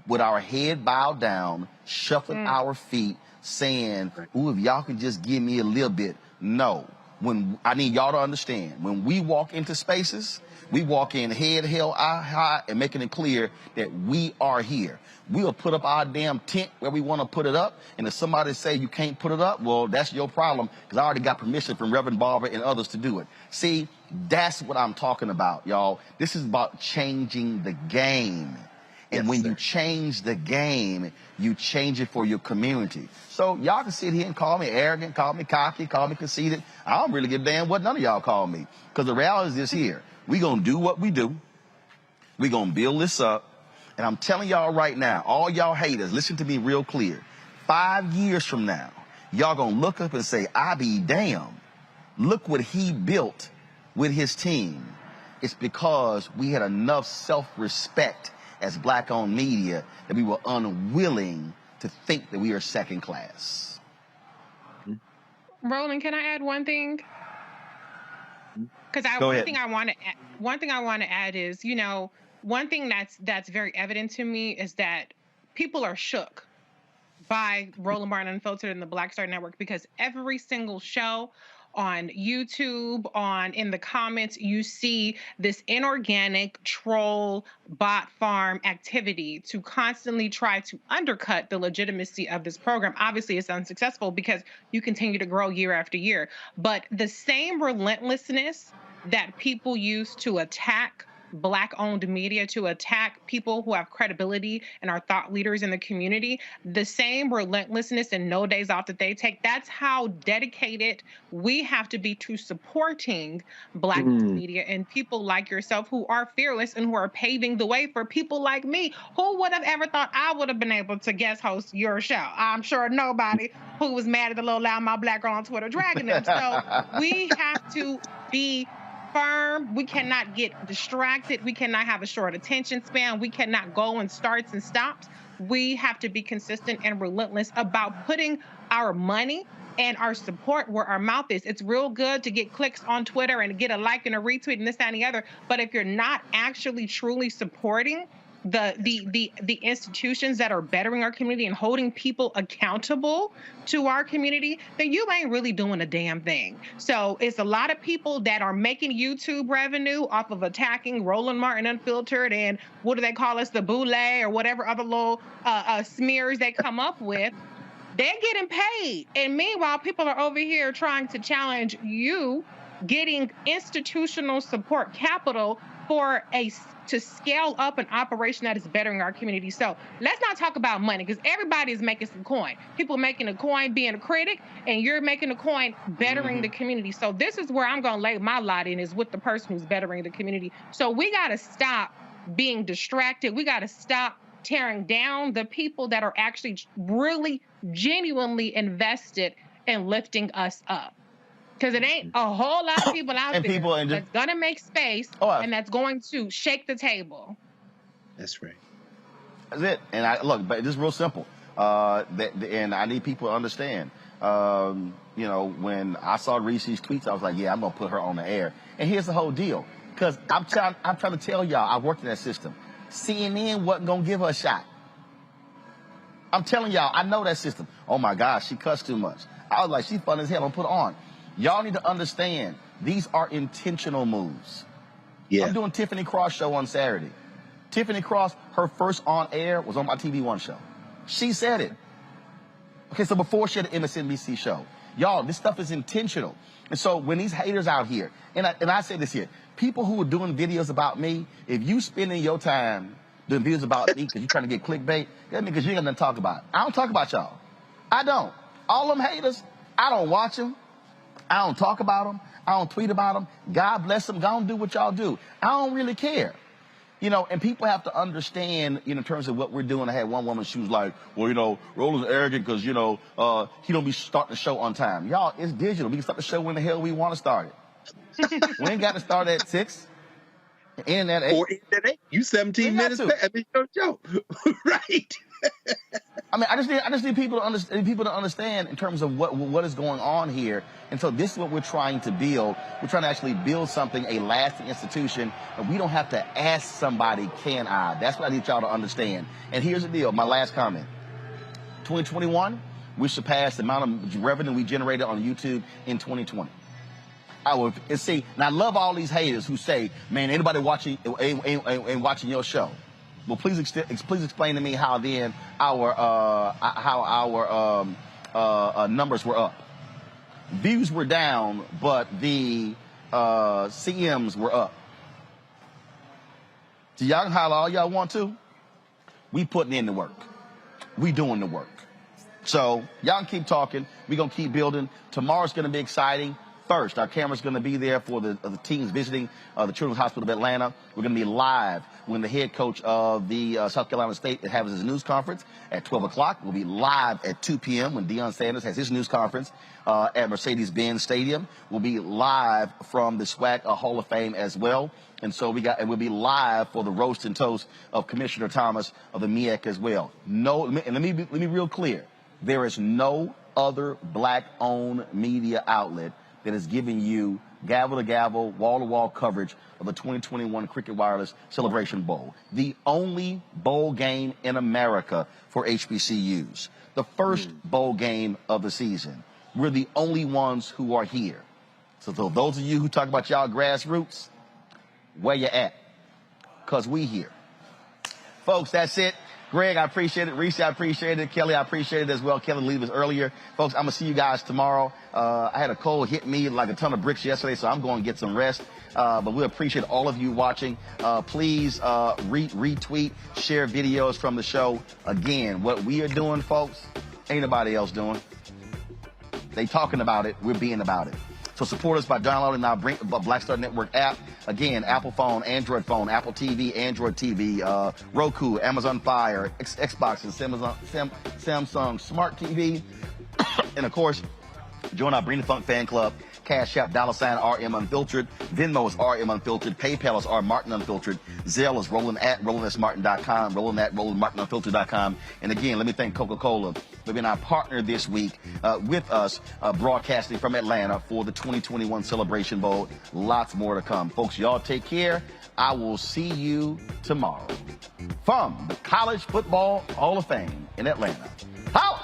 with our head bowed down, shuffling our feet, saying, ooh, if y'all can just give me a little bit. No. When I need y'all to understand, when we walk into spaces, we walk in head held high and making it clear that we are here. We'll put up our damn tent where we want to put it up, and if somebody say you can't put it up, well, that's your problem, because I already got permission from Reverend Barber and others to do it. See, that's what I'm talking about, y'all. This is about changing the game. And when you change the game, you change it for your community. So y'all can sit here and call me arrogant, call me cocky, call me conceited. I don't really give a damn what none of y'all call me. Because the reality is this here. We're going to do what we do. We're going to build this up. And I'm telling y'all right now, all y'all haters, listen to me real clear. 5 years from now, y'all going to look up and say, I be damn. Look what he built with his team. It's because we had enough self-respect as black-owned media that we were unwilling to think that we are second class. Roland, can I add one thing? Because Go one ahead. thing I want to add is, you know, one thing that's very evident to me is that people are shook by Roland Martin Unfiltered and the Black Star Network, because every single show on YouTube, in the comments, you see this inorganic troll bot farm activity to constantly try to undercut the legitimacy of this program. Obviously, it's unsuccessful because you continue to grow year after year. But the same relentlessness that people use to attack Black-owned media, to attack people who have credibility and are thought leaders in the community, the same relentlessness and no days off that they take, that's how dedicated we have to be to supporting Black media and people like yourself who are fearless and who are paving the way for people like me. Who would have ever thought I would have been able to guest host your show? I'm sure nobody who was mad at the little loud my Black girl on Twitter dragging them. So we have to be firm. We cannot get distracted. We cannot have a short attention span. We cannot go in starts and stops. We have to be consistent and relentless about putting our money and our support where our mouth is. It's real good to get clicks on Twitter and get a like and a retweet and this, that, and the other. But if you're not actually truly supporting the institutions that are bettering our community and holding people accountable to our community, then you ain't really doing a damn thing. So it's a lot of people that are making YouTube revenue off of attacking Roland Martin Unfiltered and what do they call us, the boule or whatever other little smears they come up with. They're getting paid. And meanwhile, people are over here trying to challenge you getting institutional support capital to scale up an operation that is bettering our community. So let's not talk about money, because everybody is making some coin. People making a coin being a critic, and you're making a coin bettering the community. So this is where I'm going to lay my lot in, is with the person who's bettering the community. So we got to stop being distracted. We got to stop tearing down the people that are actually really genuinely invested in lifting us up. Because it ain't a whole lot of people out there that's going to make space and that's going to shake the table. That's right. That's it. And look, but this is real simple. And I need people to understand. You know, when I saw Reese's tweets, I was like, yeah, I'm going to put her on the air. And here's the whole deal. Because I'm trying to tell y'all, I worked in that system. CNN wasn't going to give her a shot. I'm telling y'all, I know that system. Oh, my gosh, she cussed too much. I was like, she's fun as hell. I'm going to put her on. Y'all need to understand, these are intentional moves. Yeah. I'm doing Tiffany Cross show on Saturday. Tiffany Cross, her first on air was on my TV One show. She said it. Okay, so before she had an MSNBC show. Y'all, this stuff is intentional. And so when these haters out here, and I say this here, people who are doing videos about me, if you spending your time doing videos about me because you're trying to get clickbait, that means because you ain't got nothing to talk about. I don't talk about y'all. I don't. All them haters, I don't watch them. I don't talk about them. I don't tweet about them. God bless them. Go on, do what y'all do. I don't really care. You know, and people have to understand, you know, in terms of what we're doing. I had one woman, she was like, well, you know, Roland's arrogant because, you know, he don't be starting the show on time. Y'all, it's digital. We can start the show when the hell we want to start it. We ain't got to start at 6. In at 8. Or in at 8. You 17 minutes back. I mean, your show. Right. I I just need people to understand in terms of what is going on here. And so this is what we're trying to build. We're trying to actually build something, a lasting institution, and we don't have to ask somebody, can I? That's what I need y'all to understand. And here's the deal, my last comment. 2021, we surpassed the amount of revenue we generated on YouTube in 2020. And I love all these haters who say, man, anybody watching ain't watching your show. Well, please explain to me how then our numbers were up. Views were down, but the CMs were up. So y'all can holler all y'all want to. We putting in the work. We doing the work. So y'all can keep talking. We're going to keep building. Tomorrow's going to be exciting. First, our camera's going to be there for the teams visiting the Children's Hospital of Atlanta. We're going to be live when the head coach of the South Carolina State has his news conference at 12 o'clock. We'll be live at 2 p.m. when DeSantis has his news conference at Mercedes-Benz Stadium. We'll be live from the SWAC Hall of Fame as well. And so we'll be live for the roast and toast of Commissioner Thomas of the MEAC as well. Let me be real clear. There is no other black-owned media outlet that is giving you gavel-to-gavel, wall-to-wall coverage of the 2021 Cricket Wireless Celebration Bowl. The only bowl game in America for HBCUs. The first bowl game of the season. We're the only ones who are here. So those of you who talk about y'all grassroots, where you at? Because we here. Folks, that's it. Greg, I appreciate it. Reese, I appreciate it. Kelly, I appreciate it as well. Kelly leave us earlier. Folks, I'm going to see you guys tomorrow. I had a cold hit me like a ton of bricks yesterday, so I'm going to get some rest. But we appreciate all of you watching. Please retweet, share videos from the show. Again, what we are doing, folks, ain't nobody else doing. They talking about it. We're being about it. So support us by downloading our Black Star Network app. Again, Apple phone, Android phone, Apple TV, Android TV, Roku, Amazon Fire, Xbox, and Samsung Smart TV. And of course, join our Bring the Funk fan club. Cash App, $RM Unfiltered. Venmo is RM Unfiltered. PayPal is R Martin Unfiltered. Zelle is roland@rolandsmartin.com. roland@rolandmartinunfiltered.com. And again, let me thank Coca-Cola for being our partner this week with us, broadcasting from Atlanta for the 2021 Celebration Bowl. Lots more to come. Folks, y'all take care. I will see you tomorrow from the College Football Hall of Fame in Atlanta. Holla!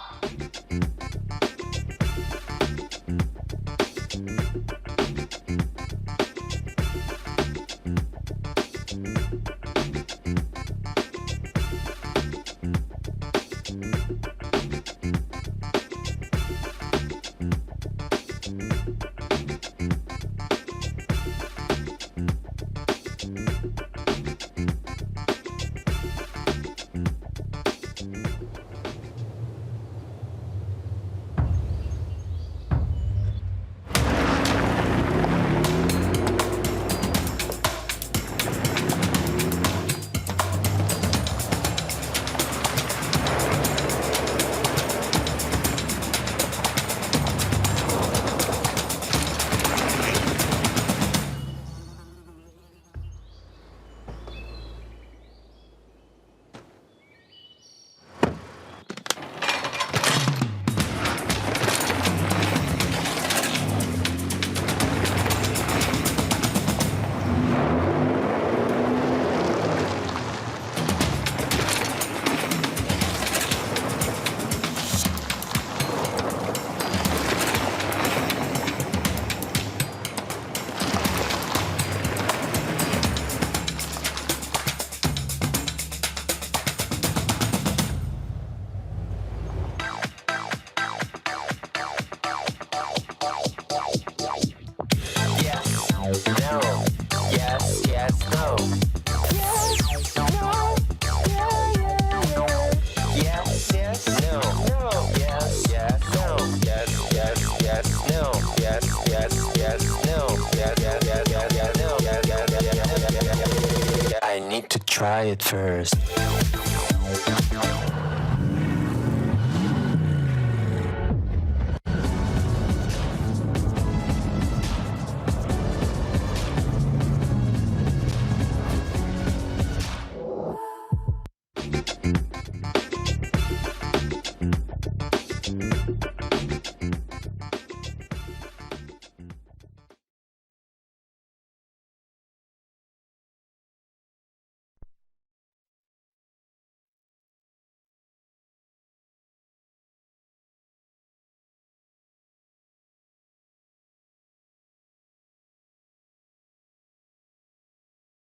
Try it first.